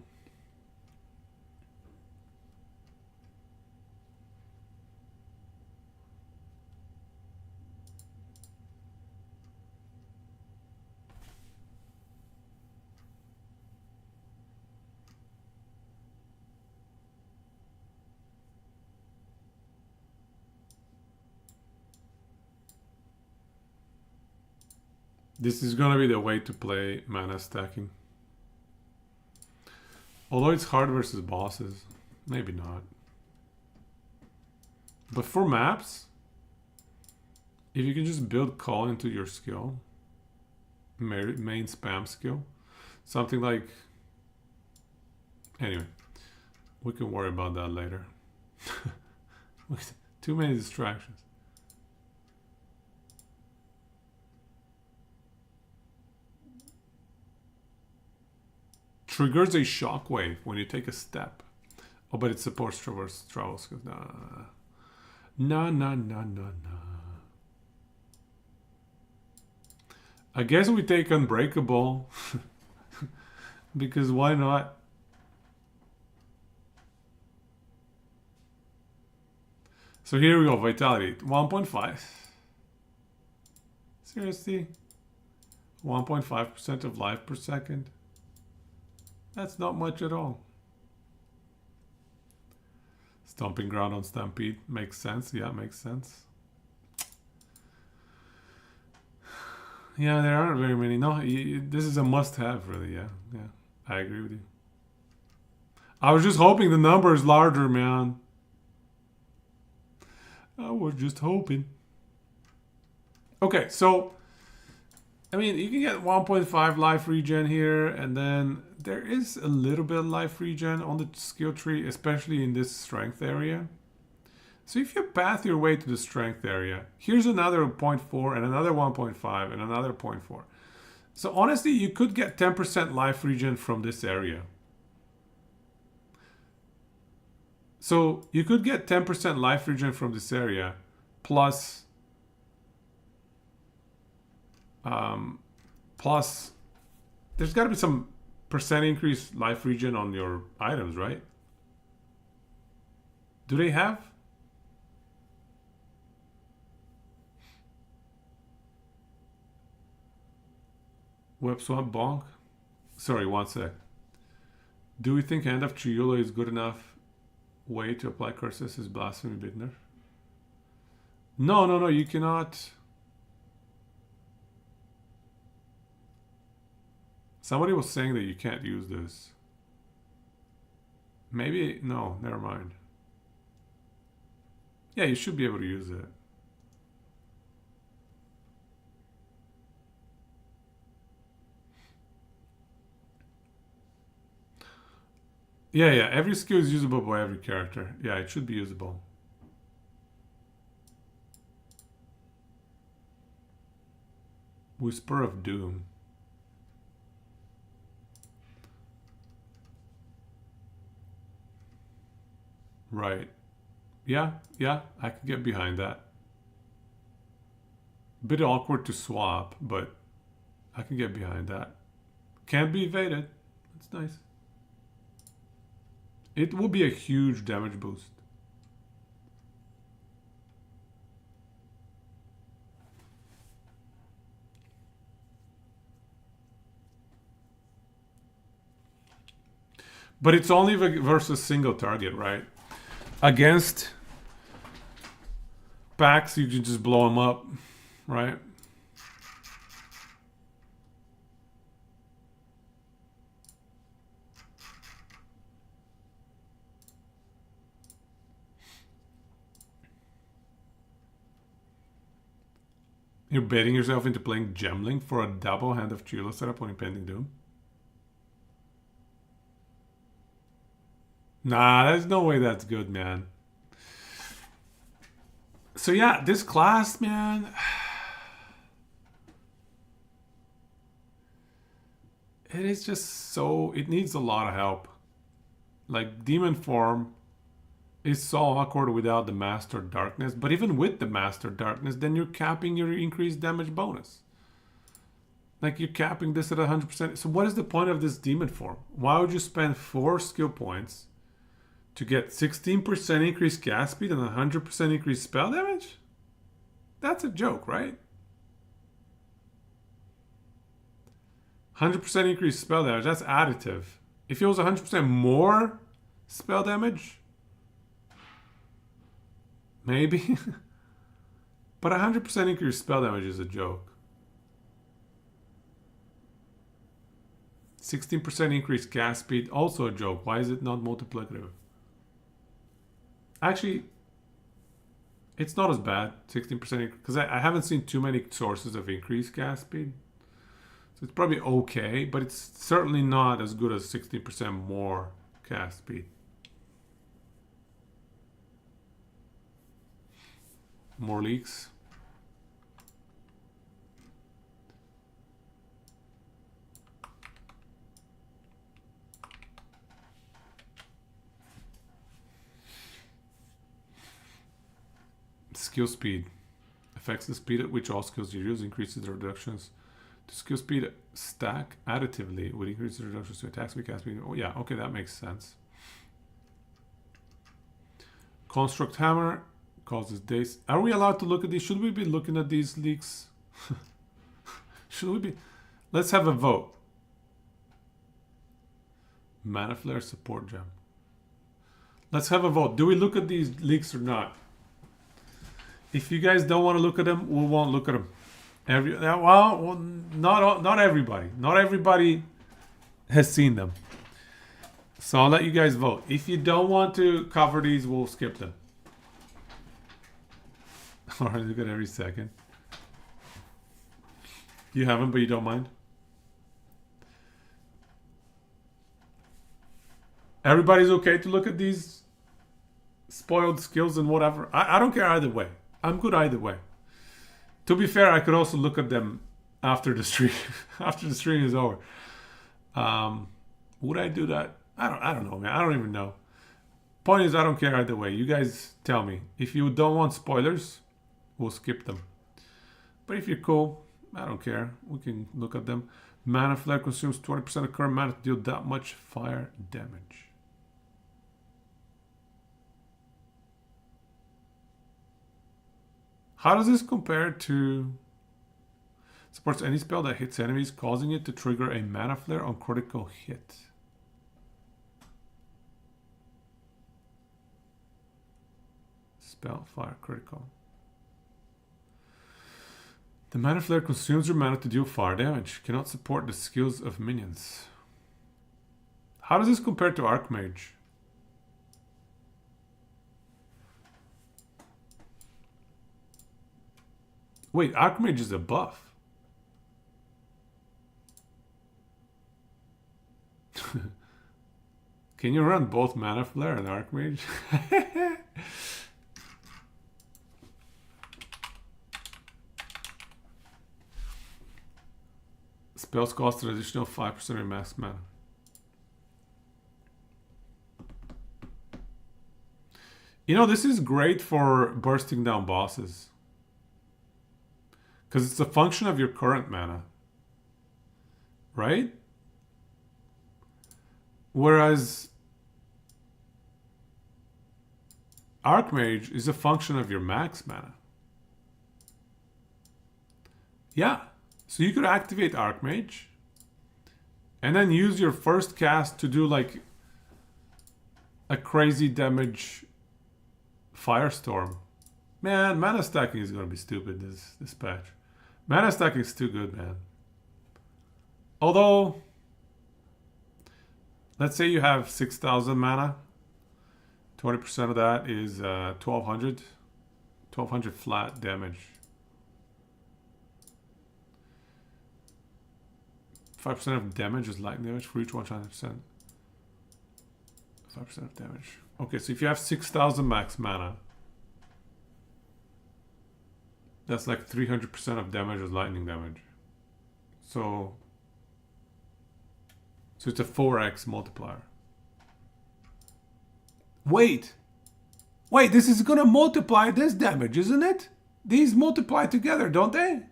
This is gonna be the way to play mana stacking. Although it's hard versus bosses. Maybe not. But for maps, if you can just build call into your skill, main spam skill, something like... Anyway, we can worry about that later. Too many distractions. Triggers a shockwave when you take a step. Oh, but it supports traverse travel skills. Nah. I guess we take Unbreakable. Because why not? So here we go, Vitality. 1.5. Seriously? 1.5% of life per second? That's not much at all. Stomping ground on Stampede makes sense. Yeah, makes sense. Yeah, there aren't very many. No, this is a must-have, really. Yeah, I agree with you. I was just hoping the number is larger, man. I was just hoping. Okay, so I mean, you can get 1.5 life regen here, and then there is a little bit of life regen on the skill tree, especially in this strength area. So if you path your way to the strength area, here's another 0.4 and another 1.5 and another 0.4. So honestly, you could get 10% life regen from this area. So you could get 10% life regen from this area, plus there's got to be some percent increase life regen on your items, right? Do they have? Web swap bonk? Sorry, one sec. Do we think Hand of Chiula is good enough way to apply curses as Blasphemy Bidner? No, you cannot. Somebody was saying that you can't use this. Maybe, no, never mind. Yeah, you should be able to use it. Yeah, every skill is usable by every character. Yeah, it should be usable. Whisper of Doom. Right. Yeah, I can get behind that. Bit awkward to swap, but I can get behind that. Can't be evaded. That's nice. It will be a huge damage boost. But it's only versus single target, right? Against packs, you can just blow them up, right? You're baiting yourself into playing Gemling for a double Hand of Chilo setup on Impending Doom? Nah, there's no way that's good, man. So yeah, this class, man. It is just so... It needs a lot of help. Like, Demon Form is so awkward without the Master Darkness. But even with the Master Darkness, then you're capping your increased damage bonus. Like, you're capping this at 100%. So what is the point of this Demon Form? Why would you spend 4 skill points to get 16% increased cast speed and 100% increased spell damage? That's a joke, right? 100% increased spell damage, that's additive. If it was 100% more spell damage, maybe. But 100% increased spell damage is a joke. 16% increased cast speed, also a joke. Why is it not multiplicative? Actually, it's not as bad, 16%, because I haven't seen too many sources of increased cast speed. So it's probably okay, but it's certainly not as good as 16% more cast speed. More leaks. Skill speed. Affects the speed at which all skills you use, increases the reductions to skill speed stack additively with increased reductions to attack speed, cast speed. Oh yeah, okay, that makes sense. Construct Hammer causes days. Are we allowed to look at these? Should we be looking at these leaks? Should we be? Let's have a vote. Mana Flare support gem. Let's have a vote. Do we look at these leaks or not? If you guys don't want to look at them, we won't look at them. Well, not everybody. Not everybody has seen them. So I'll let you guys vote. If you don't want to cover these, we'll skip them. Alright, look at every second. You haven't, but you don't mind? Everybody's okay to look at these spoiled skills and whatever. I don't care either way. I'm good either way. To be fair, I could also look at them after the stream. After the stream is over. Would I do that? I don't know, man. I don't even know. Point is, I don't care either way. You guys tell me. If you don't want spoilers, we'll skip them. But if you're cool, I don't care. We can look at them. Mana Flare consumes 20% of current mana to deal that much fire damage. How does this compare to... Supports any spell that hits enemies, causing it to trigger a Mana Flare on critical hit. Spell, fire, critical. The Mana Flare consumes your mana to deal fire damage. Cannot support the skills of minions. How does this compare to Archmage? Wait, Archmage is a buff. Can you run both Mana Flare and Archmage? Spells cost an additional 5% of your max mana. You know, this is great for bursting down bosses. Because it's a function of your current mana. Right? Whereas Archmage is a function of your max mana. Yeah. So you could activate Archmage and then use your first cast to do like a crazy damage Firestorm. Man, mana stacking is going to be stupid this patch. Mana stacking is too good, man. Although, let's say you have 6,000 mana. 20% of that is 1,200. 1,200 flat damage. 5% of damage is lightning damage for each 100%. 5% of damage. Okay, so if you have 6,000 max mana, that's like 300% of damage is lightning damage. So it's a 4x multiplier. Wait, this is gonna multiply this damage, isn't it? These multiply together, don't they?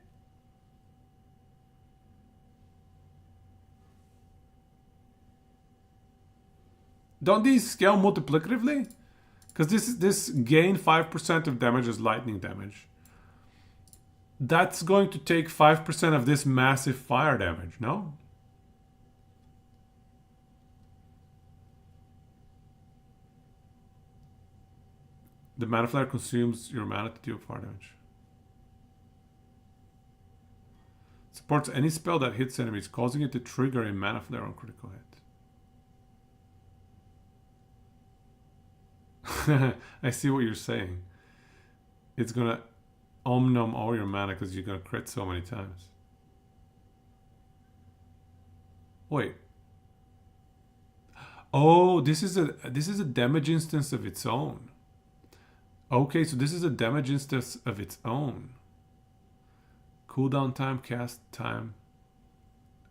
Don't these scale multiplicatively? Because this gain 5% of damage is lightning damage. That's going to take 5% of this massive fire damage, no? The mana flare consumes your mana to deal fire damage. Supports any spell that hits enemies, causing it to trigger a mana flare on critical hit. I see what you're saying. It's gonna omnum all your mana because you're gonna crit so many times. Wait. Oh, this is a damage instance of its own. Okay, so this is a damage instance of its own. Cooldown time, cast time.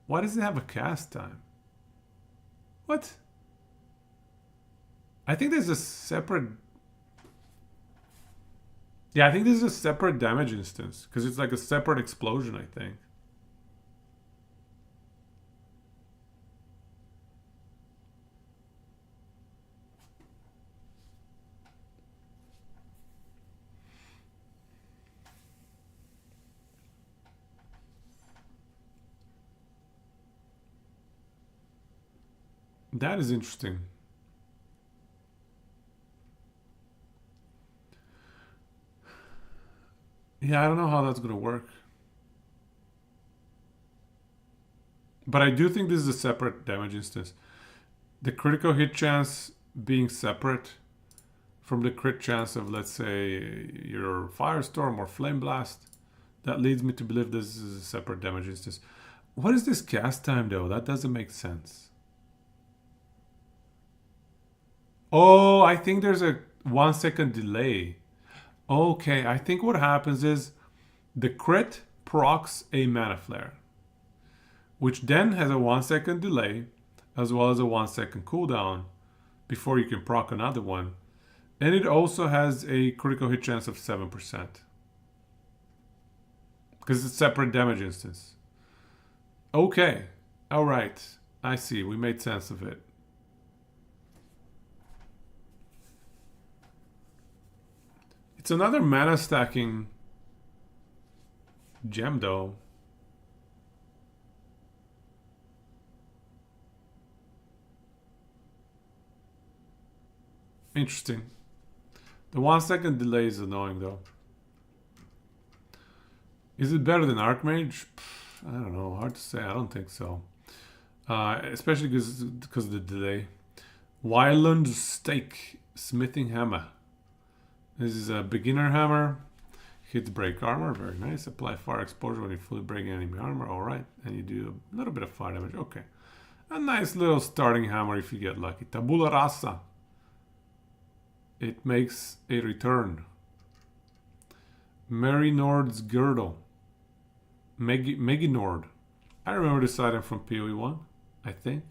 Why does it have a cast time? What? I think there's a separate... Yeah, I think this is a separate damage instance. Because it's like a separate explosion, I think. That is interesting. Yeah, I don't know how that's going to work. But I do think this is a separate damage instance. The critical hit chance being separate from the crit chance of, let's say, your Firestorm or Flame Blast. That leads me to believe this is a separate damage instance. What is this cast time, though? That doesn't make sense. Oh, I think there's a 1 second delay. Okay, I think what happens is the crit procs a mana flare, which then has a 1 second delay, as well as a 1 second cooldown before you can proc another one. And it also has a critical hit chance of 7%. Because it's a separate damage instance. Okay, alright, I see, we made sense of it. It's another mana stacking gem, though. Interesting. The 1 second delay is annoying, though. Is it better than Archmage? I don't know. Hard to say. I don't think so. Especially because of the delay. Wyland Stake Smithing Hammer. This is a beginner hammer. Hits break armor. Very nice. Apply fire exposure when you fully break enemy armor. Alright. And you do a little bit of fire damage. Okay. A nice little starting hammer if you get lucky. Tabula rasa. It makes a return. Mary Nord's Girdle. Meggy Nord. I remember this item from PoE 1, I think.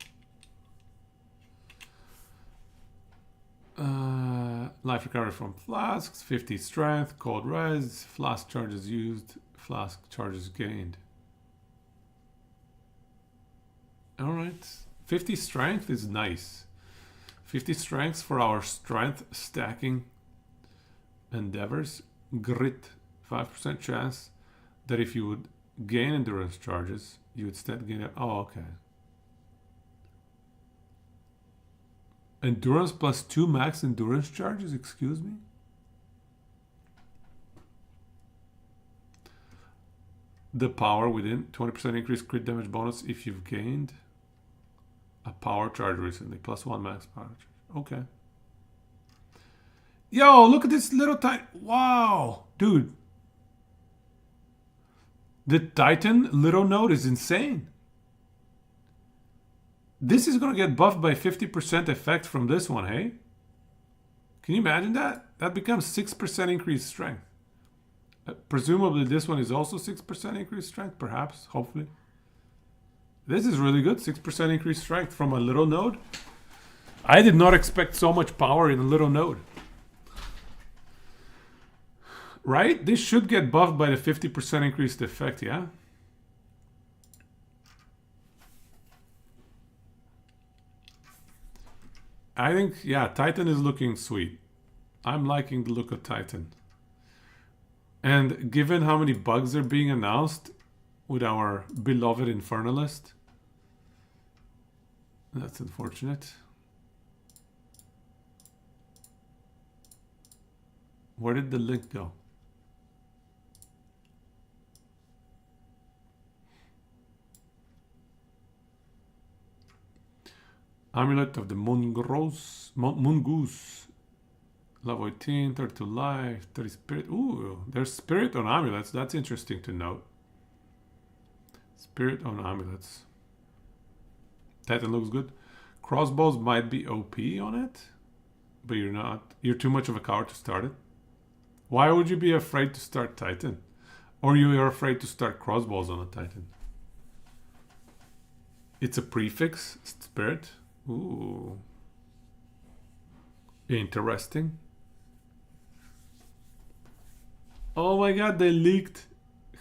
Life recovery from flasks, 50 strength, cold res, flask charges used, flask charges gained. Alright, 50 strength is nice. 50 strength for our strength stacking endeavors. Grit, 5% chance that if you would gain endurance charges, you would instead gain it. Oh, okay. Endurance plus 2 max endurance charges, excuse me? The power within, 20% increased crit damage bonus if you've gained a power charge recently, plus 1 max power charge. Okay. Yo, look at this little tiny, wow, dude. The Titan little node is insane. This is going to get buffed by 50% effect from this one, hey? Can you imagine that? That becomes 6% increased strength. Presumably this one is also 6% increased strength, perhaps, hopefully. This is really good, 6% increased strength from a little node. I did not expect so much power in a little node. Right? This should get buffed by the 50% increased effect, yeah? I think, yeah, Titan is looking sweet. I'm liking the look of Titan. And given how many bugs are being announced with our beloved Infernalist, that's unfortunate. Where did the link go? Amulet of the Mongoose. Level 18, 32 life, 30 spirit. Ooh, there's spirit on amulets. That's interesting to note. Spirit on amulets. Titan looks good. Crossbows might be OP on it, but you're not. You're too much of a coward to start it. Why would you be afraid to start Titan? Or you are afraid to start crossbows on a Titan? It's a prefix, spirit. Ooh. Interesting. Oh my god, they leaked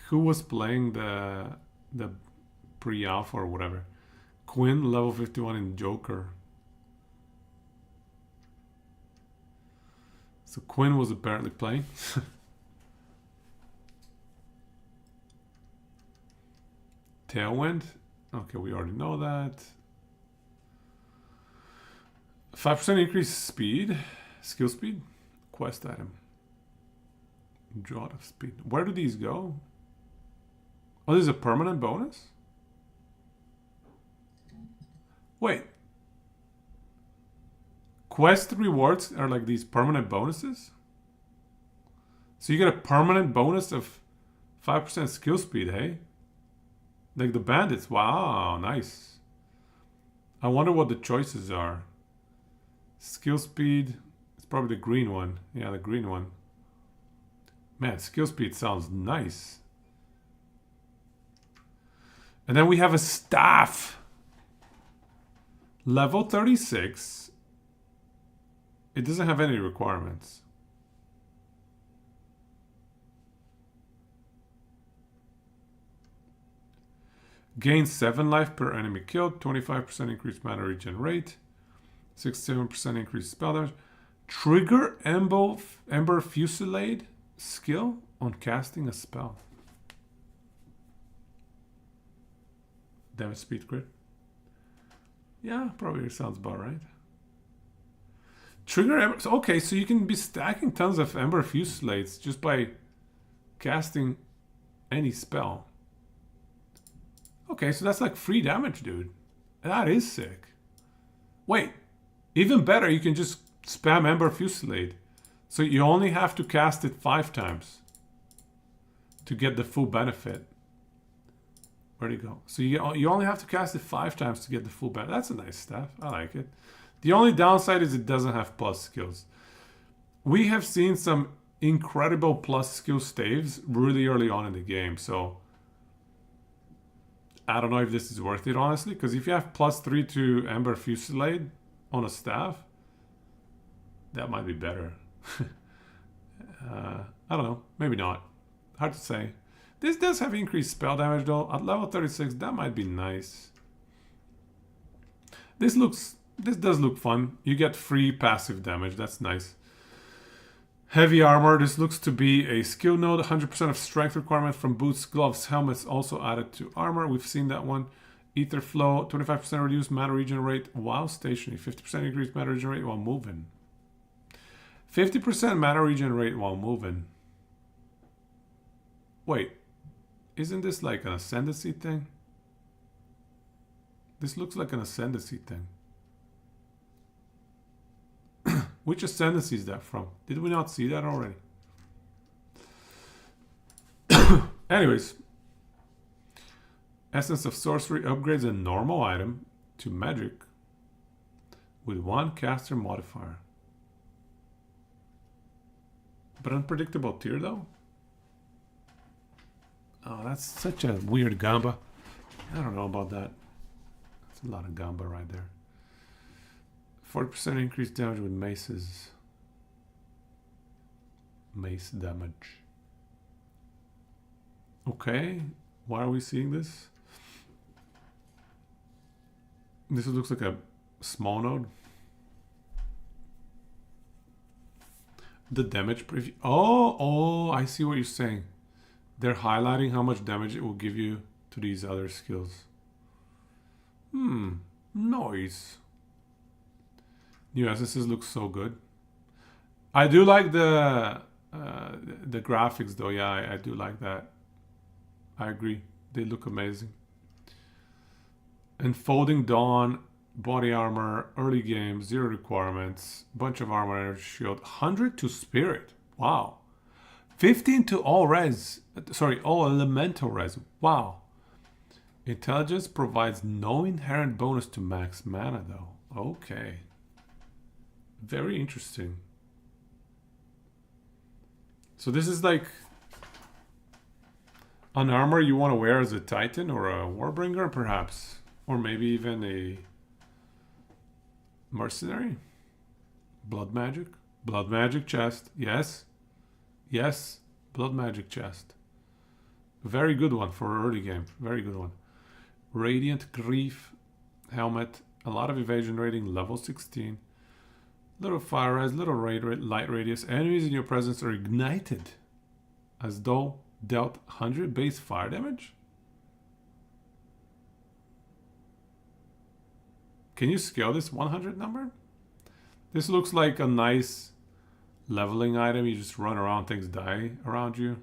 who was playing the pre-alpha or whatever. Quinn, level 51 in Joker. So Quinn was apparently playing. Tailwind. Okay, we already know that. 5% increased speed. Skill speed. Quest item. Draught of speed. Where do these go? Oh, this is a permanent bonus? Wait. Quest rewards are like these permanent bonuses? So you get a permanent bonus of 5% skill speed, hey? Like the bandits. Wow, nice. I wonder what the choices are. Skill speed. It's probably the green one. Yeah, the green one. Man, skill speed sounds nice. And then we have a staff. Level 36. It doesn't have any requirements. Gain 7 life per enemy killed. 25% increased mana regen rate. 67% increased spell damage. Trigger Ember Fusillade skill on casting a spell. Damage speed crit. Yeah, probably sounds about right. Trigger Ember. Okay, so you can be stacking tons of Ember Fusillades just by casting any spell. Okay, so that's like free damage, dude. That is sick. Wait, even better, you can just spam Ember Fusillade. So you only have to cast it 5 times to get the full benefit. Where'd it go? So you only have to cast it 5 times to get the full benefit. That's a nice staff. I like it. The only downside is it doesn't have plus skills. We have seen some incredible plus skill staves really early on in the game. So I don't know if this is worth it, honestly. Because if you have +3 to Ember Fusillade on a staff, That might be better. I don't know. Maybe not. Hard to say. This does have increased spell damage though. At level 36, that might be nice. This does look fun. You get free passive damage. That's nice. Heavy armor. This looks to be a skill node. 100% of strength requirement from boots, gloves, helmets also added to armor. We've seen that one. Ether flow. 25% reduced mana regen rate while stationary. 50% increased mana regen rate while moving. 50% mana regen rate while moving. Wait. Isn't this like an ascendancy thing? This looks like an ascendancy thing. Which ascendancy is that from? Did we not see that already? Anyways. Essence of Sorcery upgrades a normal item to magic with 1 caster modifier. But unpredictable tier though? Oh, that's such a weird gamba. I don't know about that. That's a lot of gamba right there. 40% increased damage with maces. Mace damage. Okay. Why are we seeing this? This looks like a small node. The damage preview. Oh, I see what you're saying. They're highlighting how much damage it will give you to these other skills. Noise. New essences look so good. I do like the graphics though. Yeah, I do like that. I agree. They look amazing. Enfolding Dawn, body armor, early game, 0 requirements, bunch of armor, energy shield, 100 to spirit. Wow. 15 to all res. Sorry, all elemental res. Wow. Intelligence provides no inherent bonus to max mana though. Okay. Very interesting. So this is like an armor you want to wear as a Titan or a Warbringer perhaps. Or maybe even a mercenary. Blood magic. Blood magic chest. Yes. Yes. Blood magic chest. Very good one for early game. Very good one. Radiant Grief helmet. A lot of evasion rating. Level 16. Little fire res. Little light radius. Enemies in your presence are ignited. As though dealt 100 base fire damage. Can you scale this 100 number? This looks like a nice leveling item. You just run around, things die around you.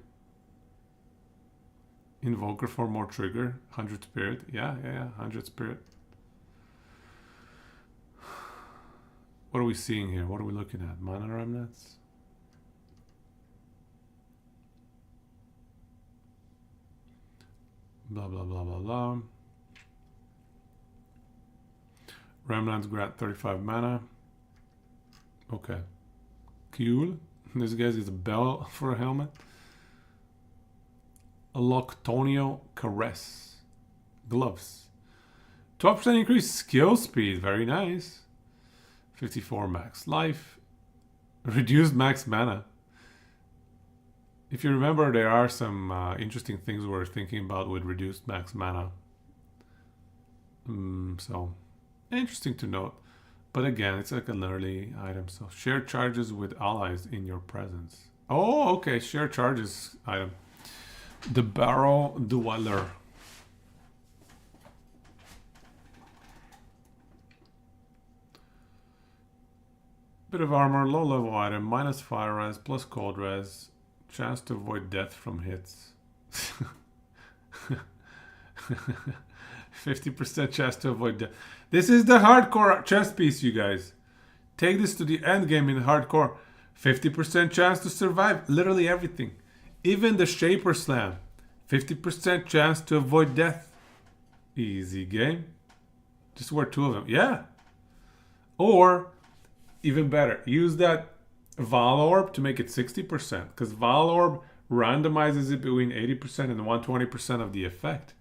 Invoker for more trigger. 100 spirit. Yeah. 100 spirit. What are we seeing here? What are we looking at? Mana remnants? Blah, blah, blah, blah, blah. Remnants grant 35 mana. Okay. Cool. This guy is a bell for a helmet. A Loctonio Caress. Gloves. 12% increased skill speed. Very nice. 54 max life. Reduced max mana. If you remember, there are some interesting things we're thinking about with reduced max mana. So, interesting to note. But again, it's like an early item. So, share charges with allies in your presence. Oh, okay. Share charges item. The Barrow Dweller. Bit of armor, low level item, minus fire res, plus cold res. Chance to avoid death from hits. 50% chance to avoid death. This is the hardcore chest piece, you guys. Take this to the end game in hardcore. 50% chance to survive literally everything. Even the Shaper Slam. 50% chance to avoid death. Easy game. Just wear 2 of them. Yeah. Or, even better, use that Val Orb to make it 60%. Because Val Orb randomizes it between 80% and 120% of the effect.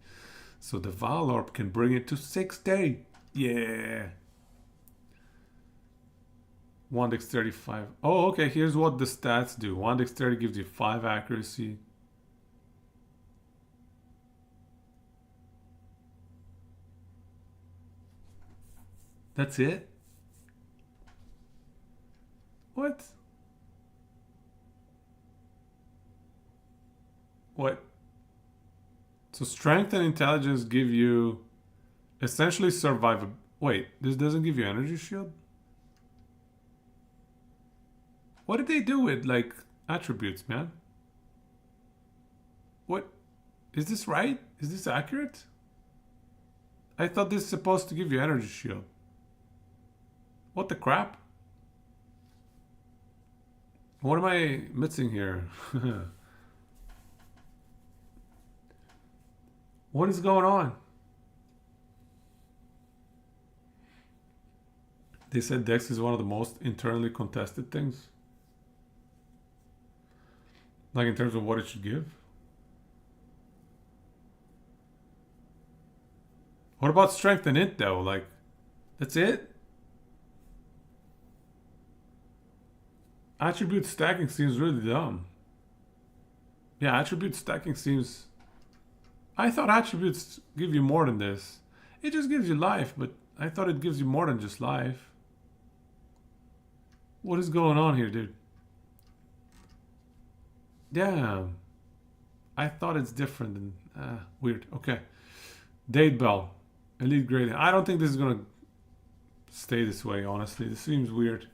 So the Val Orb can bring it to 60. Yeah. 1 dexterity, 5. Oh, okay. Here's what the stats do. 1 dexterity gives you 5 accuracy. That's it? What? What? So strength and intelligence give you essentially survival. Wait, this doesn't give you energy shield? What did they do with like attributes, man? What? Is this right? Is this accurate? I thought this is supposed to give you energy shield. What the crap? What am I missing here? What is going on? They said Dex is one of the most internally contested things. Like in terms of what it should give. What about strength and int though? Like, that's it? Attribute stacking seems really dumb. Yeah, attribute stacking seems... I thought attributes give you more than this. It just gives you life, but I thought it gives you more than just life. What is going on here, dude? Damn. I thought it's different than... weird. Okay. Date Bell. Elite grading. I don't think this is going to stay this way, honestly. This seems weird.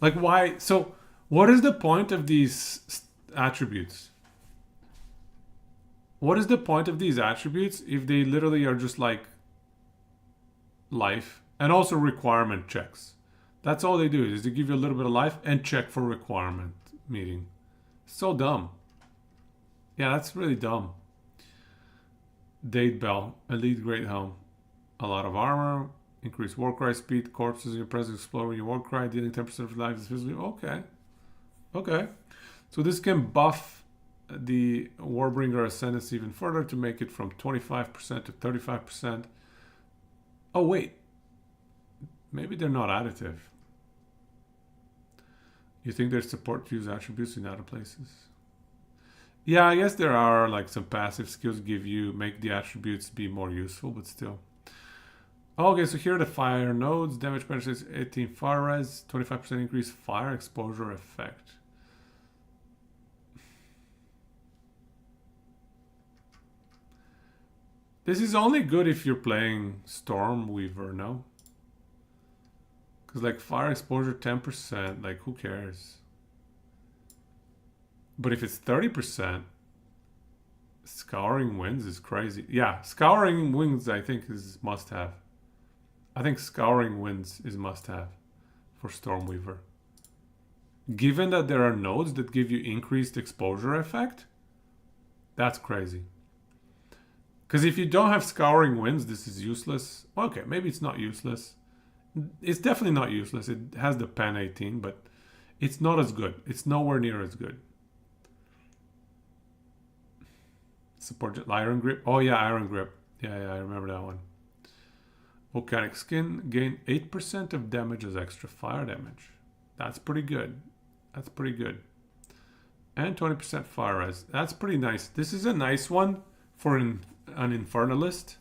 Like, why? So, what is the point of these attributes? What is the point of these attributes if they literally are just like life and also requirement checks? That's all they do, is they give you a little bit of life and check for requirement meeting. So dumb. Yeah, that's really dumb. Date Bell. Elite Great Helm. A lot of armor. Increase Warcry speed. Corpses in your presence explode when you Warcry. Dealing 10% of life is physically... Okay. Okay. So this can buff the Warbringer Ascendancy even further to make it from 25% to 35%. Oh, wait. Maybe they're not additive. You think there's support to use attributes in other places? Yeah, I guess there are like some passive skills make the attributes be more useful, but still. Okay, so here are the fire nodes. Damage penetration 18 fire res, 25% increase fire exposure effect. This is only good if you're playing Stormweaver, no? Because like fire exposure 10%, like who cares? But if it's 30%, Scouring Winds is crazy. Yeah, Scouring Winds I think is must have. I think Scouring Winds is must have for Stormweaver. Given that there are nodes that give you increased exposure effect, that's crazy. Because if you don't have Scouring Winds, this is useless. Okay, maybe it's not useless. It's definitely not useless. It has the Pen 18, but it's not as good. It's nowhere near as good. Support Iron Grip. Oh yeah, Iron Grip. Yeah, I remember that one. Volcanic Skin. Gain 8% of damage as extra fire damage. That's pretty good. That's pretty good. And 20% fire res. That's pretty nice. This is a nice one for an Infernalist.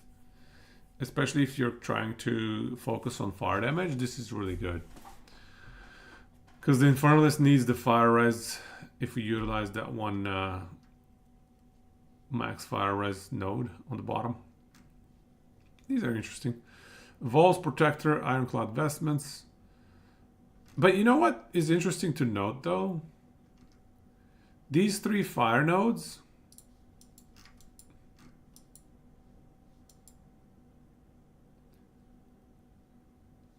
Especially if you're trying to focus on fire damage. This is really good. Because the Infernalist needs the fire res if we utilize that one max fire res node on the bottom. These are interesting. Vol's Protector, Ironclad Vestments. But you know what is interesting to note though? These 3 fire nodes,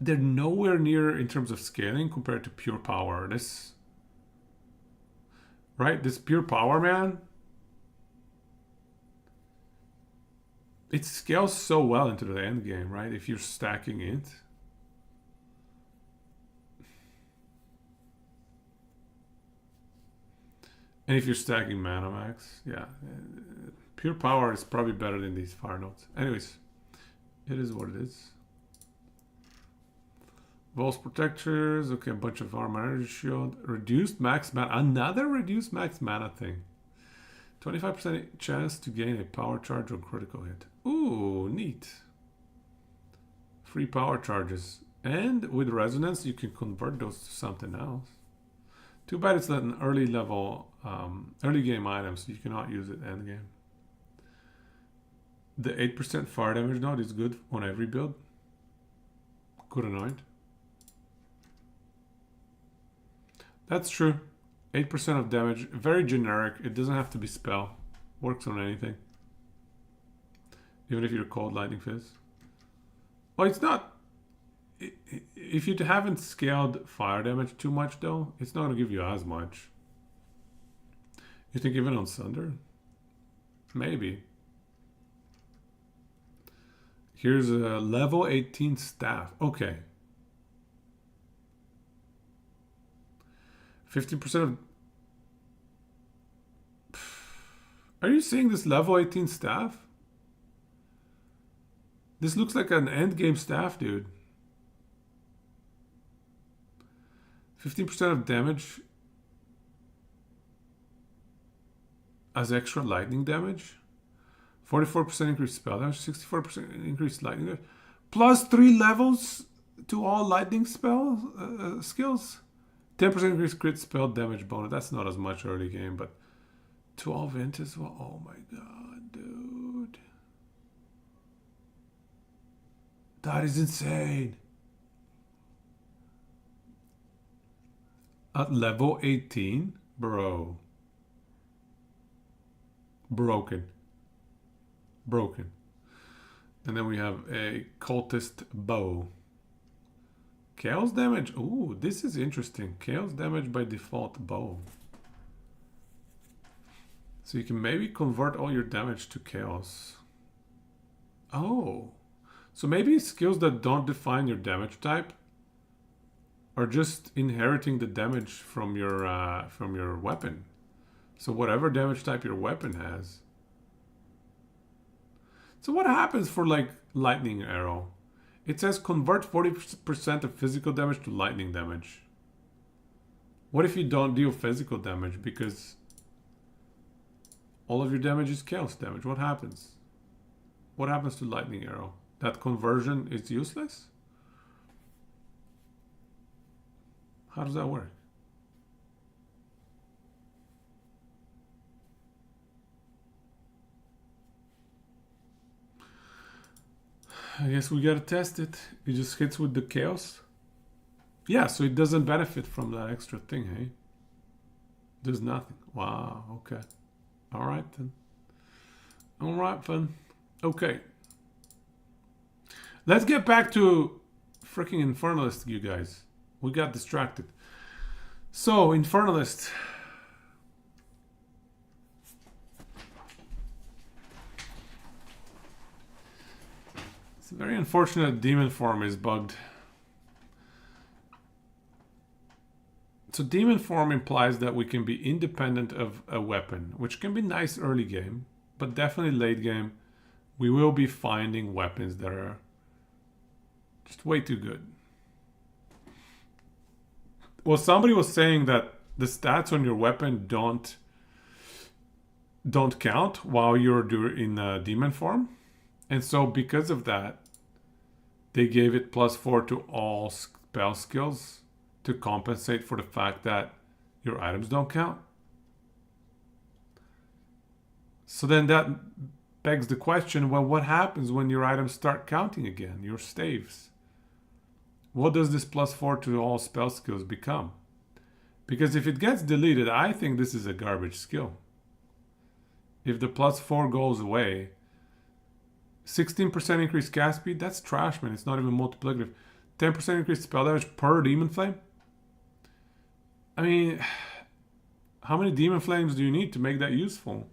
they're nowhere near in terms of scaling compared to pure power. This, right? This pure power, man, it scales so well into the end game, right? If you're stacking it. And if you're stacking mana max, yeah. Pure power is probably better than these fire nodes. Anyways, it is what it is. Vol's protectors. Okay, a bunch of armor energy shield. Reduced max mana. Another reduced max mana thing. 25% chance to gain a power charge or critical hit. Ooh, neat. Free power charges. And with resonance, you can convert those to something else. Too bad it's an early level, early game item, so you cannot use it end game. The 8% fire damage node is good on every build. Good anoint. That's true. 8% of damage. Very generic. It doesn't have to be spell. Works on anything. Even if you're cold lightning fizz. Well, it's not. If you haven't scaled fire damage too much, though, it's not going to give you as much. You think even on Sunder? Maybe. Here's a level 18 staff. Okay. 50% of... Are you seeing this level 18 staff? This looks like an endgame staff, dude. 15% of damage as extra lightning damage. 44% increased spell damage. 64% increased lightning damage. Plus 3 levels to all lightning spell skills. 10% increased crit spell damage bonus. That's not as much early game, but 12 int as well. Oh my god, dude. That is insane. At level 18? Bro. Broken. And then we have a cultist bow. Chaos damage. Ooh, this is interesting. Chaos damage by default bow. So you can maybe convert all your damage to chaos. Oh. So maybe skills that don't define your damage type are just inheriting the damage from your weapon. So whatever damage type your weapon has. So what happens for like lightning arrow? It says convert 40% of physical damage to lightning damage. What if you don't deal physical damage because all of your damage is chaos damage? What happens? What happens to lightning arrow? That conversion is useless? How does that work? I guess we gotta test it. It just hits with the chaos. Yeah, so it doesn't benefit from that extra thing, hey? There's nothing. Wow, okay. Alright then. Alright then. Okay. Let's get back to freaking Infernalist, you guys. We got distracted. So, Infernalist. It's very unfortunate demon form is bugged. So demon form implies that we can be independent of a weapon, which can be nice early game, but definitely late game, we will be finding weapons that are just way too good. Well, somebody was saying that the stats on your weapon don't count while you're in demon form. And so because of that, they gave it +4 to all spell skills to compensate for the fact that your items don't count. So then that begs the question, well, what happens when your items start counting again, your staves? What does this +4 to all spell skills become? Because if it gets deleted, I think this is a garbage skill. If the +4 goes away, 16% increased cast speed, that's trash, man. It's not even multiplicative. 10% increased spell damage per demon flame? I mean, how many demon flames do you need to make that useful?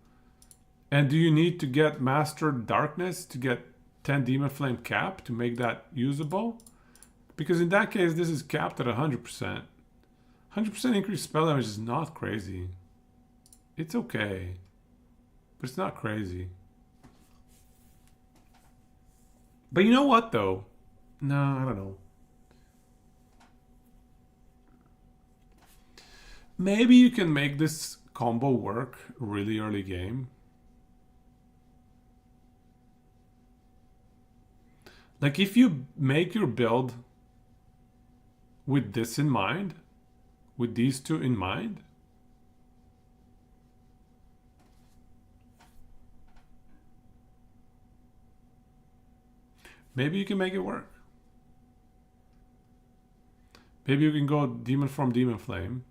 And do you need to get Master Darkness to get 10 demon flame cap to make that usable? Because in that case, this is capped at 100%. 100% increased spell damage is not crazy. It's okay. But it's not crazy. But you know what, though? No, I don't know. Maybe you can make this combo work really early game. Like if you make your build with this in mind, with these two in mind, maybe you can make it work. Maybe you can go Demon Form, Demon Flame.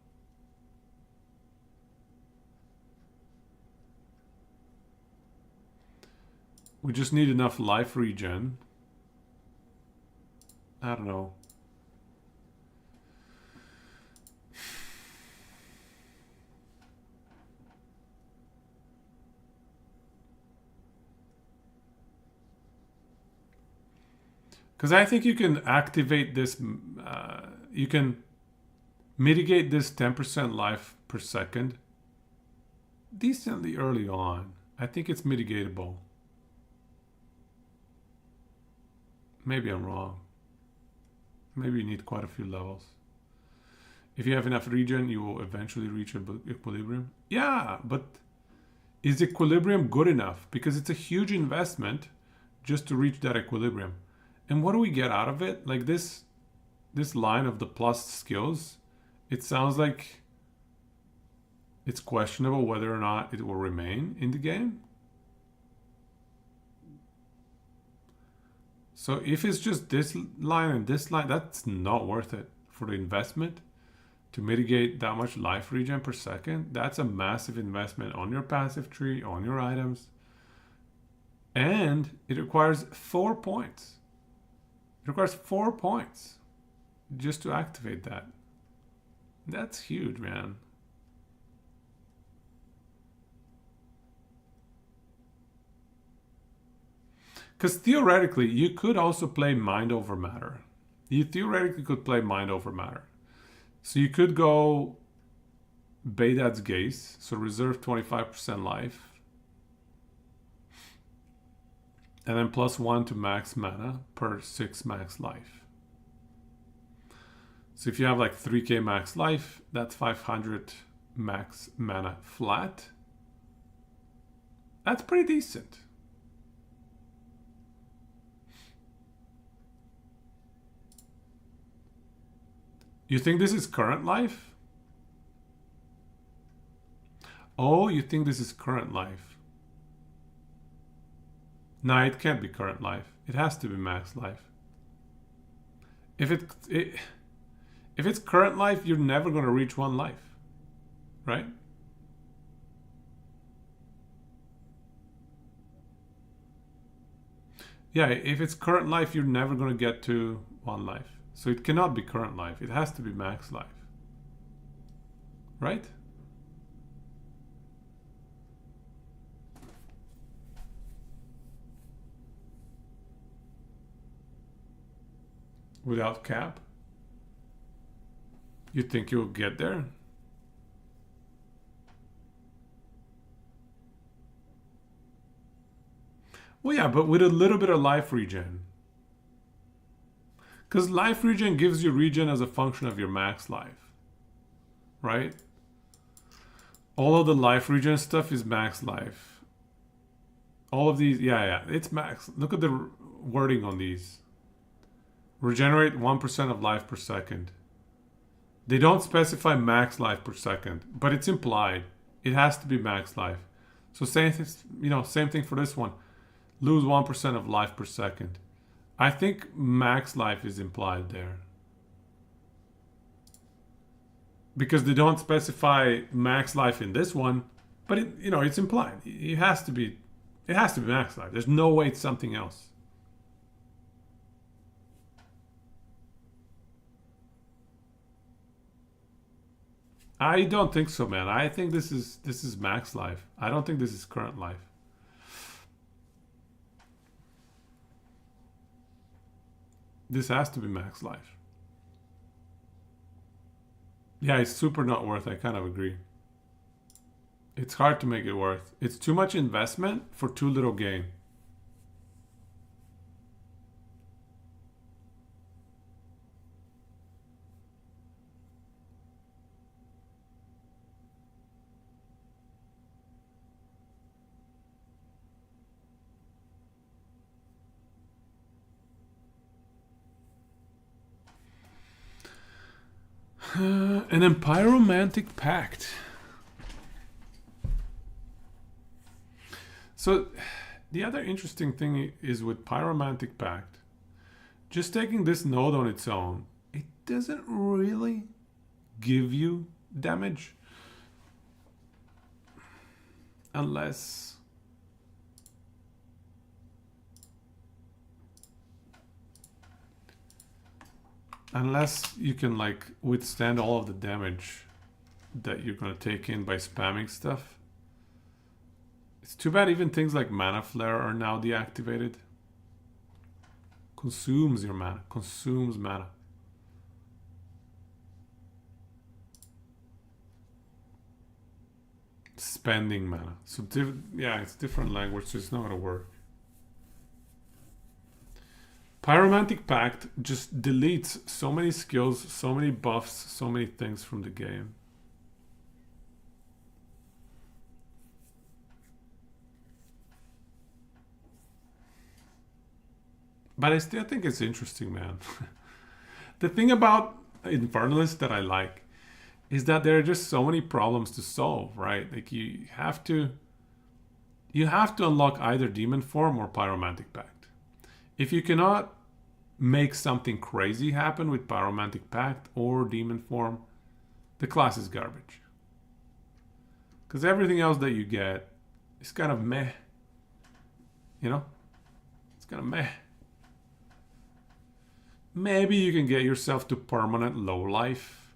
We just need enough life regen. I don't know. Because I think you can activate this, you can mitigate this 10% life per second decently early on. I think it's mitigatable. Maybe I'm wrong. Maybe you need quite a few levels. If you have enough regen, you will eventually reach equilibrium. Yeah, but is equilibrium good enough? Because it's a huge investment just to reach that equilibrium. And what do we get out of it? Like this line of the plus skills, it sounds like it's questionable whether or not it will remain in the game. So if it's just this line and this line, that's not worth it for the investment to mitigate that much life regen per second. That's a massive investment on your passive tree, on your items. And it requires 4 points. It requires 4 points just to activate that. That's huge, man. Because theoretically, you could also play Mind Over Matter. You theoretically could play Mind Over Matter. So you could go Bedad's Gaze, so reserve 25% life. And then +1 to max mana per 6 max life. So if you have like 3k max life, that's 500 max mana flat. That's pretty decent. You think this is current life? Oh, you think this is current life? No, it can't be current life. It has to be max life. If it's current life, you're never going to reach 1 life, right? Yeah, if it's current life, you're never going to get to 1 life. So it cannot be current life. It has to be max life. Right? Without cap? You think you'll get there? Well, yeah, but with a little bit of life regen. Because life regen gives you regen as a function of your max life. Right? All of the life regen stuff is max life. All of these, yeah, it's max. Look at the wording on these. Regenerate 1% of life per second. They don't specify max life per second, but it's implied. It has to be max life. So same thing for this one. Lose 1% of life per second. I think max life is implied there. Because they don't specify max life in this one, but it's implied. It has to be max life. There's no way it's something else. I don't think so, man. I think this is max life. I don't think this is current life. This has to be max life. Yeah, it's super not worth. I kind of agree. It's hard to make it worth. It's too much investment for too little gain. And then Pyromantic Pact. So the other interesting thing is with Pyromantic Pact, just taking this node on its own, it doesn't really give you damage unless you can like withstand all of the damage that you're going to take in by spamming stuff. It's too bad even things like Mana Flare are now deactivated. Consumes your mana. Consumes mana. Spending mana. So yeah, it's different language, so it's not going to work. Pyromantic Pact just deletes so many skills, so many buffs, so many things from the game. But I still think it's interesting, man. The thing about Infernalist that I like is that there are just so many problems to solve, right? Like you have to unlock either Demon Form or Pyromantic Pact. If you cannot make something crazy happen with Pyromantic Pact or Demon Form, the class is garbage. Because everything else that you get is kind of meh. You know? It's kind of meh. Maybe you can get yourself to permanent low life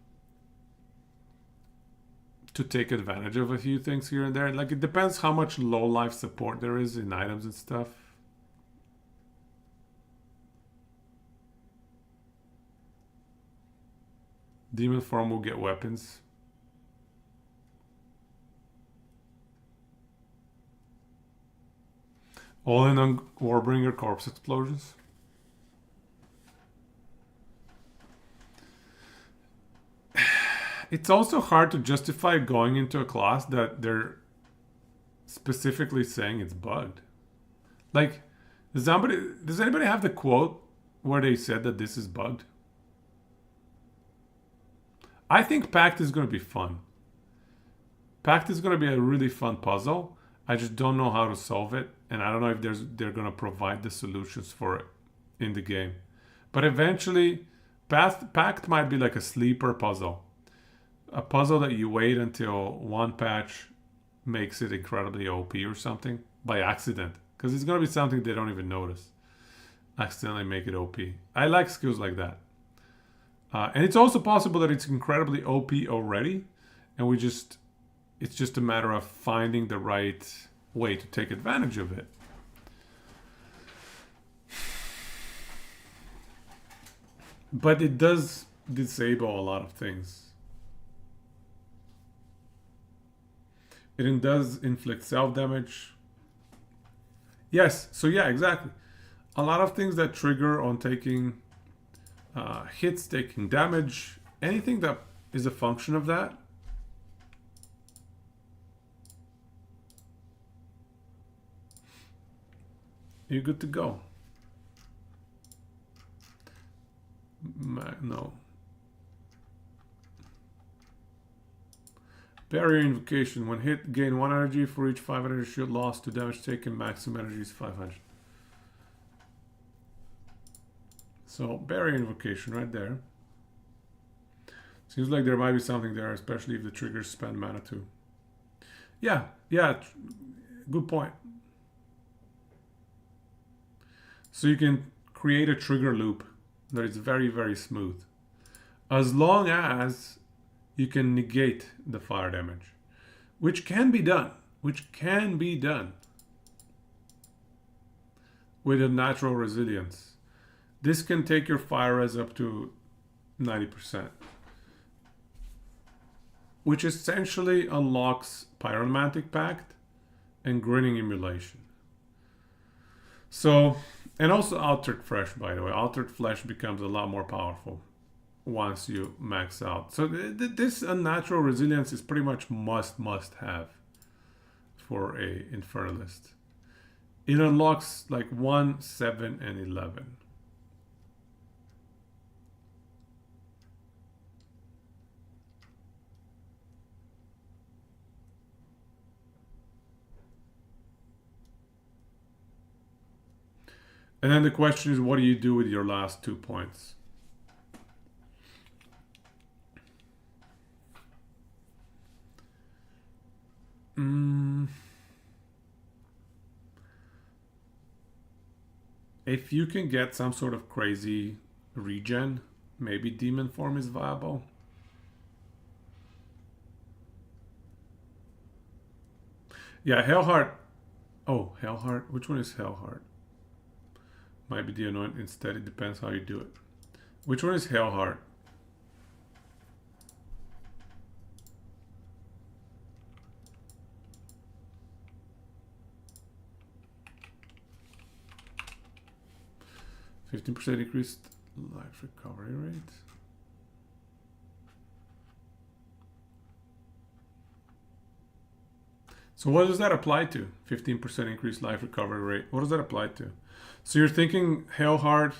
to take advantage of a few things here and there. Like it depends how much low life support there is in items and stuff. Demon Form will get weapons. All in on Warbringer Corpse Explosions. It's also hard to justify going into a class that they're specifically saying it's bugged. Like, does anybody have the quote where they said that this is bugged? I think Pact is going to be fun. Pact is going to be a really fun puzzle. I just don't know how to solve it, and I don't know if they're going to provide the solutions for it in the game. But eventually, Pact might be like a sleeper puzzle. A puzzle that you wait until one patch makes it incredibly OP or something by accident. Because it's going to be something they don't even notice. Accidentally make it OP. I like skills like that. And it's also possible that it's incredibly OP already. And it's just a matter of finding the right way to take advantage of it. But it does disable a lot of things. It does inflict self-damage. Yes, so yeah, exactly. A lot of things that trigger on taking hits, taking damage, anything that is a function of that. You're good to go. No. Barrier Invocation. When hit, gain 1 energy for each 500 shield lost to damage taken. Maximum energy is 500. So, Barrier Invocation right there. Seems like there might be something there, especially if the triggers spend mana too. Yeah, good point. So you can create a trigger loop that is very, very smooth. As long as you can negate the fire damage, which can be done with a natural resilience. This can take your fire res up to 90%, which essentially unlocks Pyromantic Pact and Grinning Emulation. So, and also Altered Flesh, by the way. Altered Flesh becomes a lot more powerful once you max out. So this unnatural resilience is pretty much must have for a Infernalist. It unlocks like 1, 7, and 11. And then the question is, what do you do with your last 2 points? If you can get some sort of crazy regen, maybe demon form is viable. Yeah, Hellheart. Oh, Hellheart. Which one is Hellheart? Might be the anoint instead. It depends how you do it. Which one is Hellheart? %15 increased life recovery rate. So what does that apply to? 15% increased life recovery rate. What does that apply to? So you're thinking Hellheart.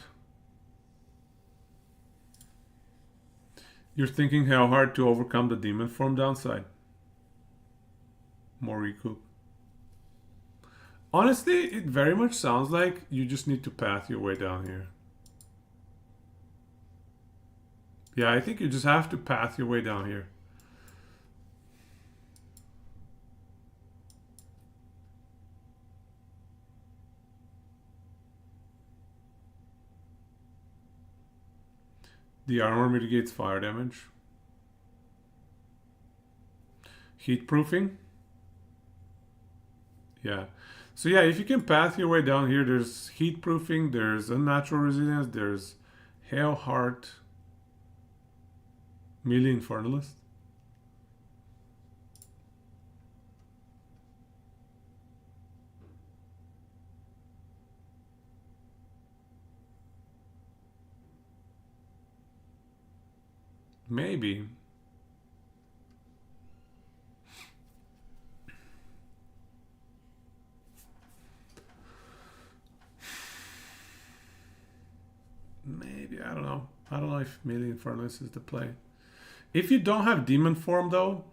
You're thinking Hellheart to overcome the demon form downside. More recoup. Honestly, it very much sounds like you just need to path your way down here. Yeah, I think you just have to path your way down here. The armor mitigates fire damage. Heat proofing. Yeah. So yeah, if you can path your way down here, there's heat proofing, there's unnatural resilience, there's Hellheart, melee infernalist. Maybe. Maybe, I don't know. I don't know if melee infernalist is the play. If you don't have demon form though,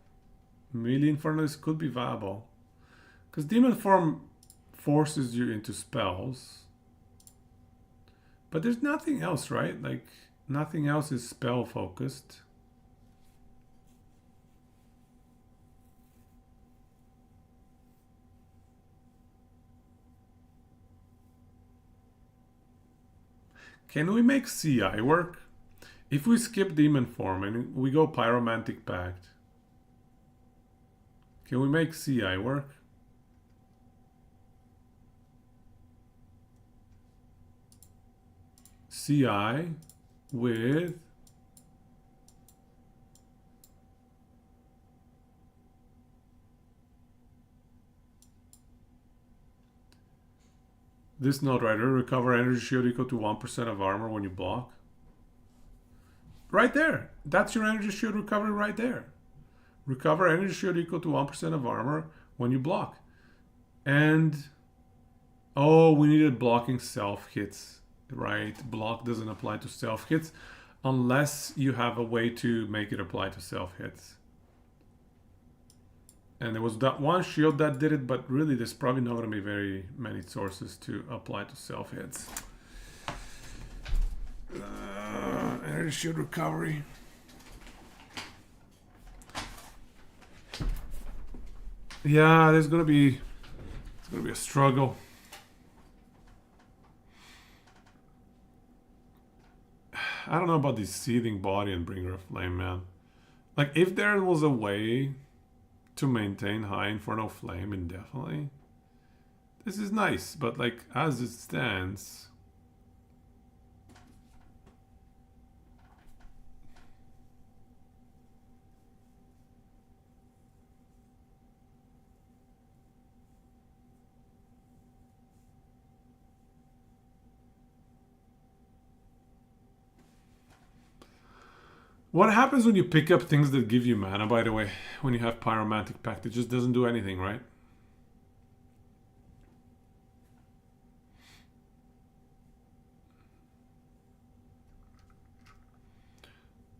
melee infernalist could be viable. Because demon form forces you into spells. But there's nothing else, right? Like, nothing else is spell focused. Can we make CI work? If we skip demon form and we go pyromantic pact, can we make CI work? CI with this node right here, recover energy shield equal to 1% of armor when you block. Right there. That's your energy shield recovery right there. Recover energy shield equal to 1% of armor when you block. And, oh, we needed blocking self hits, right? Block doesn't apply to self hits unless you have a way to make it apply to self hits. And there was that one shield that did it, but really there's probably not going to be very many sources to apply to self hits. Energy shield recovery. Yeah, it's gonna be a struggle. I don't know about this seething body and bringer of flame, man. Like, if there was a way to maintain high inferno flame indefinitely, this is nice, but like as it stands, what happens when you pick up things that give you mana, by the way, when you have Pyromantic Pact? It just doesn't do anything, right?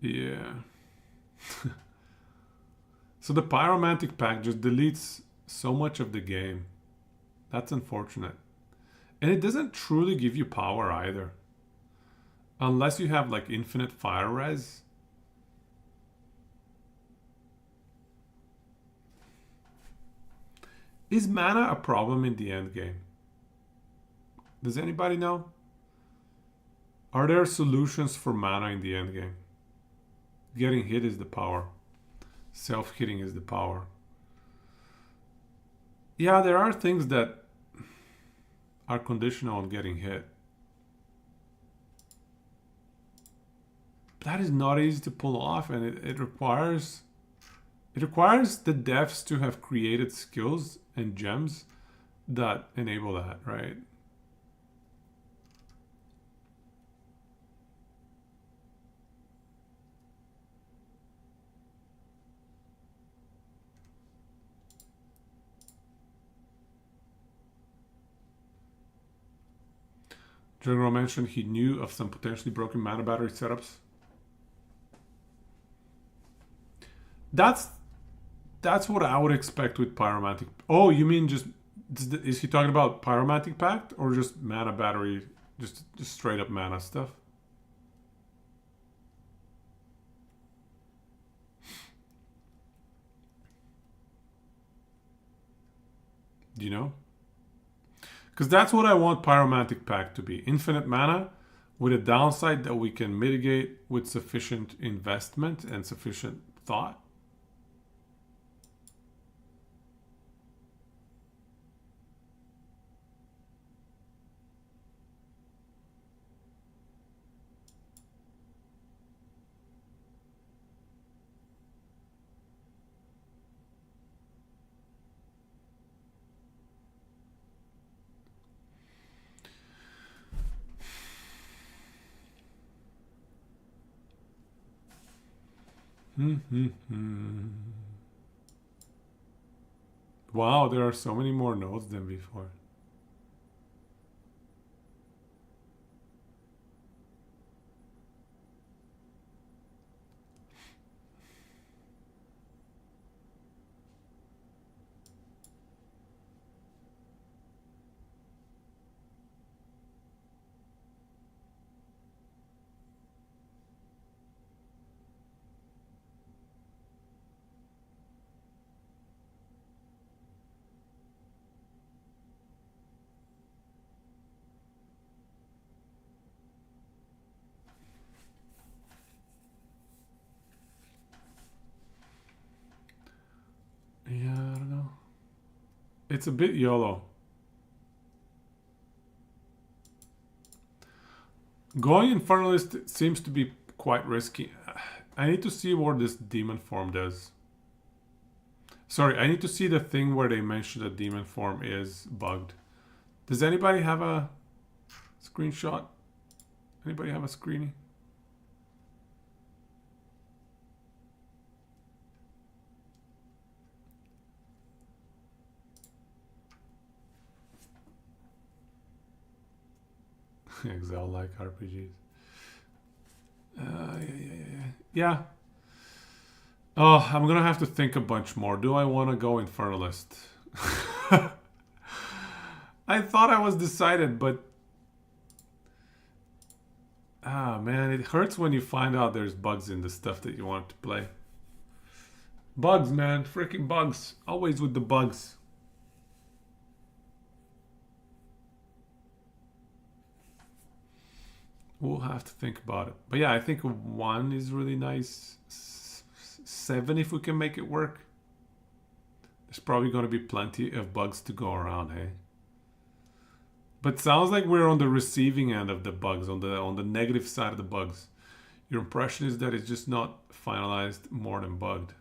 Yeah. So the Pyromantic Pact just deletes so much of the game. That's unfortunate. And it doesn't truly give you power either. Unless you have like infinite fire res. Is mana a problem in the end game? Does anybody know? Are there solutions for mana in the end game? Getting hit is the power. Self-hitting is the power. Yeah, there are things that are conditional on getting hit. That is not easy to pull off, and it requires the devs to have created skills and gems that enable that, right? General mentioned he knew of some potentially broken mana battery setups. That's what I would expect with Pyromantic. Oh, you mean just is he talking about Pyromantic Pact or just mana battery, just straight up mana stuff? Do you know? Because that's what I want Pyromantic Pact to be. Infinite mana with a downside that we can mitigate with sufficient investment and sufficient thought. Wow, there are so many more nodes than before. Yeah, I don't know. It's a bit YOLO. Going Infernalist seems to be quite risky. I need to see what this demon form does. Sorry, I need to see the thing where they mention that demon form is bugged. Does anybody have a screenshot? Anybody have a screening? Excel-like RPGs. Yeah. Oh, I'm gonna have to think a bunch more. Do I want to go Infernalist? I thought I was decided, but man, it hurts when you find out there's bugs in the stuff that you want to play. Bugs, man, freaking bugs. Always with the bugs. We'll have to think about it. But yeah, I think 1 is really nice. 7 if we can make it work. There's probably going to be plenty of bugs to go around, hey? But sounds like we're on the receiving end of the bugs, on the negative side of the bugs. Your impression is that it's just not finalized more than bugged.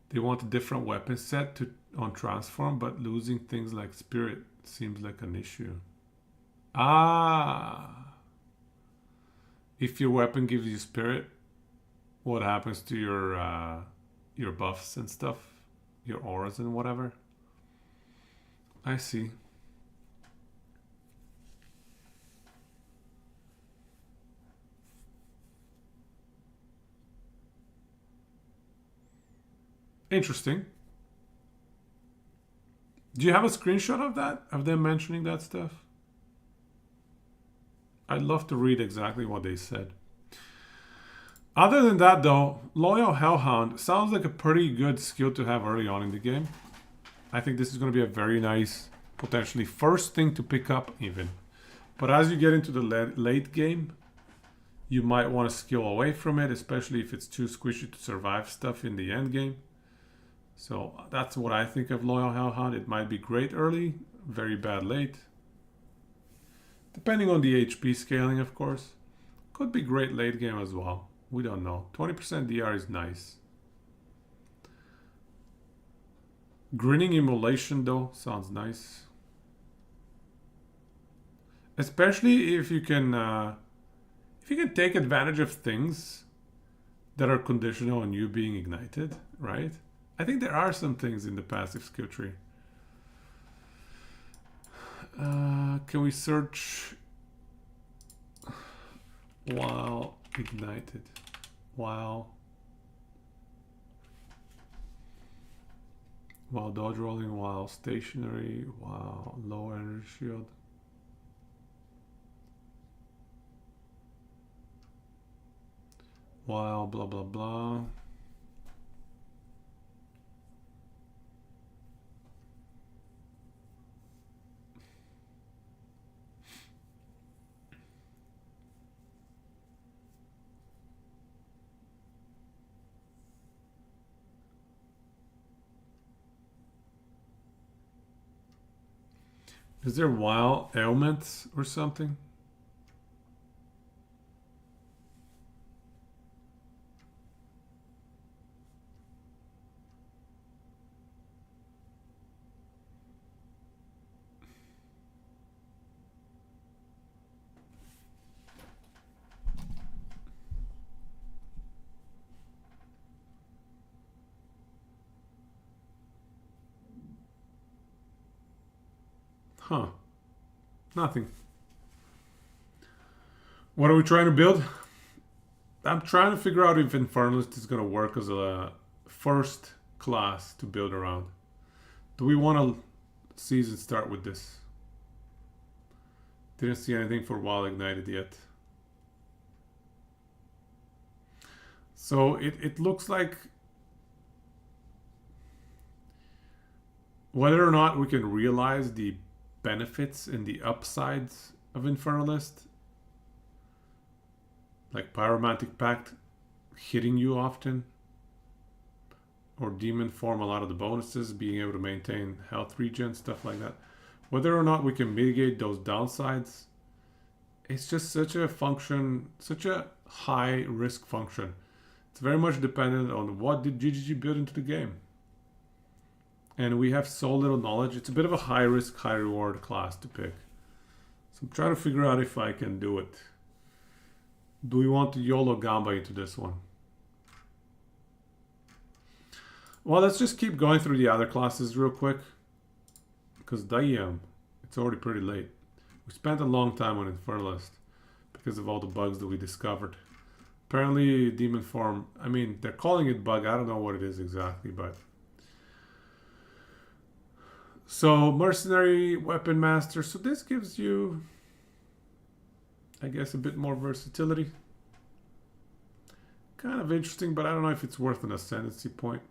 They want a different weapon set on transform, but losing things like spirit seems like an issue. If your weapon gives you spirit, what happens to your buffs and stuff? Your auras and whatever? I see. Interesting. Do you have a screenshot of that? Of them mentioning that stuff? I'd love to read exactly what they said. Other than that, though, Loyal Hellhound sounds like a pretty good skill to have early on in the game. I think this is going to be a very nice, potentially first thing to pick up even. But as you get into the late game, you might want to skill away from it, especially if it's too squishy to survive stuff in the end game. So that's what I think of Loyal Hellhound. It might be great early, very bad late. Depending on the HP scaling, of course. Could be great late game as well. We don't know. 20% DR is nice. Grinning Immolation, though, sounds nice. Especially if you can take advantage of things that are conditional on you being ignited, right? I think there are some things in the passive skill tree. Can we search while ignited? While dodge rolling, while stationary, while low energy shield. While blah blah blah. Is there wild ailments or something? Huh. Nothing. What are we trying to build? I'm trying to figure out if Infernalist is going to work as a first class to build around. Do we want to season start with this? Didn't see anything for Wild Ignited yet. So it looks like whether or not we can realize the benefits and the upsides of Infernalist, like Pyromantic Pact hitting you often, or Demon Form, a lot of the bonuses, being able to maintain health regen, stuff like that. Whether or not we can mitigate those downsides, it's just such a function, such a high risk function. It's very much dependent on what did GGG build into the game. And we have so little knowledge. It's a bit of a high risk, high reward class to pick. So I'm trying to figure out if I can do it. Do we want to YOLO Gamba into this one? Well, let's just keep going through the other classes real quick. Because damn, it's already pretty late. We spent a long time on Infernalist because of all the bugs that we discovered. Apparently, Demon Form, I mean, they're calling it bug. I don't know what it is exactly, but... So, Mercenary, Weapon Master. So this gives you, I guess, a bit more versatility. Kind of interesting, but I don't know if it's worth an ascendancy point.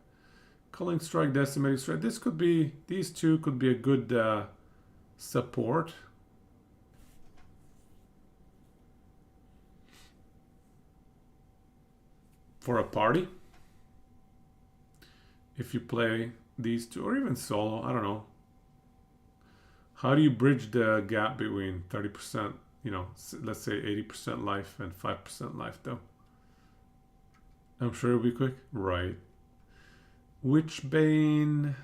Culling Strike, Decimating Strike. This could be, these two could be a good support. For a party. If you play these two, or even solo, I don't know. How do you bridge the gap between 30%, you know, let's say 80% life and 5% life though? I'm sure it'll be quick. Right. Witchbane.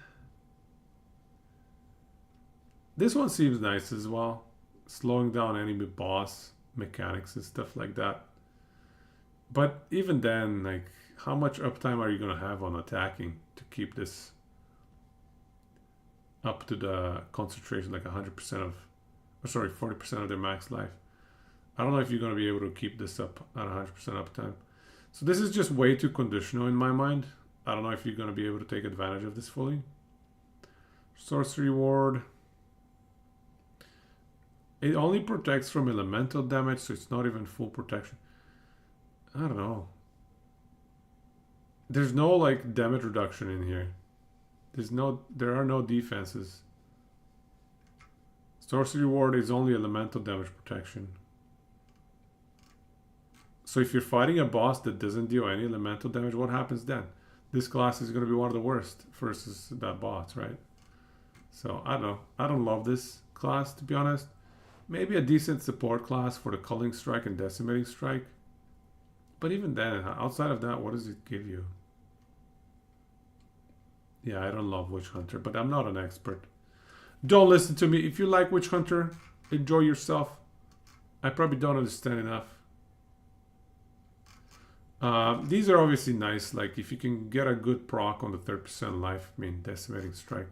This one seems nice as well. Slowing down enemy boss mechanics and stuff like that. But even then, like, how much uptime are you going to have on attacking to keep this up to the concentration, like 100% of, or sorry, 40% of their max life? I don't know if you're going to be able to keep this up at 100% uptime. So this is just way too conditional in my mind. I don't know if you're going to be able to take advantage of this fully. Sorcery Ward. It only protects from elemental damage, so it's not even full protection. I don't know. There's no like damage reduction in here. There are no defenses. Sorcery Ward is only elemental damage protection. So if you're fighting a boss that doesn't deal any elemental damage, what happens then? This class is going to be one of the worst versus that boss, right? So I don't know. I don't love this class, to be honest. Maybe a decent support class for the Culling Strike and Decimating Strike. But even then, outside of that, what does it give you? Yeah, I don't love Witch Hunter, but I'm not an expert. Don't listen to me. If you like Witch Hunter, enjoy yourself. I probably don't understand enough. These are obviously nice. Like if you can get a good proc on the 30% life, I mean, Decimating Strike.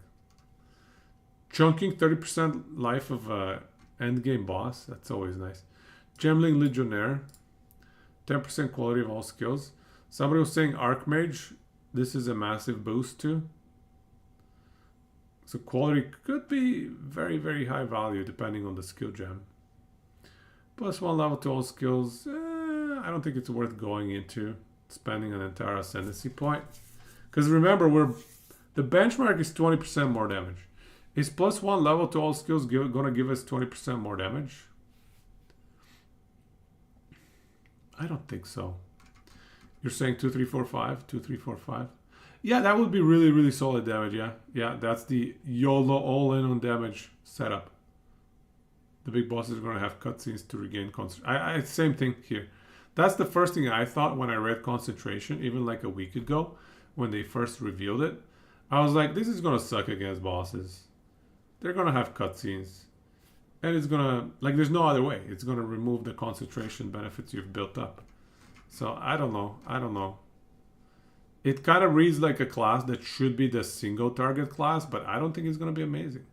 Chunking 30% life of endgame boss. That's always nice. Gemling Legionnaire. 10% quality of all skills. Somebody was saying Archmage. This is a massive boost too. So quality could be very, very high value depending on the skill gem. +1 level to all skills. I don't think it's worth going into spending an entire ascendancy point. Because remember, the benchmark is 20% more damage. Is +1 level to all skills going to give us 20% more damage? I don't think so. You're saying 2, 3, 4, 5? 2, 3, 4, 5? Yeah, that would be really, really solid damage, yeah. Yeah, that's the YOLO all-in on damage setup. The big bosses are going to have cutscenes to regain concentration. Same thing here. That's the first thing I thought when I read Concentration, even like a week ago, when they first revealed it. I was like, this is going to suck against bosses. They're going to have cutscenes. And it's going to, like, there's no other way. It's going to remove the concentration benefits you've built up. So, I don't know. It kind of reads like a class that should be the single target class, but I don't think it's going to be amazing.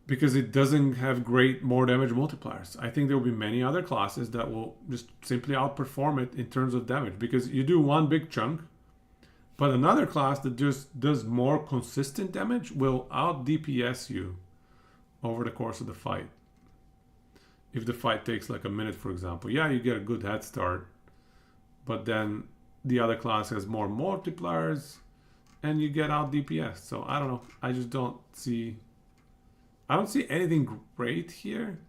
Because it doesn't have great more damage multipliers. I think there will be many other classes that will just simply outperform it in terms of damage. Because you do one big chunk, but another class that just does more consistent damage will out DPS you over the course of the fight. If the fight takes like a minute, for example. Yeah, you get a good head start. But then the other class has more multipliers and you get out DPS. So I don't know. I just don't see... I don't see anything great here.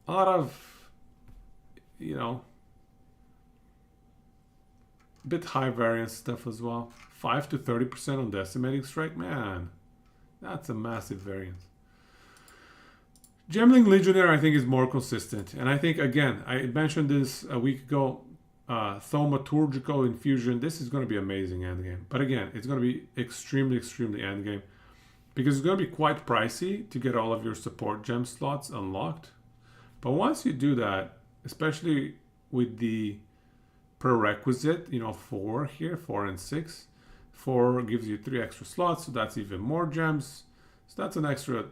A lot of, you know, bit high variance stuff as well. 5 to 30% on Decimating Strike. Man, that's a massive variance. Gemling Legionnaire, I think, is more consistent. And I think, again, I mentioned this a week ago, Thaumaturgical Infusion. This is going to be amazing endgame. But again, it's going to be extremely, extremely endgame. Because it's going to be quite pricey to get all of your support gem slots unlocked. But once you do that, especially with the prerequisite, 4 here, 4 and 6. 4 gives you 3 extra slots, so that's even more gems. So that's an extra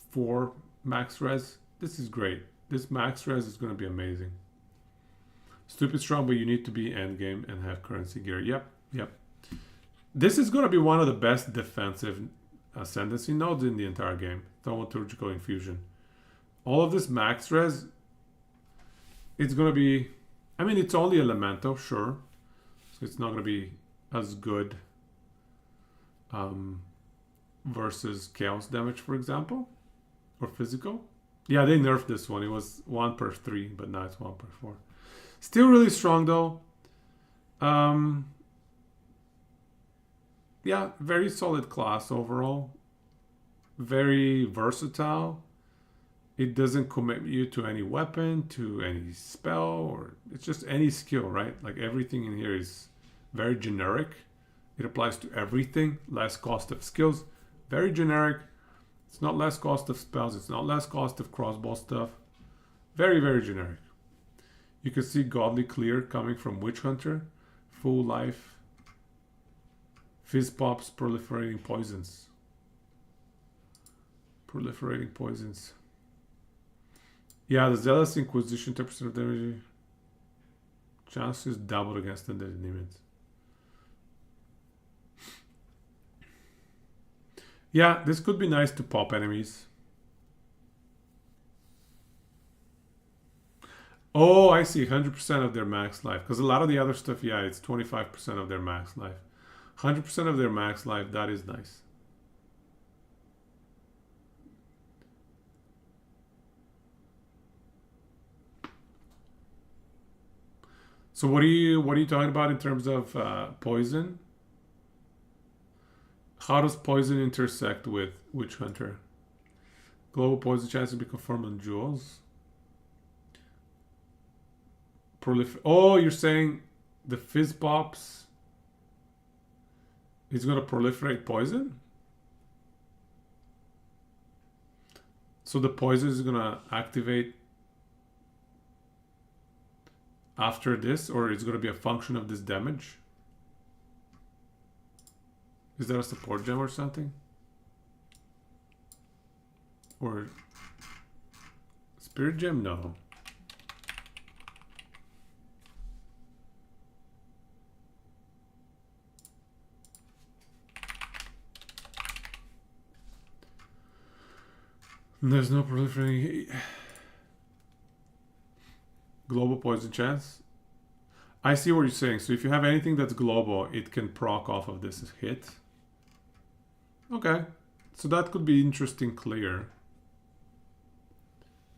4 max res. This is great. This max res is going to be amazing. Stupid strong, but you need to be endgame and have currency gear. Yep. This is going to be one of the best defensive ascendancy nodes in the entire game. Thaumaturgical Infusion. All of this max res, it's going to be... I mean, it's only elemental, sure. So it's not going to be as good versus chaos damage, for example. Or physical. Yeah, they nerfed this one. It was 1 per 3, but now it's 1 per 4. Still really strong, though. Yeah, very solid class overall. Very versatile. It doesn't commit you to any weapon, to any spell, or it's just any skill, right? Like everything in here is very generic. It applies to everything. Less cost of skills. Very generic. It's not less cost of spells. It's not less cost of crossbow stuff. Very, very generic. You can see Godly Clear coming from Witch Hunter. Full life. Fizz pops, proliferating poisons. Yeah, the Zealous Inquisition, 10% of damage. Chances doubled against undead demons. Yeah, this could be nice to pop enemies. Oh, I see. 100% of their max life. Because a lot of the other stuff, yeah, it's 25% of their max life. 100% of their max life, that is nice. So what are you talking about in terms of poison? How does poison intersect with Witch Hunter? Global poison chances be confirmed on jewels. Oh, you're saying the fizz pops is going to proliferate poison? So the poison is going to activate after this, or it's going to be a function of this damage? Is that a support gem or something? Or spirit gem? No. There's no proliferating global poison chance. I see what you're saying. So if you have anything that's global, it can proc off of this hit. Okay. So that could be interesting clear.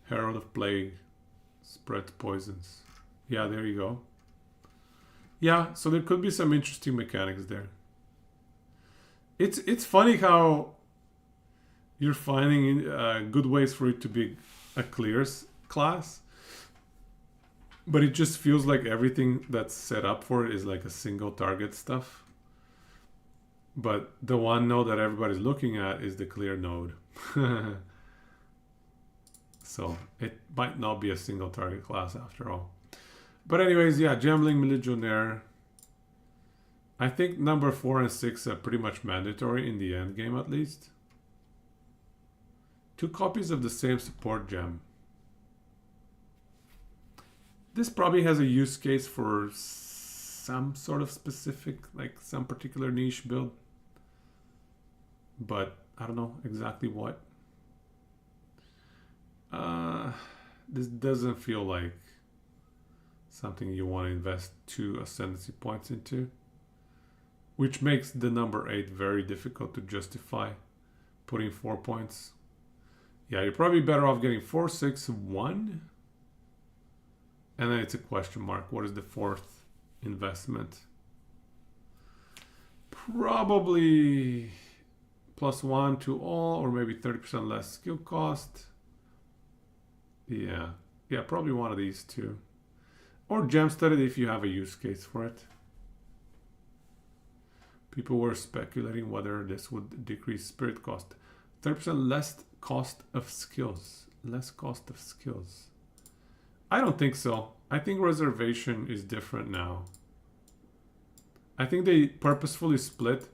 Herald of Plague. Spread poisons. Yeah, there you go. Yeah, so there could be some interesting mechanics there. It's funny how you're finding good ways for it to be a clears class, but it just feels like everything that's set up for it is like a single target stuff. But the one node that everybody's looking at is the clear node. So it might not be a single target class after all. But anyways, yeah, Gemling Legionnaire. I think number 4 and 6 are pretty much mandatory in the end game at least. 2 copies of the same support gem. This probably has a use case for some sort of specific, like some particular niche build. But I don't know exactly what. This doesn't feel like something you want to invest 2 ascendancy points into. Which makes the number 8 very difficult to justify putting 4 points. Yeah, you're probably better off getting 4, 6, 1. And then it's a question mark. What is the 4th investment? Probably +1 to all, or maybe 30% less skill cost. Yeah, probably one of these two. Or gem studied if you have a use case for it. People were speculating whether this would decrease spirit cost. 30% less cost of skills. Less cost of skills. I don't think so. I think reservation is different now. I think they purposefully split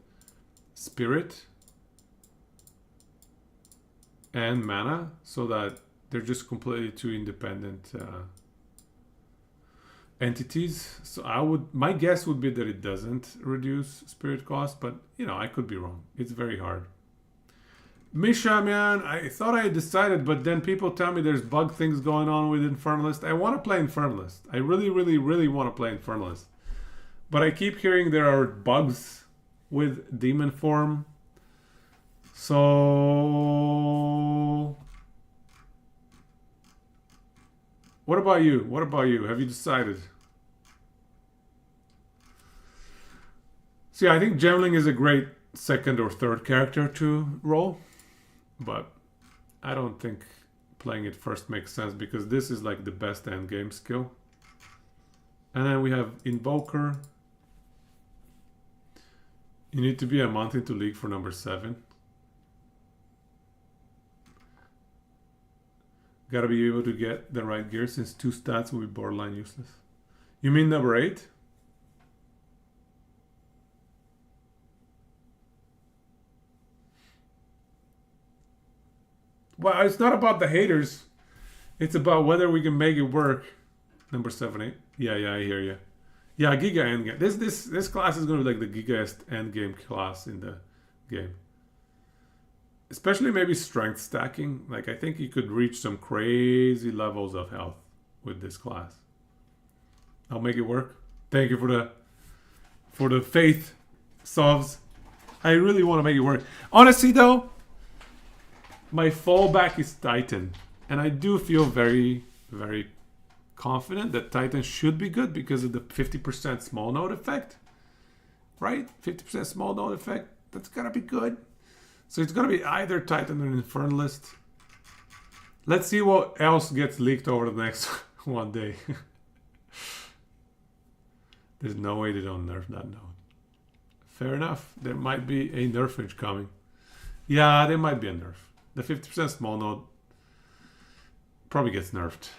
spirit and mana so that they're just completely two independent entities. So my guess would be that it doesn't reduce spirit cost, but you know, I could be wrong. It's very hard. Misha, man, I thought I decided, but then people tell me there's bug things going on with Infernalist. I want to play Infernalist. I really, really, really want to play Infernalist. But I keep hearing there are bugs with Demon Form. So... What about you? What about you? Have you decided? See, I think Gemling is a great second or third character to roll. But I don't think playing it first makes sense because this is like the best endgame skill. And then we have Invoker. You need to be a month into League for number 7. Gotta be able to get the right gear since 2 stats will be borderline useless. You mean number 8? Well, it's not about the haters. It's about whether we can make it work. Number 7, 8. Yeah, I hear you. Yeah, Giga endgame. This class is gonna be like the Giga endgame class in the game. Especially maybe strength stacking. Like, I think you could reach some crazy levels of health with this class. I'll make it work. Thank you for the faith, Sovs. I really want to make it work. Honestly, though, my fallback is Titan. And I do feel very, very confident that Titan should be good because of the 50% small node effect. Right? 50% small node effect. That's gotta be good. So it's gonna be either Titan or an Infernalist. Let's see what else gets leaked over the next one day. There's no way they don't nerf that node. Fair enough. There might be a nerfage coming. Yeah, there might be a nerf. The 50% small node probably gets nerfed.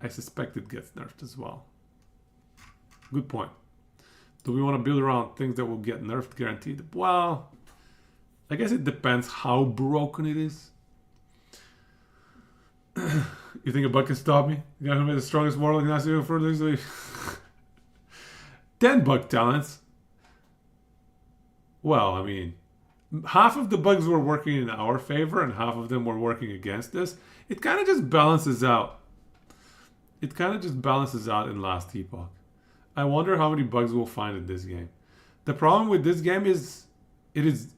I suspect it gets nerfed as well. Good point. Do we want to build around things that will get nerfed guaranteed? Well, I guess it depends how broken it is. You think a bug can stop me? The guy who made the strongest warlock in Ascendancy for this week. 10 bug talents. Well, I mean, half of the bugs were working in our favor and half of them were working against us. It kind of just balances out. It kind of just balances out in Last Epoch. I wonder how many bugs we'll find in this game. The problem with this game is it is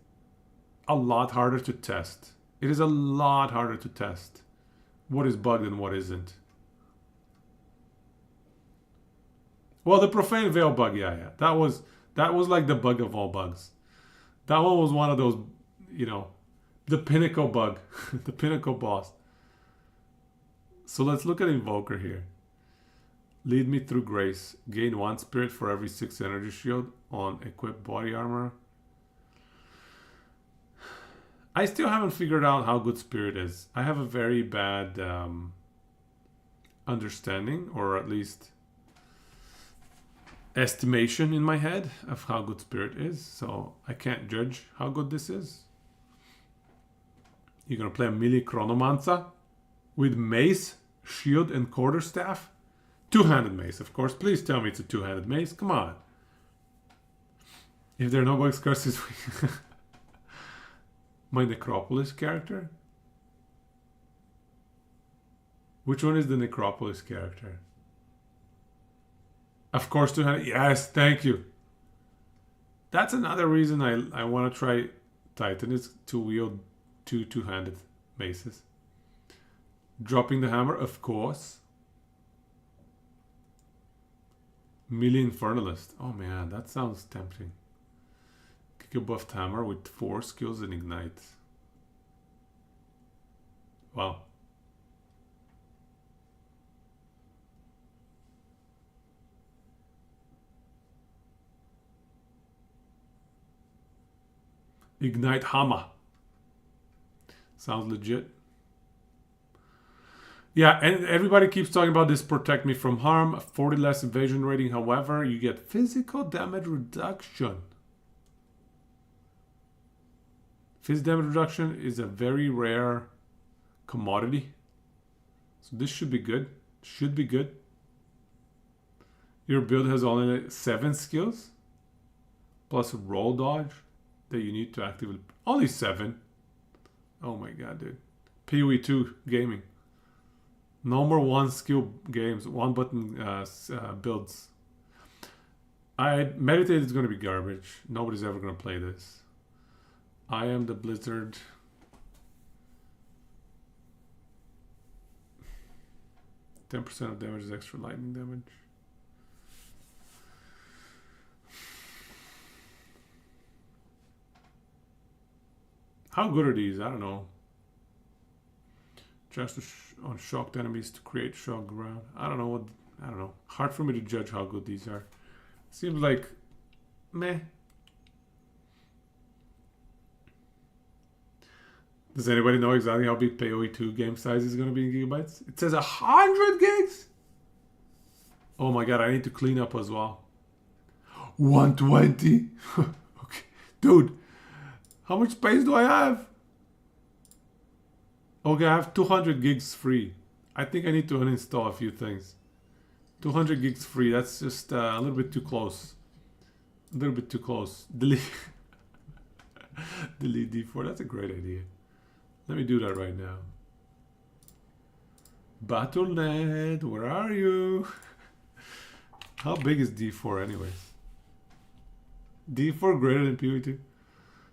a lot harder to test. It is a lot harder to test what is bugged and what isn't. Well, the Profane Veil bug, yeah. That was like the bug of all bugs. That one was one of those, you know, the pinnacle bug, the pinnacle boss. So let's look at Invoker here. Lead me through grace. Gain 1 spirit for every 6 energy shield on equipped body armor. I still haven't figured out how good spirit is. I have a very bad understanding, or at least estimation in my head of how good spirit is. So I can't judge how good this is. You're going to play a melee Chronomancer with mace, shield, and quarterstaff. Two-handed mace, of course. Please tell me it's a two-handed mace. Come on. If there are no bugs curses, my Necropolis character? Which one is the Necropolis character? Of course, two-handed. Yes, thank you. That's another reason I want to try Titan, is to wield two-handed maces. Dropping the hammer, of course. Melee Infernalist. Oh man, that sounds tempting. Kick a buffed hammer with 4 skills and ignite. Wow. Ignite hammer. Sounds legit. Yeah, and everybody keeps talking about this protect me from harm, 40 less evasion rating. However, you get physical damage reduction. Physical damage reduction is a very rare commodity. So this should be good. Should be good. Your build has only 7 skills. Plus a roll dodge that you need to actively... Only 7. Oh my god, dude. PoE 2 gaming. No more 1 skill games, 1 button builds. I meditate is going to be garbage. Nobody's ever going to play this. I am the Blizzard. %10 of damage is extra lightning damage. How good are these? I don't know. Just on shocked enemies to create shock ground. I don't know. Hard for me to judge how good these are. Seems like meh. Does anybody know exactly how big PoE 2 game size is going to be in gigabytes? It says 100 gigs. Oh my god, I need to clean up as well. 120. Okay, dude. How much space do I have? Okay, I have 200 gigs free. I think I need to uninstall a few things. 200 gigs free. That's just a little bit too close. A little bit too close. Delete. Delete D4. That's a great idea. Let me do that right now. Battle.net, where are you? How big is D4 anyways? D4 greater than PV2.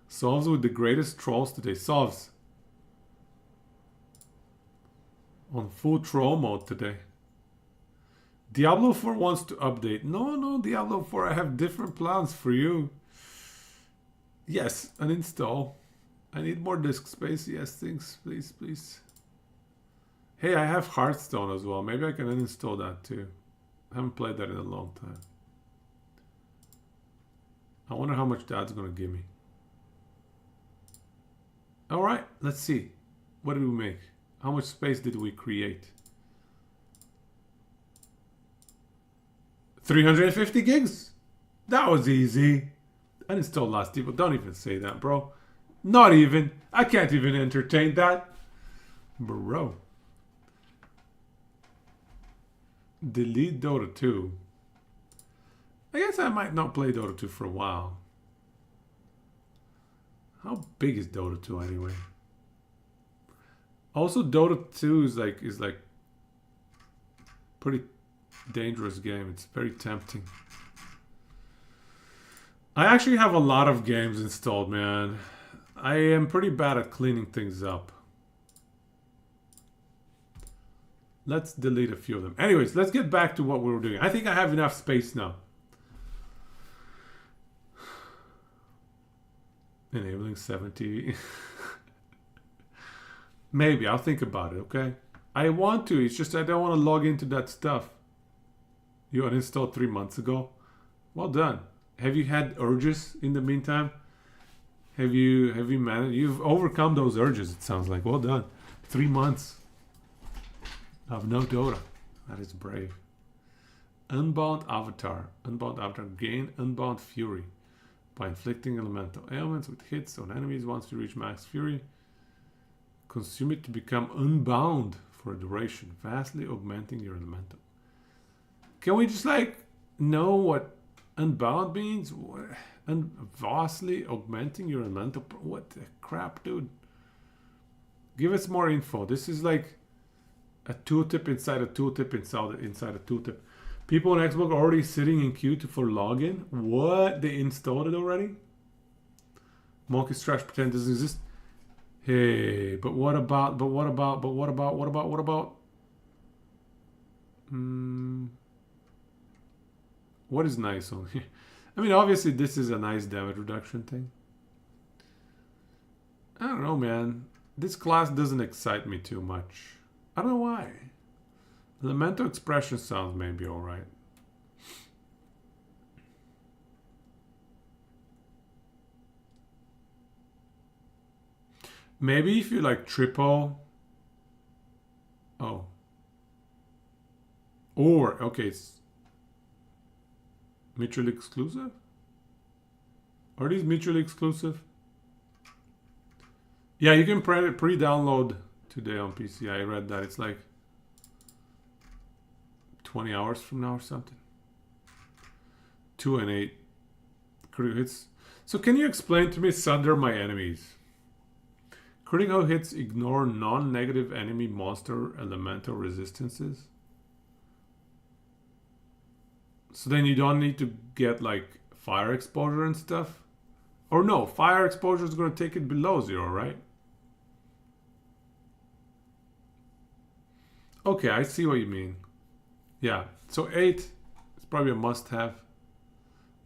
Solves with the greatest trolls today. Solves. On full troll mode today. Diablo 4 wants to update. No, Diablo 4, I have different plans for you. Yes, uninstall. I need more disk space. Yes, thanks. Please, please. Hey, I have Hearthstone as well. Maybe I can uninstall that too. I haven't played that in a long time. I wonder how much that's going to give me. All right, let's see. What did we make? How much space did we create? 350 gigs. That was easy. Uninstall last people. Don't even say that, bro. Not even. I can't even entertain that. Bro. Delete Dota 2. I guess I might not play Dota 2 for a while. How big is Dota 2 anyway? Also, Dota 2 is like pretty dangerous game. It's very tempting. I actually have a lot of games installed, man. I am pretty bad at cleaning things up. Let's delete a few of them. Anyways, let's get back to what we were doing. I think I have enough space now. Enabling 70. Maybe. I'll think about it, okay? I want to. It's just I don't want to log into that stuff. You uninstalled 3 months ago? Well done. Have you had urges in the meantime? Have you managed? You've overcome those urges, it sounds like. Well done. 3 months of no Dota. That is brave. Unbound Avatar. Unbound Avatar. Gain Unbound Fury by inflicting elemental ailments with hits on enemies once you reach max fury. Consume it to become unbound for a duration, vastly augmenting your elemental. Can we just know what unbound means? And vastly augmenting your elemental? What the crap, dude? Give us more info. This is like a tooltip inside a tooltip inside a tooltip. People on Xbox are already sitting in queue for login. What? They installed it already? Monkey's Trash pretend doesn't exist. Hey, but what about? What is nice on here? I mean, obviously this is a nice damage reduction thing. I don't know, man. This class doesn't excite me too much. I don't know why. Elemental expression sounds maybe alright. Maybe if you like triple. Oh. Or, okay, it's mutually exclusive? Are these mutually exclusive? Yeah, you can pre-download today on PC. I read that. It's like 20 hours from now or something. 2 and 8 critical hits. So can you explain to me Sunder my enemies? Critical hits ignore non-negative enemy monster elemental resistances. So then you don't need to get like fire exposure and stuff? Or no, fire exposure is going to take it below 0, right? Okay, I see what you mean. Yeah, so 8 is probably a must-have.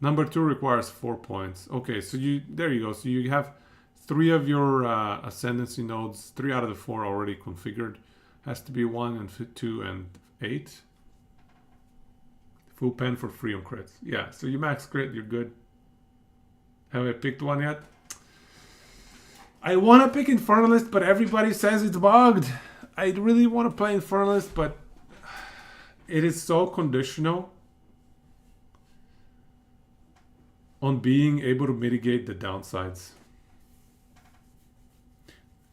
Number 2 requires 4 points. Okay, so there you go. So you have 3 of your ascendancy nodes, 3 out of the 4 already configured. Has to be 1 and 2 and 8. Full pen for free on crits. Yeah, so you max crit, you're good. Have I picked one yet? I want to pick Infernalist, but everybody says it's bugged. I really want to play Infernalist, but it is so conditional on being able to mitigate the downsides.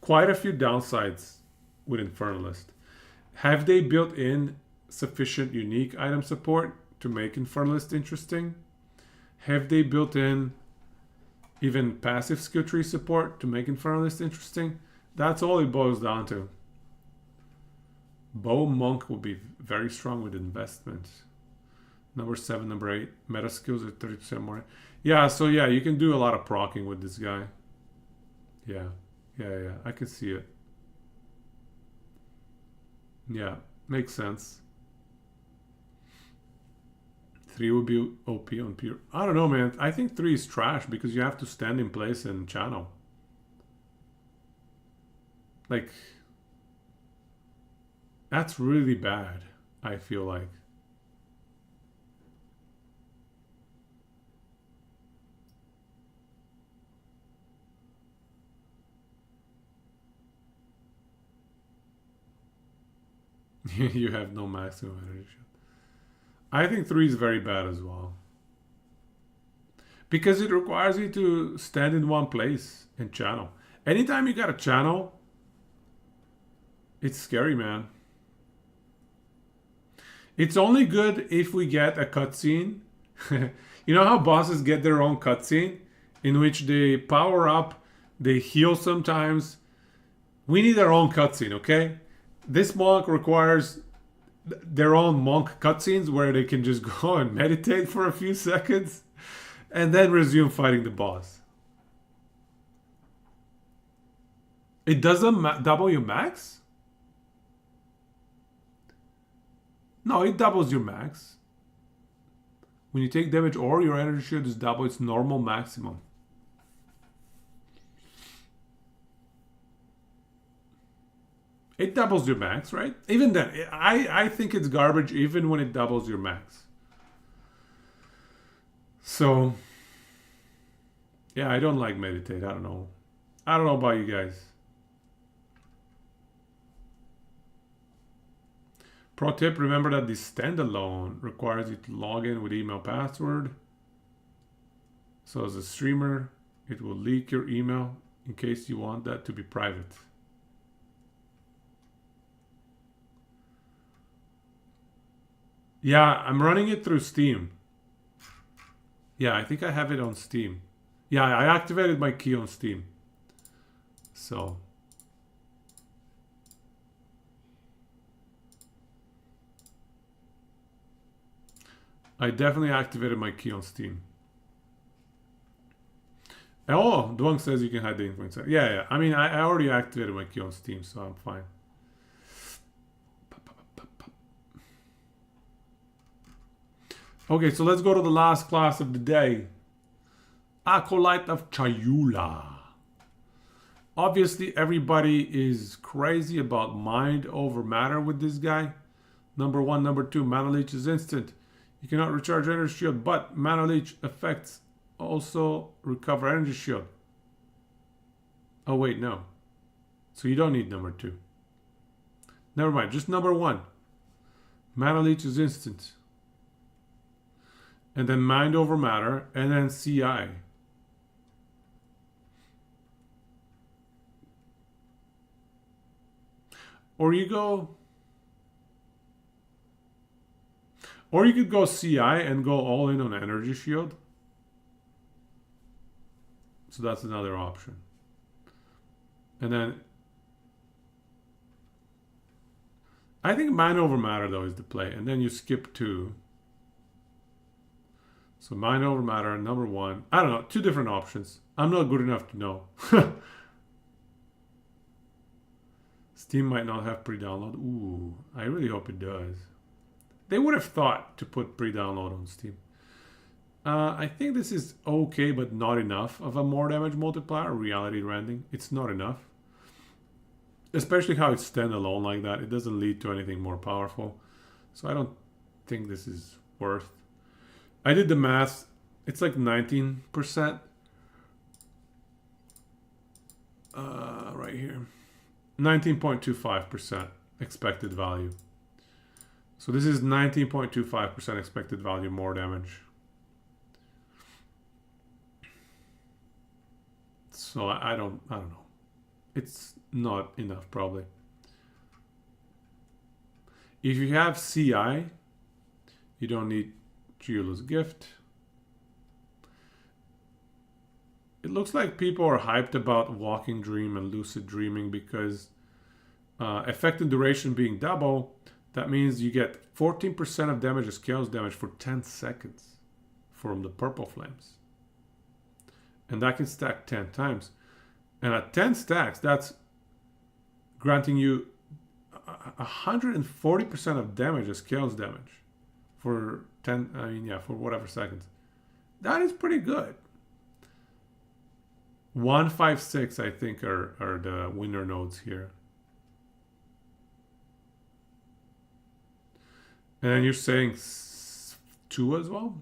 Quite a few downsides with Infernalist. Have they built in sufficient unique item support to make Infernalist interesting? Have they built in even passive skill tree support to make Infernalist interesting? That's all it boils down to. Bow Monk will be very strong with investments. Number 7, number 8. Meta skills are 30% more. Yeah, so yeah, you can do a lot of proccing with this guy. Yeah. I can see it. Yeah, makes sense. 3 would be OP on pure. I don't know, man. I think 3 is trash because you have to stand in place and channel. Like, that's really bad, I feel like. You have no maximum energy. I think 3 is very bad as well. Because it requires you to stand in one place and channel. Anytime you got a channel, it's scary, man. It's only good if we get a cutscene. You know how bosses get their own cutscene? In which they power up, they heal sometimes. We need our own cutscene, okay? This monk requires their own monk cutscenes where they can just go and meditate for a few seconds and then resume fighting the boss. It doesn't double your max? No, it doubles your max. When you take damage or your energy shield is double its normal maximum. It doubles your max, right? Even then, I think it's garbage even when it doubles your max. So, yeah, I don't like meditate. I don't know. I don't know about you guys. Pro tip, remember that the standalone requires you to log in with email password. So as a streamer, it will leak your email in case you want that to be private. Yeah, I'm running it through Steam. Yeah, I think I have it on Steam. Yeah, I activated my key on Steam. So. I definitely activated my key on Steam. Oh, Duang says you can hide the info inside. Yeah. I mean, I already activated my key on Steam, so I'm fine. Okay, so let's go to the last class of the day. Acolyte of Chayula. Obviously, everybody is crazy about mind over matter with this guy. Number 1, number 2, Mana Leech is instant. You cannot recharge energy shield, but Mana Leech effects also recover energy shield. Oh wait, no. So you don't need number 2. Never mind, just number 1. Mana Leech is instant. And then mind over matter, and then CI. Or you could go CI and go all in on energy shield. So that's another option. And then I think mind over matter though is the play. And then you skip 2. So mind over matter, number 1. I don't know, 2 different options. I'm not good enough to know. Steam might not have pre-download. Ooh, I really hope it does. They would have thought to put pre-download on Steam. I think this is okay, but not enough of a more damage multiplier. Reality rending, it's not enough. Especially how it's standalone like that. It doesn't lead to anything more powerful. So I don't think this is worth. I did the math. It's like 19%. Right here. 19.25% expected value. So this is 19.25% expected value more damage. So I don't know. It's not enough probably. If you have CI, you don't need Giula's gift. It looks like people are hyped about Walking Dream and Lucid Dreaming because effect and duration being double, that means you get 14% of damage as chaos damage for 10 seconds from the purple flames. And that can stack 10 times. And at 10 stacks, that's granting you 140% of damage as chaos damage for 10, for whatever seconds. That is pretty good. 156, I think, are the winner nodes here. And then you're saying 2 as well?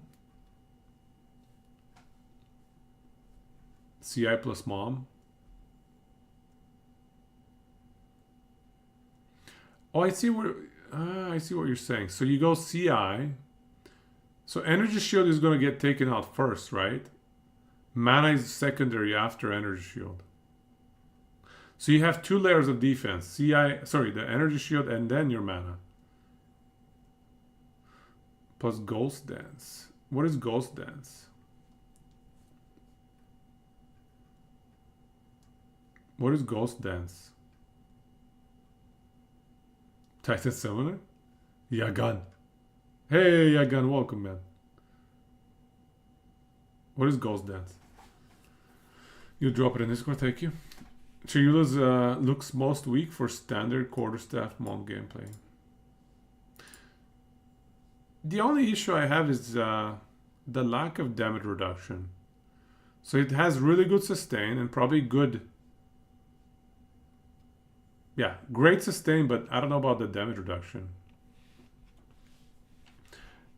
CI plus mom. Oh, I see what you're saying. So you go CI. So energy shield is going to get taken out first, right? Mana is secondary after energy shield. So you have 2 layers of defense. The energy shield and then your mana. Plus Ghost Dance. What is Ghost Dance? What is Ghost Dance? Titan Summoner? Yagan. Hey, Yagan, welcome, man. What is Ghost Dance? You drop it in Discord, thank you. Chiyula's looks most weak for standard quarterstaff monk gameplay. The only issue I have is the lack of damage reduction. So it has really good sustain and probably good... Yeah, great sustain, but I don't know about the damage reduction.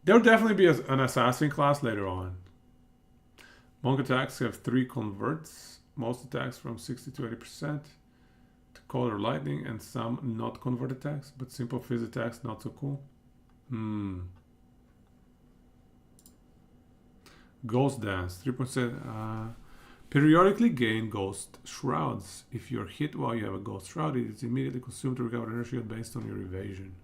There'll definitely be an assassin class later on. Monk attacks have 3 converts. Most attacks from 60 to 80%. To color lightning and some not convert attacks, but simple fizz attacks not so cool. Ghost Dance, 3%. Periodically gain Ghost Shrouds. If you're hit while you have a Ghost Shroud, it is immediately consumed to recover energy based on your evasion.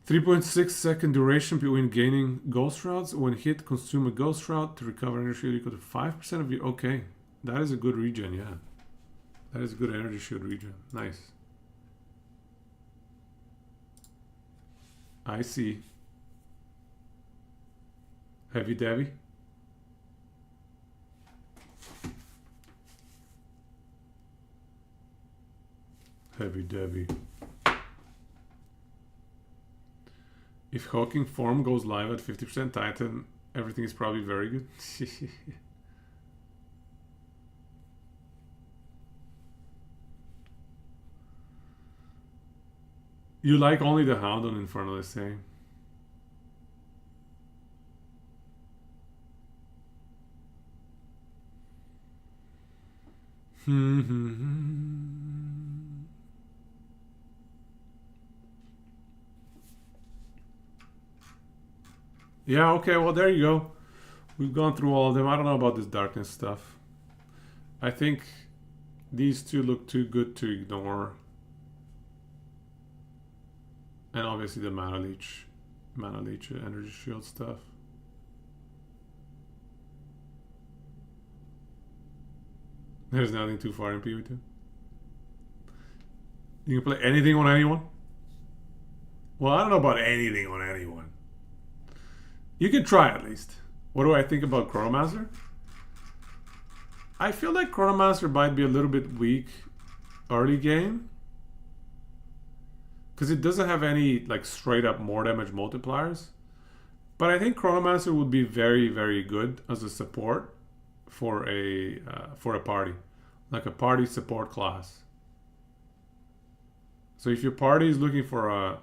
3.6 second duration between gaining Ghost Shrouds. When hit, consume a Ghost Shroud to recover energy equal to 5% of your... Okay, that is a good regen, yeah. That is a good energy shield regen. Nice. I see. Heavy Devi. Heavy Devi. If Hawking form goes live at 50% Titan, everything is probably very good. You like only the Hound on Infernal, they say. Yeah, okay, well, there you go. We've gone through all of them. I don't know about this darkness stuff. I think these two look too good to ignore. And obviously the Mana Leech energy shield stuff. There's nothing too far in PvP. You can play anything on anyone? Well, I don't know about anything on anyone. You can try at least. What do I think about Chronomancer? I feel like Chronomancer might be a little bit weak early game. Because it doesn't have any like straight up more damage multipliers. But I think Chronomancer would be very, very good as a support for a party. Like a party support class. So if your party is looking for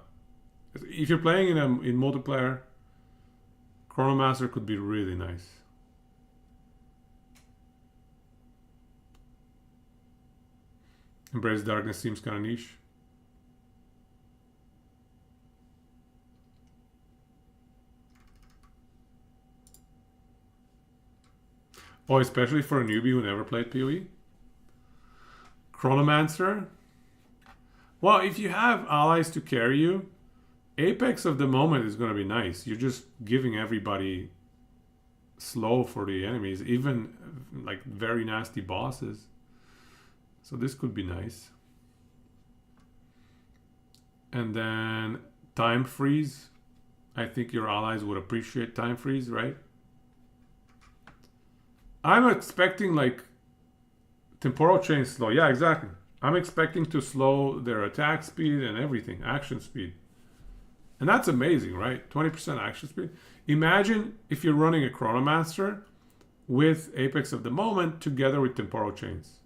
if you're playing in multiplayer, Chronomancer could be really nice. Embrace Darkness seems kind of niche. Oh, especially for a newbie who never played PoE. Chronomancer. Well, if you have allies to carry you, Apex of the moment is going to be nice. You're just giving everybody slow for the enemies, even like very nasty bosses. So this could be nice. And then time freeze. I think your allies would appreciate time freeze, right? I'm expecting like temporal chain slow. Yeah, exactly. I'm expecting to slow their attack speed and everything, action speed. And that's amazing, right? 20% action speed. Imagine if you're running a Chronomaster with Apex of the Moment together with temporal chains.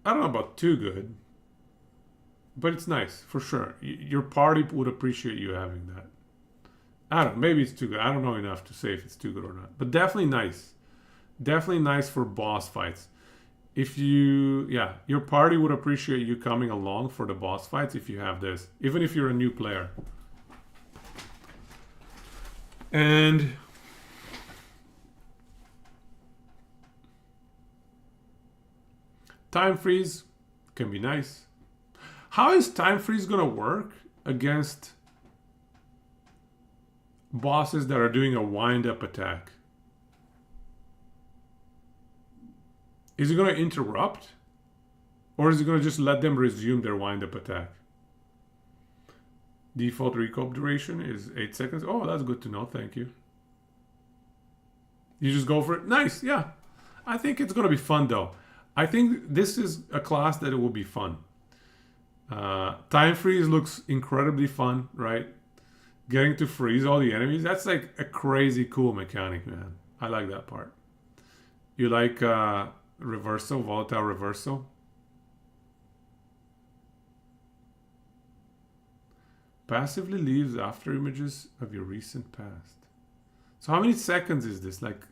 I don't know about too good, but it's nice for sure. Your party would appreciate you having that. I don't know, maybe it's too good. I don't know enough to say if it's too good or not, but definitely nice. Definitely nice for boss fights. If you, yeah, your party would appreciate you coming along for the boss fights if you have this, even if you're a new player. And time freeze can be nice. How is time freeze gonna work against bosses that are doing a wind-up attack? Is it going to interrupt? Or is it going to just let them resume their wind-up attack? Default recope duration is 8 seconds. Oh, that's good to know. Thank you. You just go for it. Nice. Yeah. I think it's going to be fun, though. I think this is a class that it will be fun. Time freeze looks incredibly fun, right? Getting to freeze all the enemies. That's like a crazy cool mechanic, man. I like that part. You like... reversal, volatile reversal. Passively leaves after images of your recent past. So how many seconds is this? Like,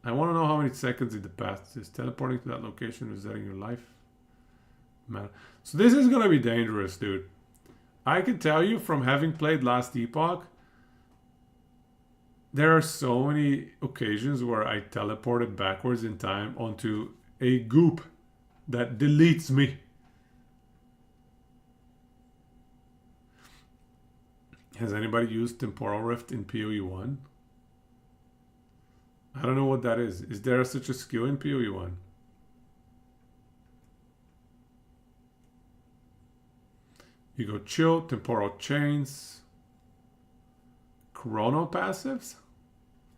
I want to know how many seconds in the past is teleporting to that location, resetting your life. Man. So this is going to be dangerous, dude. I can tell you from having played Last Epoch, there are so many occasions where I teleported backwards in time onto a goop that deletes me. Has anybody used Temporal Rift in PoE 1? I don't know what that is. Is there such a skill in PoE 1? You go chill, temporal chains, chrono passives.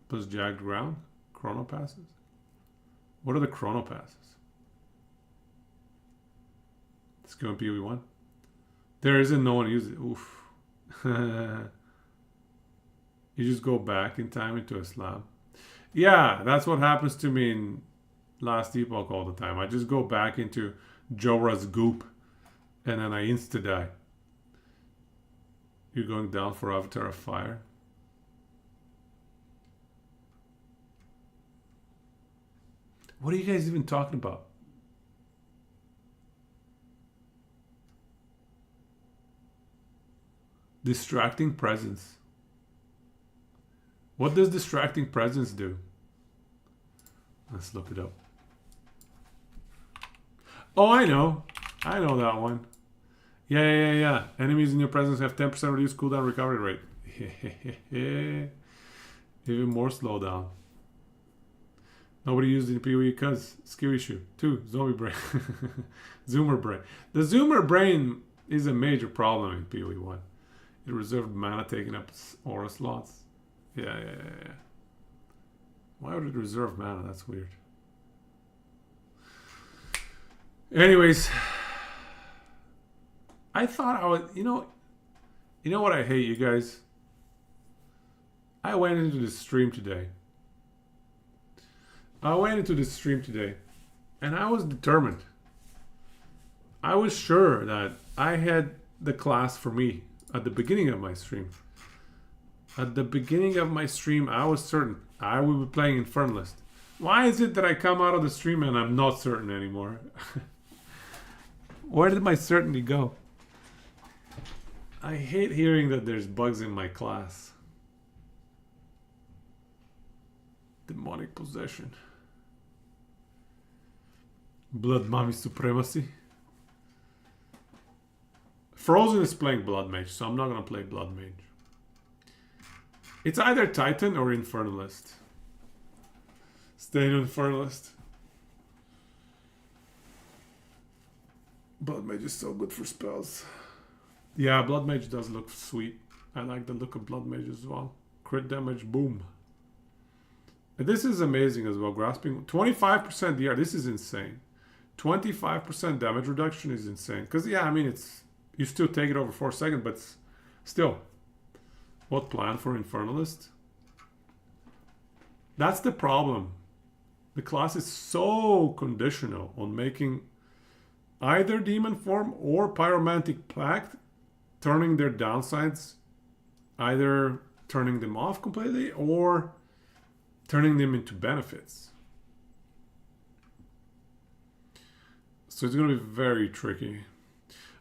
Plus jagged ground? Chrono passes? What are the chrono passes? Let's go in PoE 1. There isn't, no one uses it. Oof. You just go back in time into a slab. Yeah, that's what happens to me in Last Epoch all the time. I just go back into Jorah's goop and then I insta-die. You're going down for Avatar of Fire. What are you guys even talking about? Distracting presence. What does distracting presence do? Let's look it up. Oh, I know. I know that one. Yeah. Enemies in your presence have 10% reduced cooldown recovery rate. Even more slowdown. Nobody used it in PoE because skill issue. 2, zombie brain. Zoomer brain. The zoomer brain is a major problem in PoE 1. It reserved mana taking up aura slots. Yeah. Why would it reserve mana? That's weird. Anyways, I thought I would, you know what I hate, you guys? I went into the stream today. And I was determined. I was sure that I had the class for me at the beginning of my stream. At the beginning of my stream, I was certain I would be playing Infernalist. Why is it that I come out of the stream and I'm not certain anymore? Where did my certainty go? I hate hearing that there's bugs in my class. Demonic possession. Blood Mommy Supremacy. Frozen is playing Blood Mage, so I'm not going to play Blood Mage. It's either Titan or Infernalist. Stay Infernalist. Blood Mage is so good for spells. Yeah, Blood Mage does look sweet. I like the look of Blood Mage as well. Crit damage, boom. And this is amazing as well. Grasping 25% DR. This is insane. 25% damage reduction is insane. Because yeah, I mean it's you still take it over 4 seconds, but still. What plan for Infernalist? That's the problem. The class is so conditional on making either Demon Form or Pyromantic Pact turning their downsides, either turning them off completely or turning them into benefits. So it's going to be very tricky.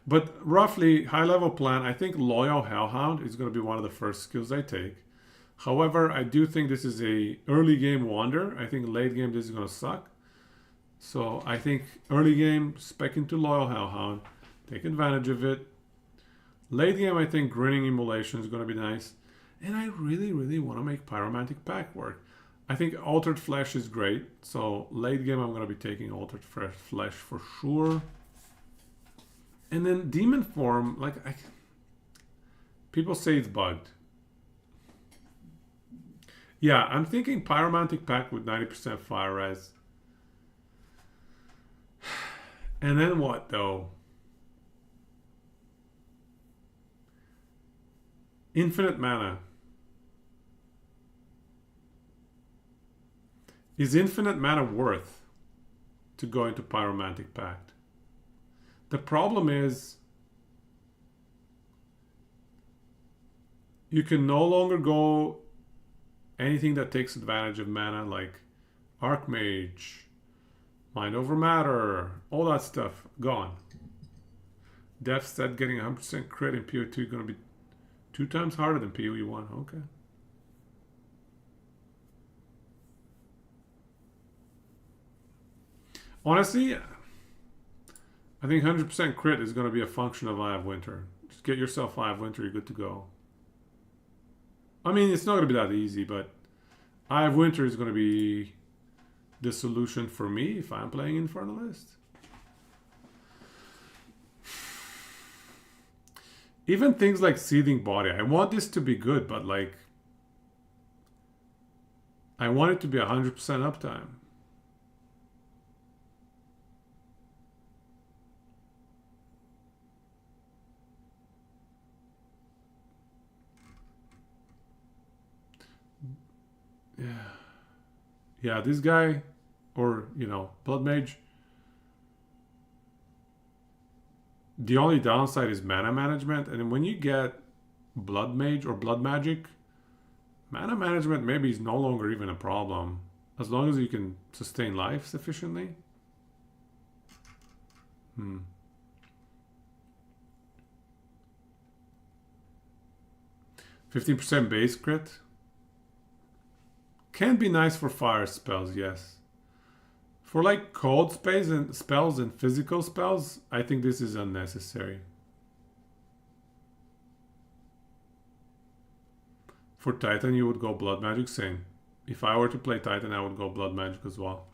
But roughly, high-level plan, I think Loyal Hellhound is going to be one of the first skills I take. However, I do think this is a early game wonder. I think late game this is going to suck. So I think early game, spec into Loyal Hellhound, take advantage of it. Late game, I think Grinning Immolation is going to be nice. And I really, really want to make Pyromantic Pact work. I think Altered Flesh is great. So late game, I'm going to be taking Altered Flesh for sure. And then Demon Form, like, people say it's bugged. Yeah, I'm thinking Pyromantic Pact with 90% Fire Res. And then what, though? Infinite Mana. Is Infinite Mana worth to go into Pyromantic Pact? The problem is you can no longer go anything that takes advantage of mana like Archmage, Mind Over Matter, all that stuff, gone. Def set getting 100% crit in PoE2 is going to be 2 times harder than PoE1. Okay. Honestly, I think 100% crit is going to be a function of Eye of Winter. Just get yourself Eye of Winter, you're good to go. I mean, it's not going to be that easy, but Eye of Winter is going to be the solution for me if I'm playing Infernalist. Even things like Seething Body. I want this to be good, but like, I want it to be 100% uptime. Yeah, this guy, or, Blood Mage, the only downside is mana management. And when you get Blood Mage or Blood Magic, mana management maybe is no longer even a problem. As long as you can sustain life sufficiently. 15% base crit. Can be nice for fire spells, yes. For like cold spells and physical spells, I think this is unnecessary. For Titan, you would go Blood Magic, same. If I were to play Titan, I would go Blood Magic as well.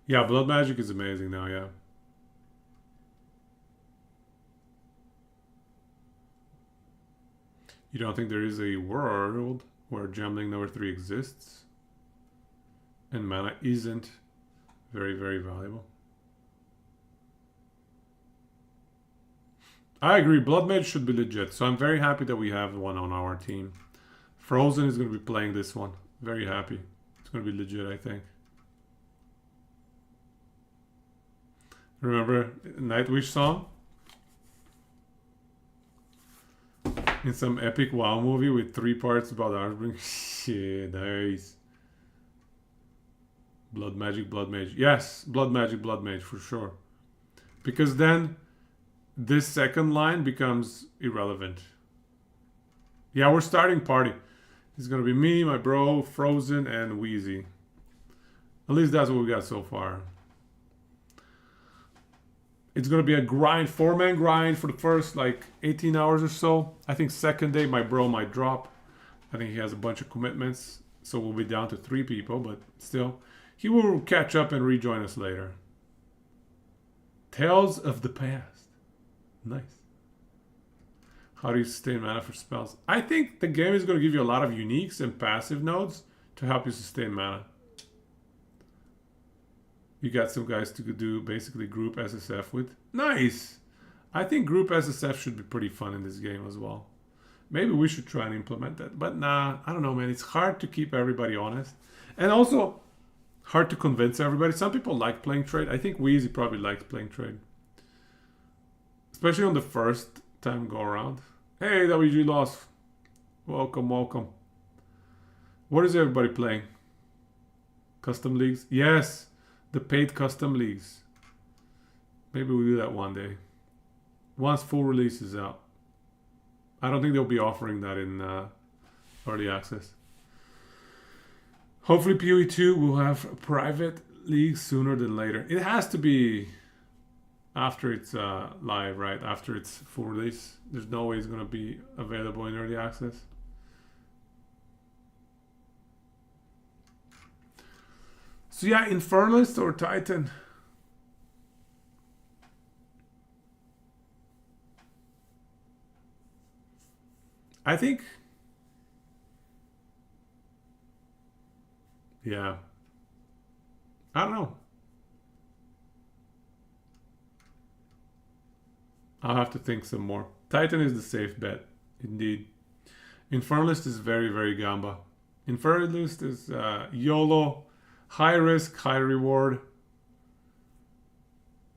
Yeah, Blood Magic is amazing now, yeah. You don't think there is a world where Gemling number 3 exists? And mana isn't very, very valuable? I agree, Blood Mage should be legit, so I'm very happy that we have one on our team. Frozen is going to be playing this one. Very happy. It's going to be legit, I think. Remember Nightwish song? In some epic WoW movie with 3 parts about Archbringer. Shit, nice. Blood Magic, Blood Mage. Yes, Blood Magic, Blood Mage, for sure. Because then this second line becomes irrelevant. Yeah, we're starting party. It's going to be me, my bro, Frozen, and Wheezy. At least that's what we got so far. It's going to be a grind, 4-man grind for the first like 18 hours or so. I think second day my bro might drop. I think he has a bunch of commitments, so we'll be down to 3 people, but still. He will catch up and rejoin us later. Tales of the Past. Nice. How do you sustain mana for spells? I think the game is going to give you a lot of uniques and passive nodes to help you sustain mana. You got some guys to do basically group SSF with. Nice! I think group SSF should be pretty fun in this game as well. Maybe we should try and implement that. But nah, I don't know, man. It's hard to keep everybody honest. And also, hard to convince everybody. Some people like playing trade. I think Wheezy probably likes playing trade. Especially on the first time go around. Hey, WG Lost. Welcome, welcome. What is everybody playing? Custom leagues? Yes! The paid custom leagues. Maybe we'll do that one day. Once full release is out. I don't think they'll be offering that in early access. Hopefully PoE 2 will have private leagues sooner than later. It has to be after it's live, right? After it's full release. There's no way it's going to be available in early access. So yeah, Infernalist or Titan? I think... Yeah. I don't know. I'll have to think some more. Titan is the safe bet, indeed. Infernalist is very, very gamba. Infernalist is YOLO. High risk, high reward.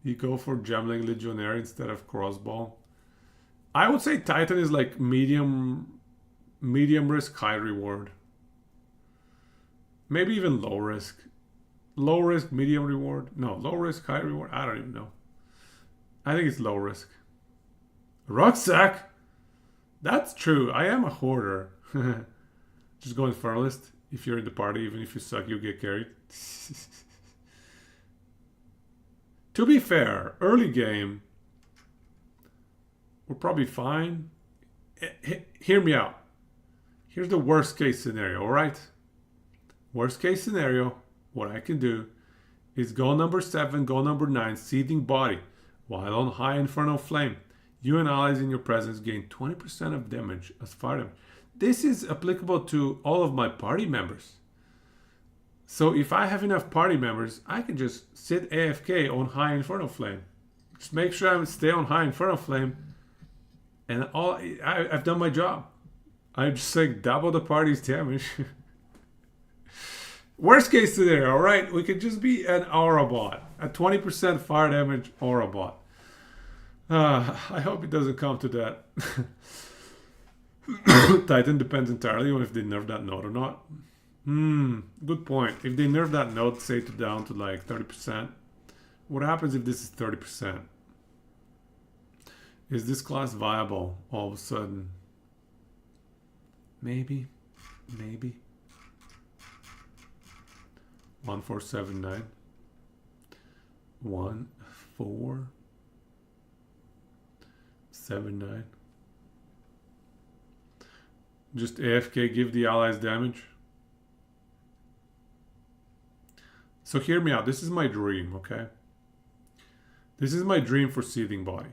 You go for Gemling Legionnaire instead of Crossbow. I would say Titan is like medium risk, high reward. Maybe even low risk. Low risk, medium reward. No, low risk, high reward. I don't even know. I think it's low risk. Rucksack? That's true. I am a hoarder. Just go Infernalist. If you're in the party, even if you suck, you'll get carried. To be fair, early game, we're probably fine. Hear me out. Here's the worst case scenario, alright? Worst case scenario, what I can do is go number 7, go number 9, Seething Body. While on High Infernal Flame, you and allies in your presence gain 20% of damage as fire damage. This is applicable to all of my party members. So if I have enough party members, I can just sit AFK on High Infernal Flame. Just make sure I stay on High Infernal Flame, and I've done my job. I just like double the party's damage. Worst case scenario, alright? We could just be an aura bot. A 20% fire damage aura bot. I hope it doesn't come to that. Titan depends entirely on if they nerf that node or not. Good point. If they nerf that node, say down to like 30%, what happens if this is 30%? Is this class viable all of a sudden? Maybe. 1479. 1479. Just AFK, give the allies damage. So hear me out. This is my dream, okay? This is my dream for Seething Body.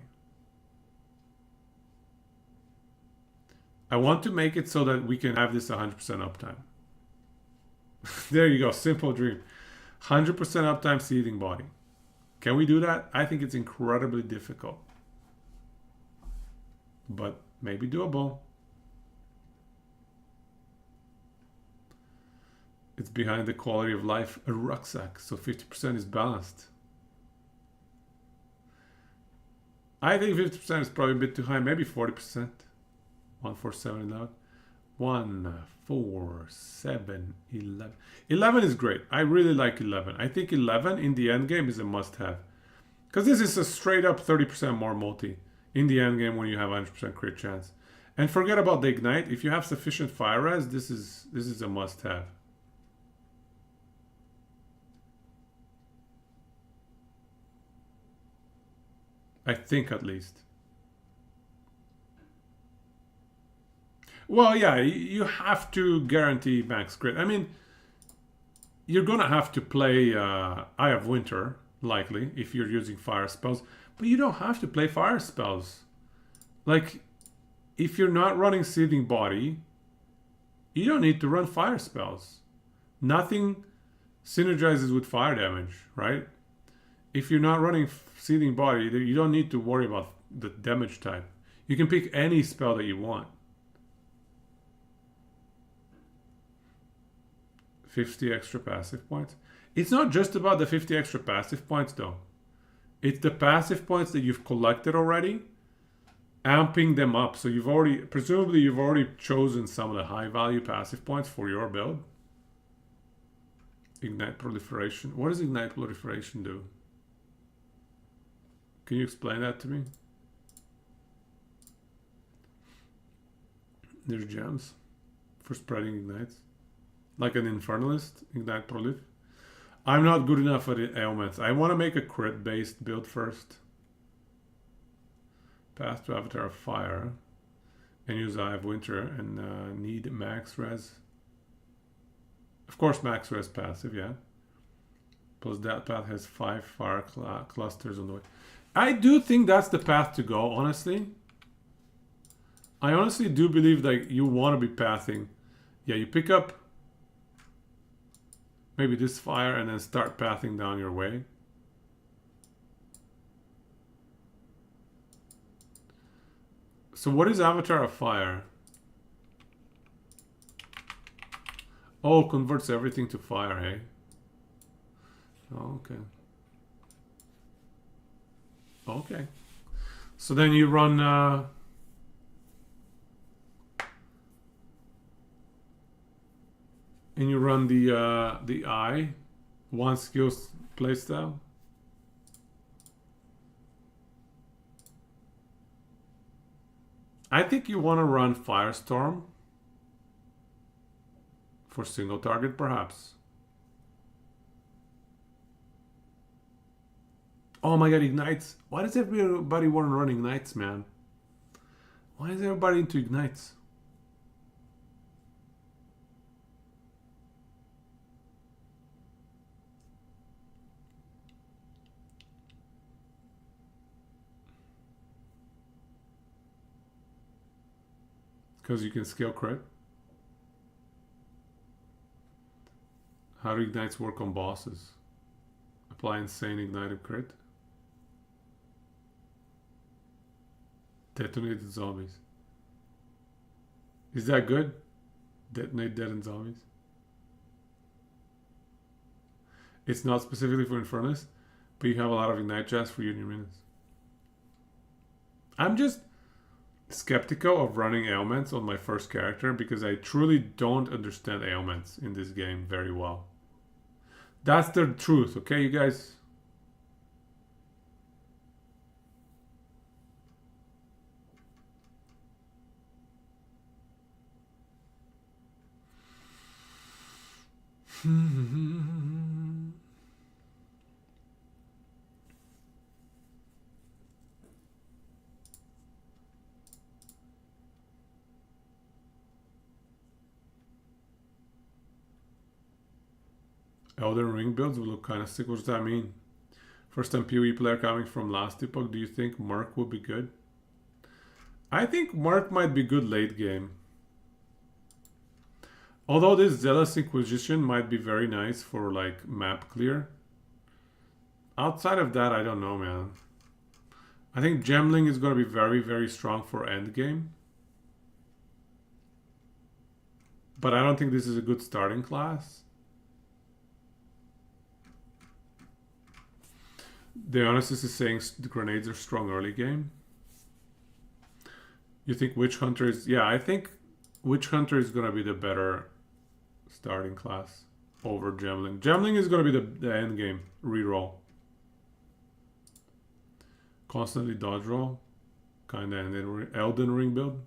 I want to make it so that we can have this 100% uptime. There you go. Simple dream. 100% uptime Seething Body. Can we do that? I think it's incredibly difficult. But maybe doable. It's behind the quality of life, a rucksack, so 50% is balanced. I think 50% is probably a bit too high, maybe 40%. 14711. 1, 4, 7, 11. 11 is great. I really like 11. I think 11 in the end game is a must-have. Because this is a straight up 30% more multi in the end game when you have 100% crit chance. And forget about the ignite. If you have sufficient fire res, this is a must-have. I think at least. Well, yeah, you have to guarantee max crit. I mean, you're gonna have to play Eye of Winter, likely, if you're using fire spells. But you don't have to play fire spells. Like, if you're not running Seething Body, you don't need to run fire spells. Nothing synergizes with fire damage, right? If you're not running Seething Body, you don't need to worry about the damage type. You can pick any spell that you want. 50 extra passive points. It's not just about the 50 extra passive points though. It's the passive points that you've collected already, amping them up. So presumably you've already chosen some of the high value passive points for your build. Ignite Proliferation. What does Ignite Proliferation do? Can you explain that to me? There's gems for spreading ignites. Like an Infernalist, Ignite Prolif. I'm not good enough at ailments. I want to make a crit-based build first. Path to Avatar of Fire. And use Eye of Winter and need max res. Of course, max res passive, yeah. Plus that path has 5 fire clusters on the way. I do think that's the path to go, honestly. I honestly do believe that you want to be pathing. Yeah, you pick up maybe this fire and then start pathing down your way. So what is Avatar of Fire? Oh, converts everything to fire, hey? Oh, okay. Okay. So then you run... and you run the eye, one skill playstyle. I think you want to run Firestorm for single target, perhaps. Oh my god, Ignites. Why does everybody want to run Ignites, man? Why is everybody into Ignites? Because you can scale crit. How do Ignites work on bosses? Apply insane ignited crit. Detonated zombies. Is that good? Detonate deadened zombies. It's not specifically for Infernus, but you have a lot of Ignite jazz for Union Minutes. I'm just skeptical of running ailments on my first character because I truly don't understand ailments in this game very well. That's the truth, okay, you guys? Elden Ring builds will look kind of sick. What does that mean? First time PoE player coming from last epoch. Do you think Merc will be good? I think Merc might be good late game. Although this Zealous Inquisition might be very nice for like map clear. Outside of that, I don't know, man. I think Gemling is going to be very, very strong for end game. But I don't think this is a good starting class. The Dionysus is saying the grenades are strong early game. You think Witch Hunter is... Yeah, I think Witch Hunter is going to be the better starting class over Gemling. Gemling is going to be the end game reroll. Constantly dodge roll. Kind of, and then Elden Ring build.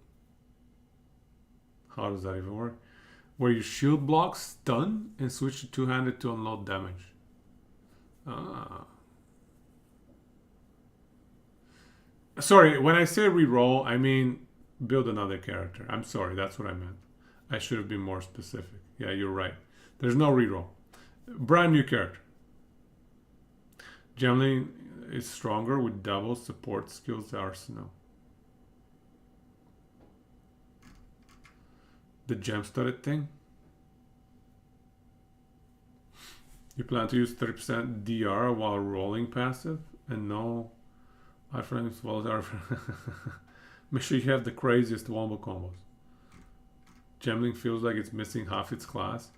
How does that even work? Where you shield block, stun, and switch to two-handed to unload damage. Ah. Sorry, when I say re-roll, I mean build another character. I'm sorry, that's what I meant. I should have been more specific. Yeah, you're right. There's no re-roll. Brand new character. Gemling is stronger with double support skills arsenal. The gem-studded thing. You plan to use 30% DR while rolling passive and no iframes as well as Make sure you have the craziest wombo combos. Gemling feels like it's missing half its class.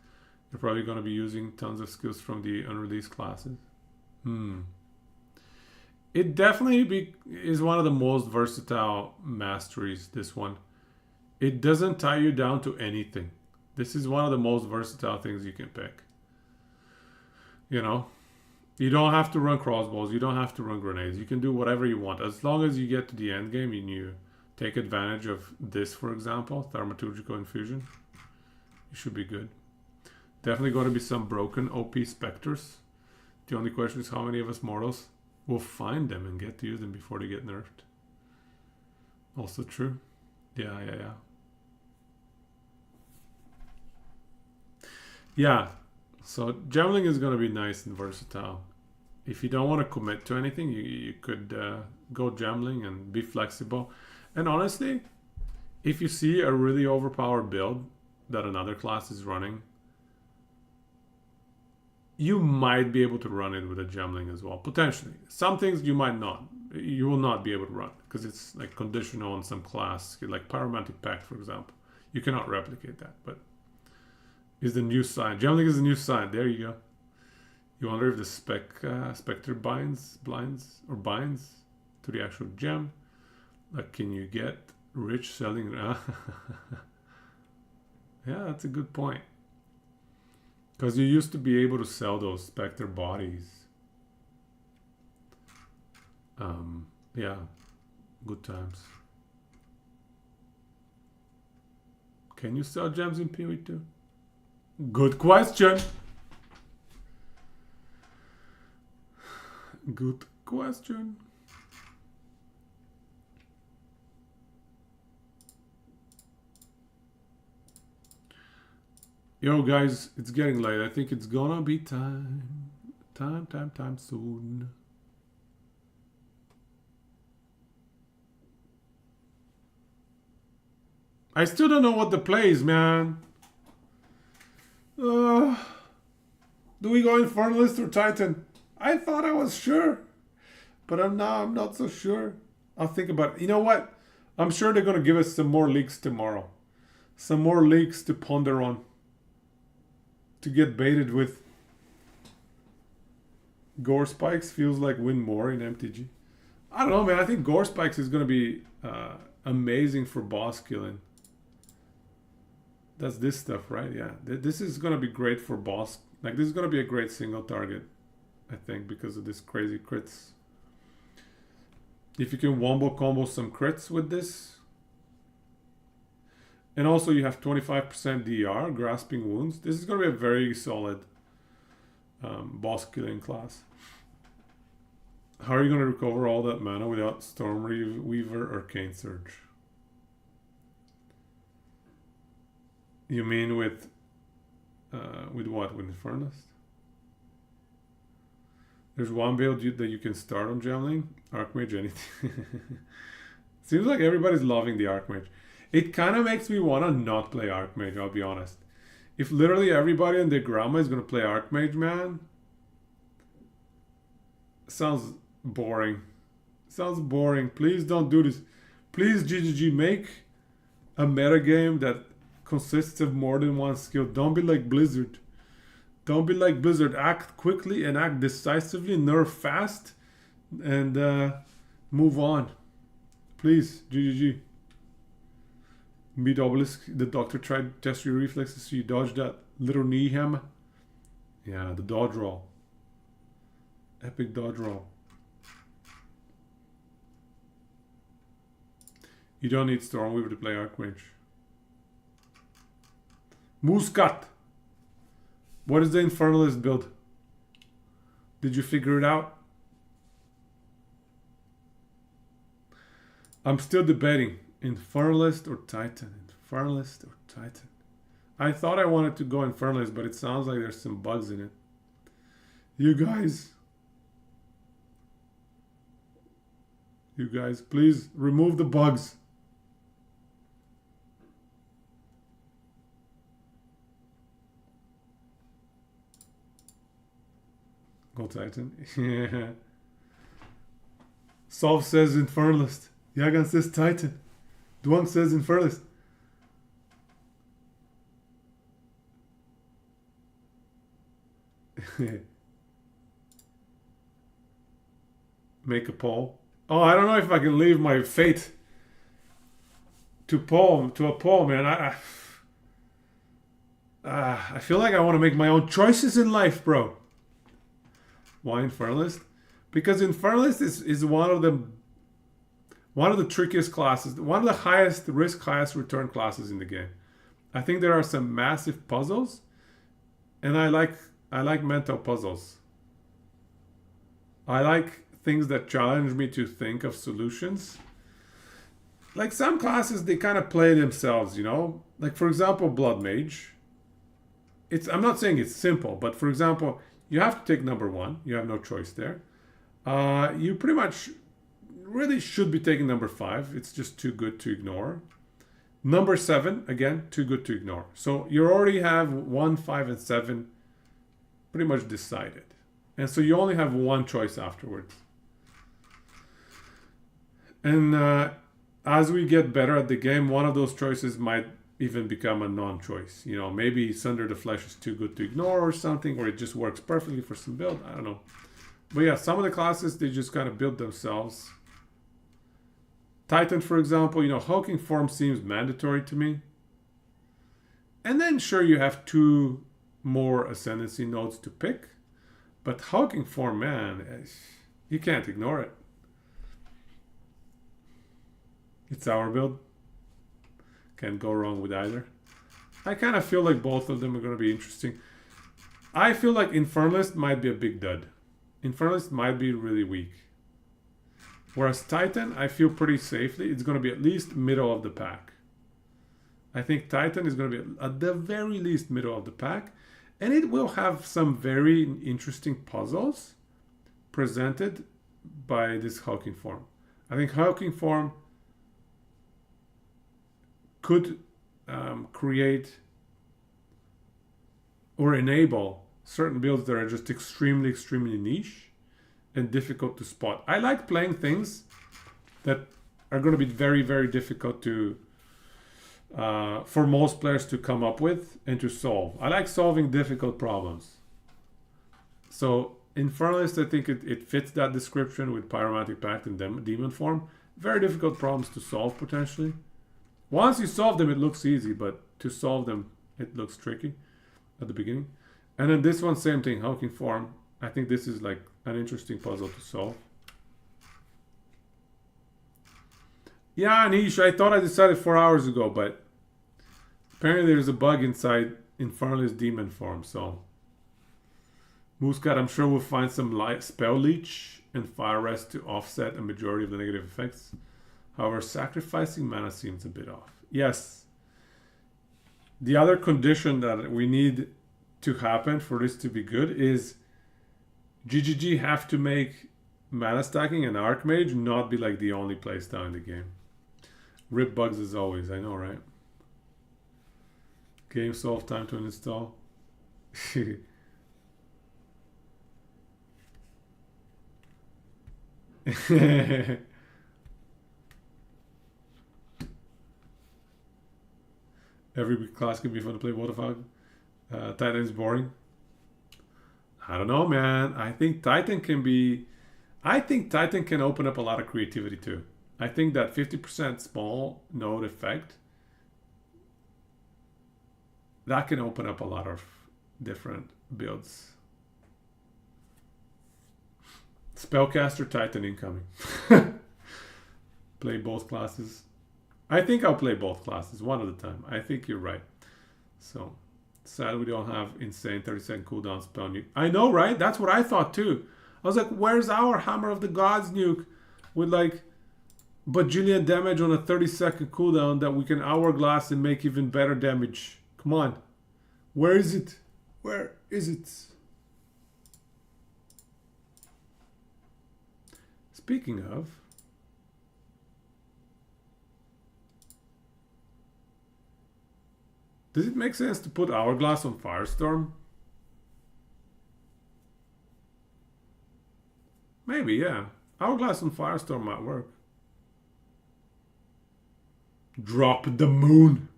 You're probably going to be using tons of skills from the unreleased classes. It definitely is one of the most versatile masteries, this one. It doesn't tie you down to anything. This is one of the most versatile things you can pick. You know, you don't have to run crossbows. You don't have to run grenades. You can do whatever you want. As long as you get to the end game and you take advantage of this, for example, Thaumaturgical Infusion, you should be good. Definitely going to be some broken OP specters. The only question is how many of us mortals will find them and get to use them before they get nerfed. Also true. Yeah. Yeah, so Gemling is going to be nice and versatile. If you don't want to commit to anything, you could go Gemling and be flexible. And honestly, if you see a really overpowered build that another class is running, you might be able to run it with a Gemling as well, potentially. Some things you might not. You will not be able to run because it's like conditional on some class, like Pyromantic Pact, for example. You cannot replicate that, but is the new sign. Gemling is the new sign. There you go. You wonder if the specter blinds to the actual gem. Like, can you get rich selling? Yeah, that's a good point. Because you used to be able to sell those specter bodies. Yeah, good times. Can you sell gems in PoE too? Good question. Good question. Yo guys, it's getting late. I think it's gonna be time. Time soon. I still don't know what the play is, man. Do we go Infernalist or Titan? I thought I was sure, but I'm not so sure. I'll think about it. You know what? I'm sure they're gonna give us some more leaks tomorrow. Some more leaks to ponder on. To get baited with. Gore Spikes feels like win more in MTG. I don't know, man. I think Gore Spikes is gonna be amazing for boss killing. That's this stuff, right? Yeah. This is gonna be great for boss. Like, this is gonna be a great single target, I think, because of this crazy crits. If you can wombo combo some crits with this. And also you have 25% DR, Grasping Wounds. This is gonna be a very solid boss killing class. How are you gonna recover all that mana without Stormweaver Arcane Surge? You mean with what? With Infernalist? There's one build that you can start on Gemling. Archmage, anything. Seems like everybody's loving the Archmage. It kind of makes me want to not play Archmage, I'll be honest. If literally everybody and their grandma is going to play Archmage, man, sounds boring. Sounds boring. Please don't do this. Please, GGG, make a metagame that consists of more than one skill. Don't be like Blizzard. Don't be like Blizzard. Act quickly and act decisively. Nerf fast. And move on. Please, GGG. Meet Obelisk. The doctor tried to test your reflexes, so you dodged that little knee hammer. Yeah, the dodge roll. Epic dodge roll. You don't need Stormweaver to play Archmage. Muscat. What is the Infernalist build? Did you figure it out? I'm still debating Infernalist or Titan. Infernalist or Titan. I thought I wanted to go Infernalist, but it sounds like there's some bugs in it. You guys, please remove the bugs. Go Titan. Yeah. Solve says Infernalist. Yagan says Titan. Duang says Infernalist. Make a poll. Oh, I don't know if I can leave my fate to a poll, man. I feel like I want to make my own choices in life, bro. Why Infernalist? Because Infernalist is one of the trickiest classes, one of the highest risk, highest return classes in the game. I think there are some massive puzzles, and I like mental puzzles. I like things that challenge me to think of solutions. Like some classes, they kind of play themselves, you know? Like for example, Blood Mage. I'm not saying it's simple, but for example, you have to take number 1. You have no choice there. You pretty much really should be taking number 5. It's just too good to ignore. Number 7, again, too good to ignore. So you already have 1, 5, and 7 pretty much decided. And so you only have one choice afterwards. And as we get better at the game, one of those choices might even become a non-choice. You know, maybe Sunder the Flesh is too good to ignore or something, or it just works perfectly for some build. I don't know. But yeah, some of the classes, they just kind of build themselves. Titan, for example, you know, Hulking Form seems mandatory to me. And then sure, you have 2 more Ascendancy nodes to pick. But Hulking Form, man, you can't ignore it. It's our build. Can't go wrong with either. I kind of feel like both of them are going to be interesting. I feel like Infernalist might be a big dud. Infernalist might be really weak. Whereas Titan, I feel pretty safely. It's going to be at least middle of the pack. I think Titan is going to be at the very least middle of the pack. And it will have some very interesting puzzles presented by this Hulking Form. I think Hulking Form could create or enable certain builds that are just extremely, extremely niche and difficult to spot. I like playing things that are going to be very, very difficult to for most players to come up with and to solve. I like solving difficult problems. So Infernalist, I think it fits that description with Pyromantic Pact and Demon Form. Very difficult problems to solve potentially. Once you solve them, it looks easy, but to solve them, it looks tricky at the beginning. And then this one, same thing, Hulking Form. I think this is like an interesting puzzle to solve. Yeah, Anish, I thought I decided 4 hours ago, but apparently there's a bug inside Infernalist Demon Form, so... Moosecat, I'm sure we'll find some Spell Leech and Fire Rest to offset a majority of the negative effects. However, sacrificing mana seems a bit off. Yes. The other condition that we need to happen for this to be good is GGG have to make mana stacking and Archmage not be like the only playstyle in the game. Rip bugs as always, I know, right? Game solve, time to install. Every class can be fun to play. Waterfog. Titan is boring. I don't know, man. I think Titan can open up a lot of creativity too. I think that 50% small node effect, that can open up a lot of different builds. Spellcaster Titan incoming. Play both classes. I think I'll play both classes one at a time. I think you're right. So sad we don't have insane 30-second cooldown spell nuke. I know, right? That's what I thought too. I was like, where's our Hammer of the Gods nuke with like bajillion damage on a 30-second cooldown that we can hourglass and make even better damage. Come on. Where is it? Where is it? Speaking of, does it make sense to put hourglass on Firestorm? Maybe, yeah. Hourglass on Firestorm might work. Drop the moon.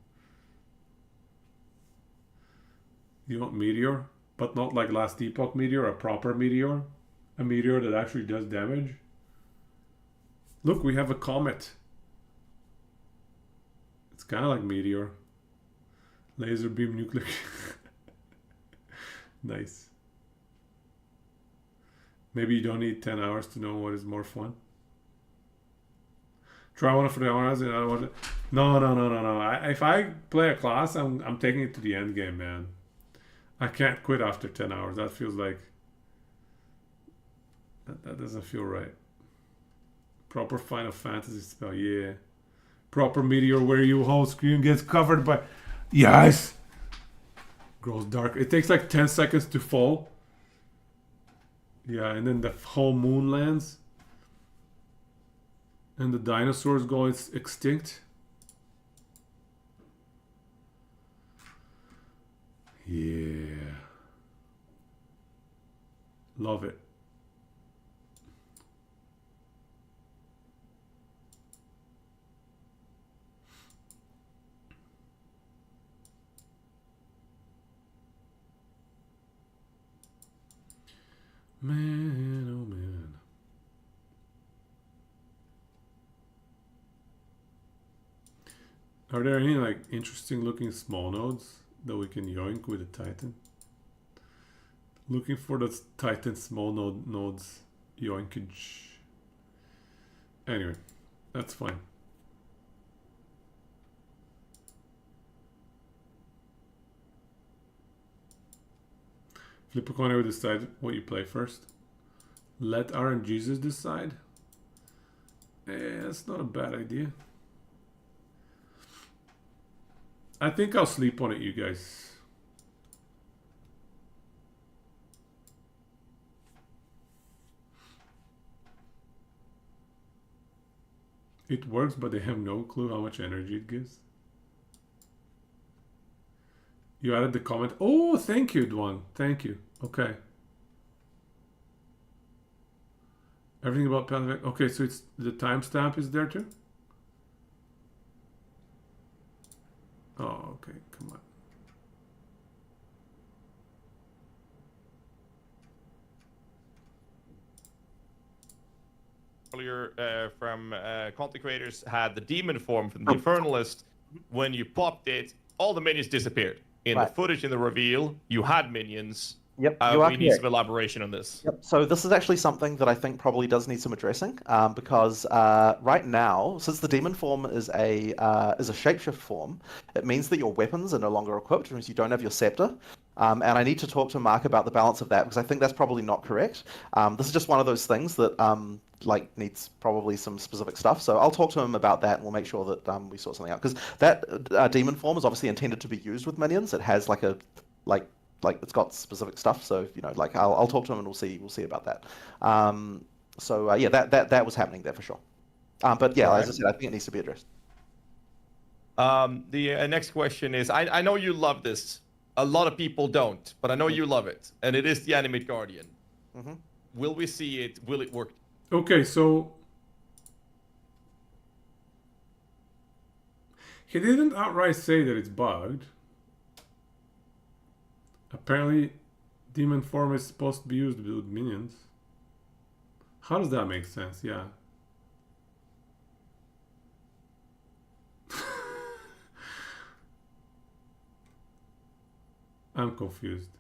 You want Meteor? But not like Last Epoch Meteor, a proper Meteor? A Meteor that actually does damage? Look, we have a comet. It's kind of like Meteor. Laser beam nuclear. Nice. Maybe you don't need 10 hours to know what is more fun. Try one for the hours and I want it. No. If I play a class, I'm taking it to the end game, man. I can't quit after 10 hours. That feels like that doesn't feel right. Proper Final Fantasy spell, yeah. Proper Meteor where your whole screen gets covered by... Yes! Grows dark. It takes like 10 seconds to fall. Yeah, and then the whole moon lands. And the dinosaurs go extinct. Yeah. Love it. Man, oh man. Are there any like interesting looking small nodes that we can yoink with a Titan? Looking for the Titan small nodes yoinkage. Anyway, that's fine. Flip a coin, I would decide what you play first. Let RNGesus decide. That's not a bad idea. I think I'll sleep on it, you guys. It works, but they have no clue how much energy it gives. You added the comment. Oh, thank you, Dwan. Thank you. Okay. Everything about Pelican. Okay, so it's the timestamp is there too? Oh, okay. Come on. Earlier from content creators had the demon form from the Infernalist. When you popped it, all the minions disappeared. In the footage in the reveal, you had minions. Yep, we need some elaboration on this. Yep. So this is actually something that I think probably does need some addressing, because right now, since the demon form is a shapeshift form, it means that your weapons are no longer equipped, which means you don't have your scepter. And I need to talk to Mark about the balance of that, because I think that's probably not correct. This is just one of those things that like needs probably some specific stuff. So I'll talk to him about that, and we'll make sure that we sort something out. Because that demon form is obviously intended to be used with minions. It has like it's got specific stuff. So like I'll talk to him and we'll see about that. Yeah, that was happening there for sure. But yeah, as I said, I think it needs to be addressed. The next question is, I know you love this. A lot of people don't, but I know you love it, and it is the Animate Guardian. Mm-hmm. Will we see it? Will it work? Okay, so he didn't outright say that it's bugged. Apparently, demon form is supposed to be used with minions. How does that make sense? Yeah. I'm confused.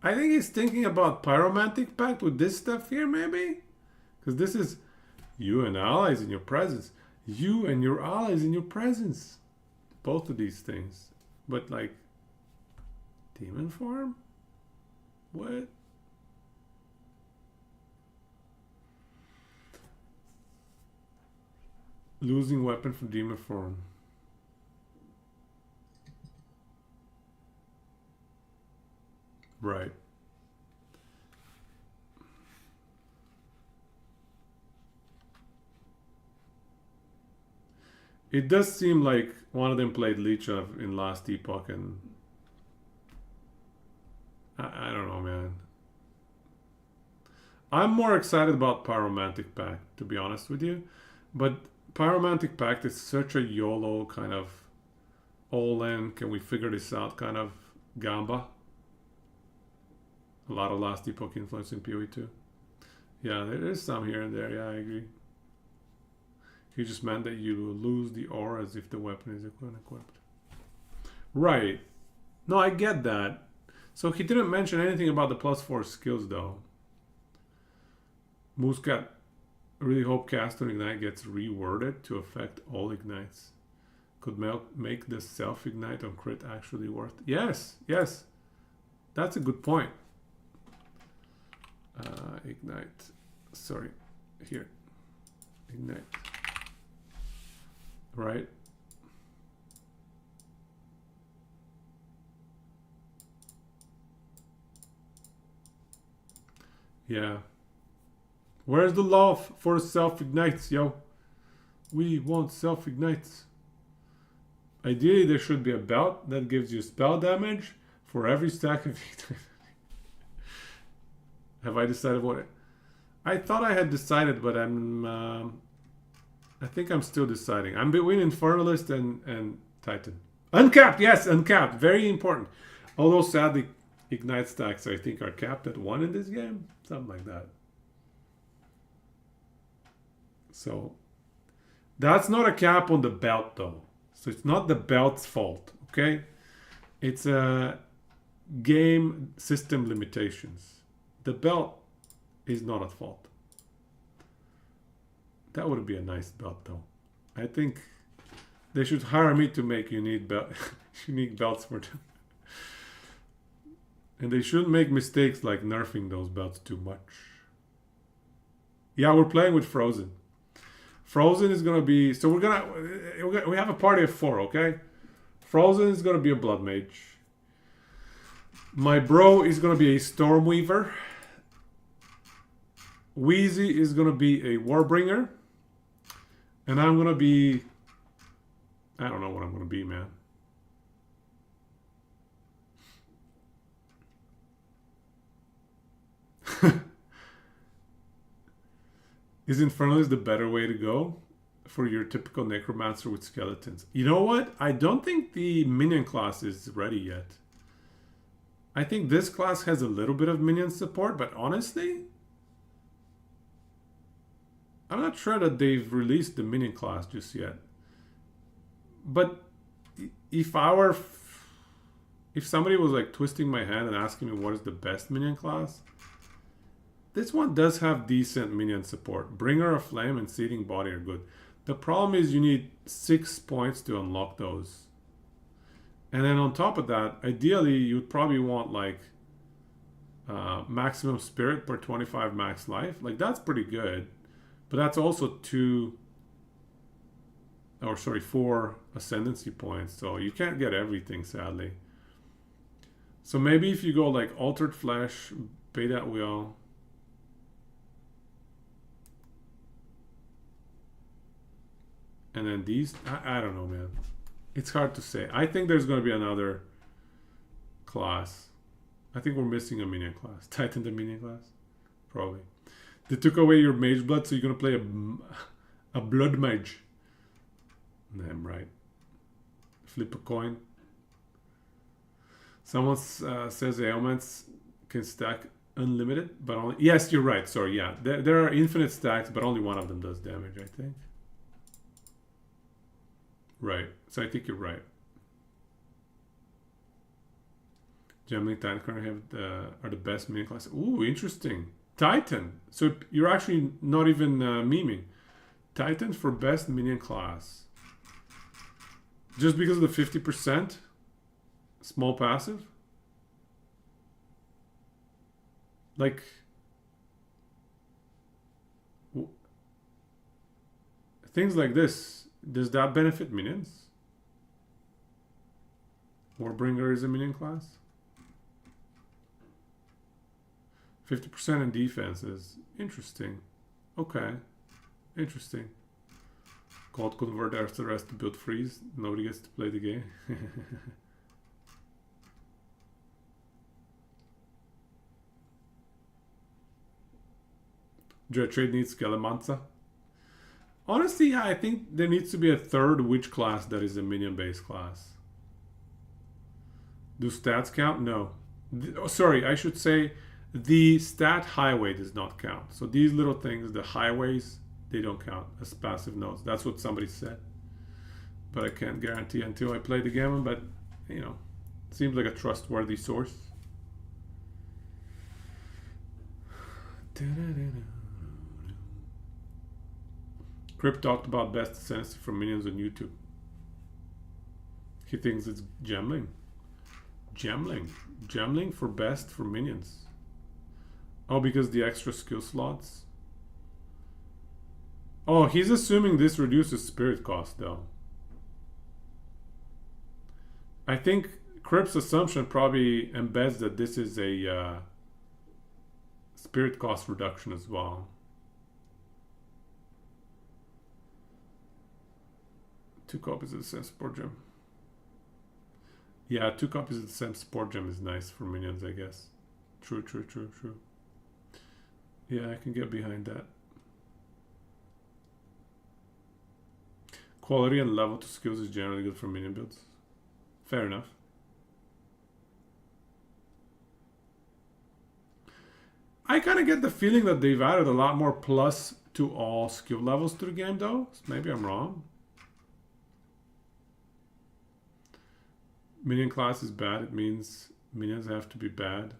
I think he's thinking about Pyromantic Pact with this stuff here, maybe? Because this is you and allies in your presence. You and your allies in your presence. Both of these things. But like, demon form? What? Losing weapon from demon form. Right. It does seem like one of them played Leech of in Last Epoch, and I don't know, man. I'm more excited about Pyromantic Pact, to be honest with you. But Pyromantic Pact is such a YOLO kind of all-in, can we figure this out kind of gamba. A lot of Last Epoch influence in PoE too. Yeah, there is some here and there, yeah, I agree. He just meant that you lose the aura as if the weapon is unequipped. Right. No, I get that. So he didn't mention anything about the +4 skills though. Moosecat, really hope Cast on Ignite gets reworded to affect all ignites. Could make the self-ignite on crit actually worth. Yes, yes. That's a good point. Ignite. Sorry. Here. Ignite. Right? Yeah. Where's the love for self-ignites, yo? We want self-ignites. Ideally, there should be a belt that gives you spell damage for every stack of Have I decided what it... I thought I had decided, but I think I'm still deciding. I'm between Infernalist and Titan. Uncapped, yes, uncapped. Very important. Although, sadly, Ignite stacks, I think, are capped at 1 in this game. Something like that. So, that's not a cap on the belt, though. So, it's not the belt's fault, okay? It's a game system limitations. The belt is not at fault. That would be a nice belt, though. I think they should hire me to make unique belts for them. And they shouldn't make mistakes like nerfing those belts too much. Yeah, we're playing with Frozen. Frozen is gonna be... So we have a party of 4, okay? Frozen is gonna be a Blood Mage. My bro is gonna be a Stormweaver. Wheezy is gonna be a Warbringer. And I'm gonna be... I don't know what I'm gonna be, man. Is Infernalist the better way to go for your typical Necromancer with skeletons? You know what? I don't think the minion class is ready yet. I think this class has a little bit of minion support, but honestly, I'm not sure that they've released the minion class just yet. But if somebody was like twisting my hand and asking me what is the best minion class, this one does have decent minion support. Bringer of Flame and Seething Body are good. The problem is you need 6 points to unlock those. And then on top of that, ideally you'd probably want like maximum spirit per 25 max life. Like that's pretty good. But that's also 4 ascendancy points. So you can't get everything, sadly. So maybe if you go like Altered Flesh, Beta at Will, and then these, I don't know, man. It's hard to say. I think there's going to be another class. I think we're missing a minion class. Titan the minion class? Probably. They took away your mage blood, so you're going to play a blood mage. Damn right. Flip a coin. Someone says ailments can stack unlimited, but only... Yes, you're right. Sorry, yeah. There are infinite stacks, but only one of them does damage, I think. Right. So I think you're right. Gemini Titan are the best minion classes. Ooh, interesting. Titan. So you're actually not even memeing. Titan for best minion class. Just because of the 50% small passive? Like, things like this, does that benefit minions? Warbringer is a minion class. 50% in defenses. Interesting. Okay. Interesting. God convert after the rest to build freeze. Nobody gets to play the game. Dread Trade needs Skelemanza. Honestly, yeah, I think there needs to be a third witch class that is a minion based class. Do stats count? No. Sorry, I should say the stat highway does not count. So these little things, the highways, they don't count as passive nodes. That's what somebody said. But I can't guarantee until I play the game. But, you know, it seems like a trustworthy source. Crip talked about best ascendancy for minions on YouTube. He thinks it's Gemling. Gemling for best for minions. Oh, because the extra skill slots? Oh, he's assuming this reduces spirit cost though. I think Crip's assumption probably embeds that this is a spirit cost reduction as well. 2 copies of the same support gem. Yeah, 2 copies of the same support gem is nice for minions, I guess. True. Yeah, I can get behind that. Quality and level to skills is generally good for minion builds. Fair enough. I kind of get the feeling that they've added a lot more plus to all skill levels to the game though. Maybe I'm wrong. Minion class is bad. It means minions have to be bad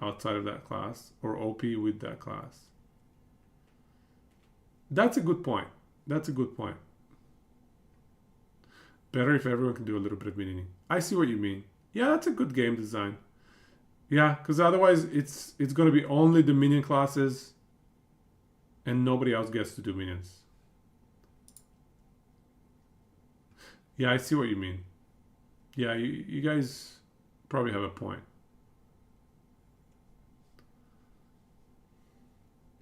outside of that class or OP with that class. That's a good point. Better if everyone can do a little bit of minioning. I see what you mean. Yeah, that's a good game design. Yeah, because otherwise it's going to be only the minion classes and nobody else gets to do minions. Yeah, I see what you mean. Yeah, you guys probably have a point.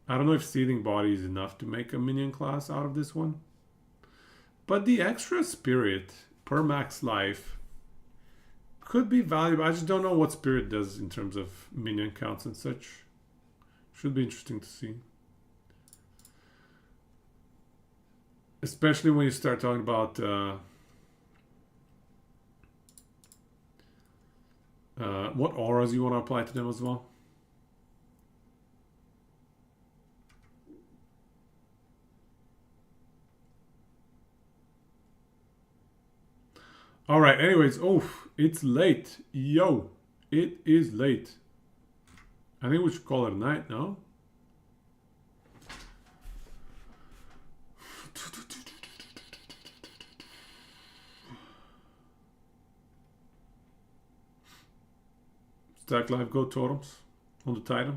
I don't know if Seething Body is enough to make a minion class out of this one. But the extra spirit per max life could be valuable. I just don't know what spirit does in terms of minion counts and such. Should be interesting to see. Especially when you start talking about what auras you want to apply to them as well. All right, anyways, it's late. Yo, it is late. I think we should call it a night, no? Stack live go totems on the Titan.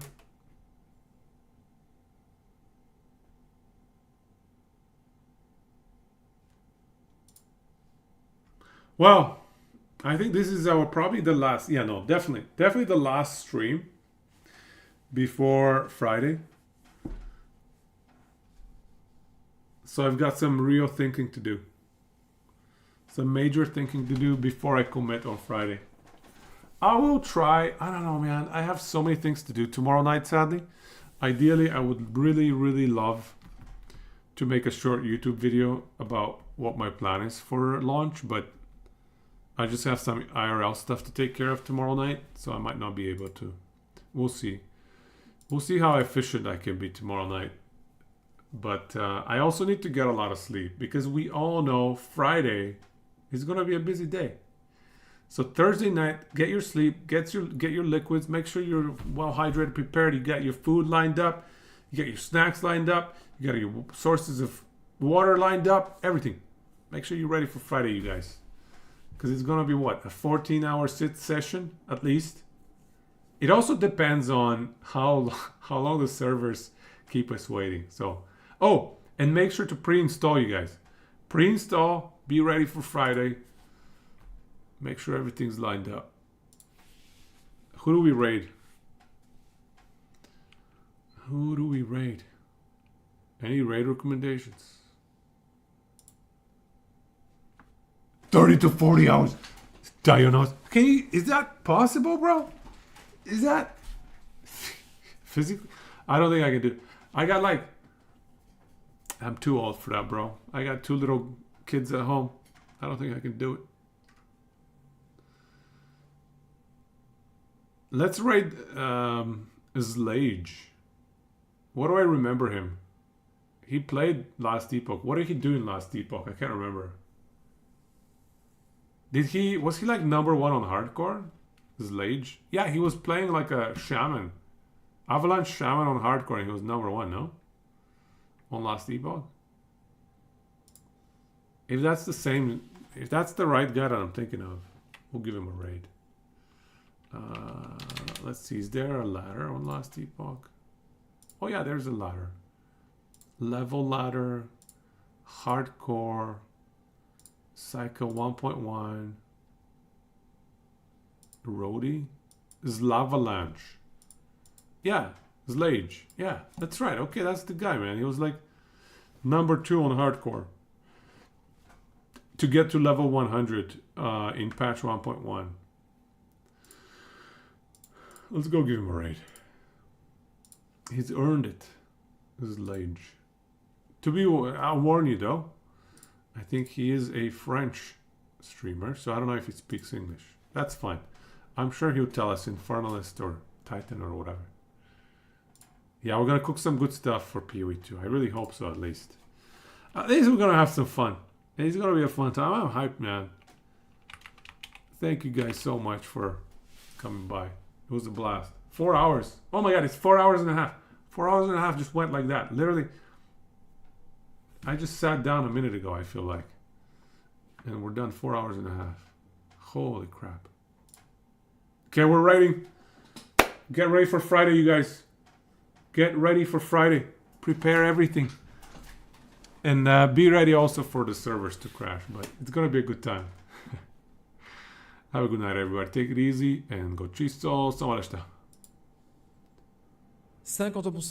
Well, I think this is our probably the last. Yeah, no, definitely the last stream before Friday. So I've got some real thinking to do. Some major thinking to do before I commit on Friday. I will try. I don't know, man. I have so many things to do tomorrow night, sadly. Ideally, I would really, really love to make a short YouTube video about what my plan is for launch, but I just have some IRL stuff to take care of tomorrow night, so I might not be able to. We'll see. We'll see how efficient I can be tomorrow night. But I also need to get a lot of sleep because we all know Friday is going to be a busy day. So Thursday night, get your sleep, get your liquids, make sure you're well hydrated, prepared. You got your food lined up, you got your snacks lined up, you got your sources of water lined up, everything. Make sure you're ready for Friday, you guys. Because it's going to be what? A 14-hour sit session at least. It also depends on how long the servers keep us waiting. So, oh, and make sure to pre-install, you guys. Pre-install. Be ready for Friday. Make sure everything's lined up. Who do we raid? Who do we raid? Any raid recommendations? 30 to 40 hours. Dionos. Can you, is that possible, bro? Is that physically? I don't think I can do it. I got like, I'm too old for that, bro. I got 2 little kids at home. I don't think I can do it. Let's raid Slage. What do I remember him? He played Last Epoch. What did he do in Last Epoch? I can't remember. Was he like #1 on hardcore? Slage? Yeah, he was playing like a shaman. Avalanche shaman on hardcore and he was #1, no? On Last Epoch? If that's the same, if that's the right guy that I'm thinking of, we'll give him a raid. Let's see, is there a ladder on Last Epoch? Oh yeah, there's a ladder. Level ladder, hardcore, Psycho 1.1, roadie, Slavalanche. Yeah, Slage. Yeah, that's right. Okay, that's the guy, man. He was like #2 on hardcore to get to level 100 in patch 1.1. Let's go give him a raid. He's earned it. Slage. I'll warn you though. I think he is a French streamer, so I don't know if he speaks English. That's fine. I'm sure he'll tell us Infernalist or Titan or whatever. Yeah, we're gonna cook some good stuff for PoE 2. I really hope so, at least. At least we're gonna have some fun. It's gonna be a fun time. I'm hyped, man. Thank you guys so much for coming by. It was a blast. 4 hours. Oh my god, it's 4 hours and a half. 4 hours and a half just went like that. Literally. I just sat down a minute ago, I feel like. And we're done 4 hours and a half. Holy crap. Okay, we're writing. Get ready for Friday, you guys. Get ready for Friday. Prepare everything. And be ready also for the servers to crash. But it's going to be a good time. Have a good night, everybody. Take it easy and go čisto. Samo nešto. 50%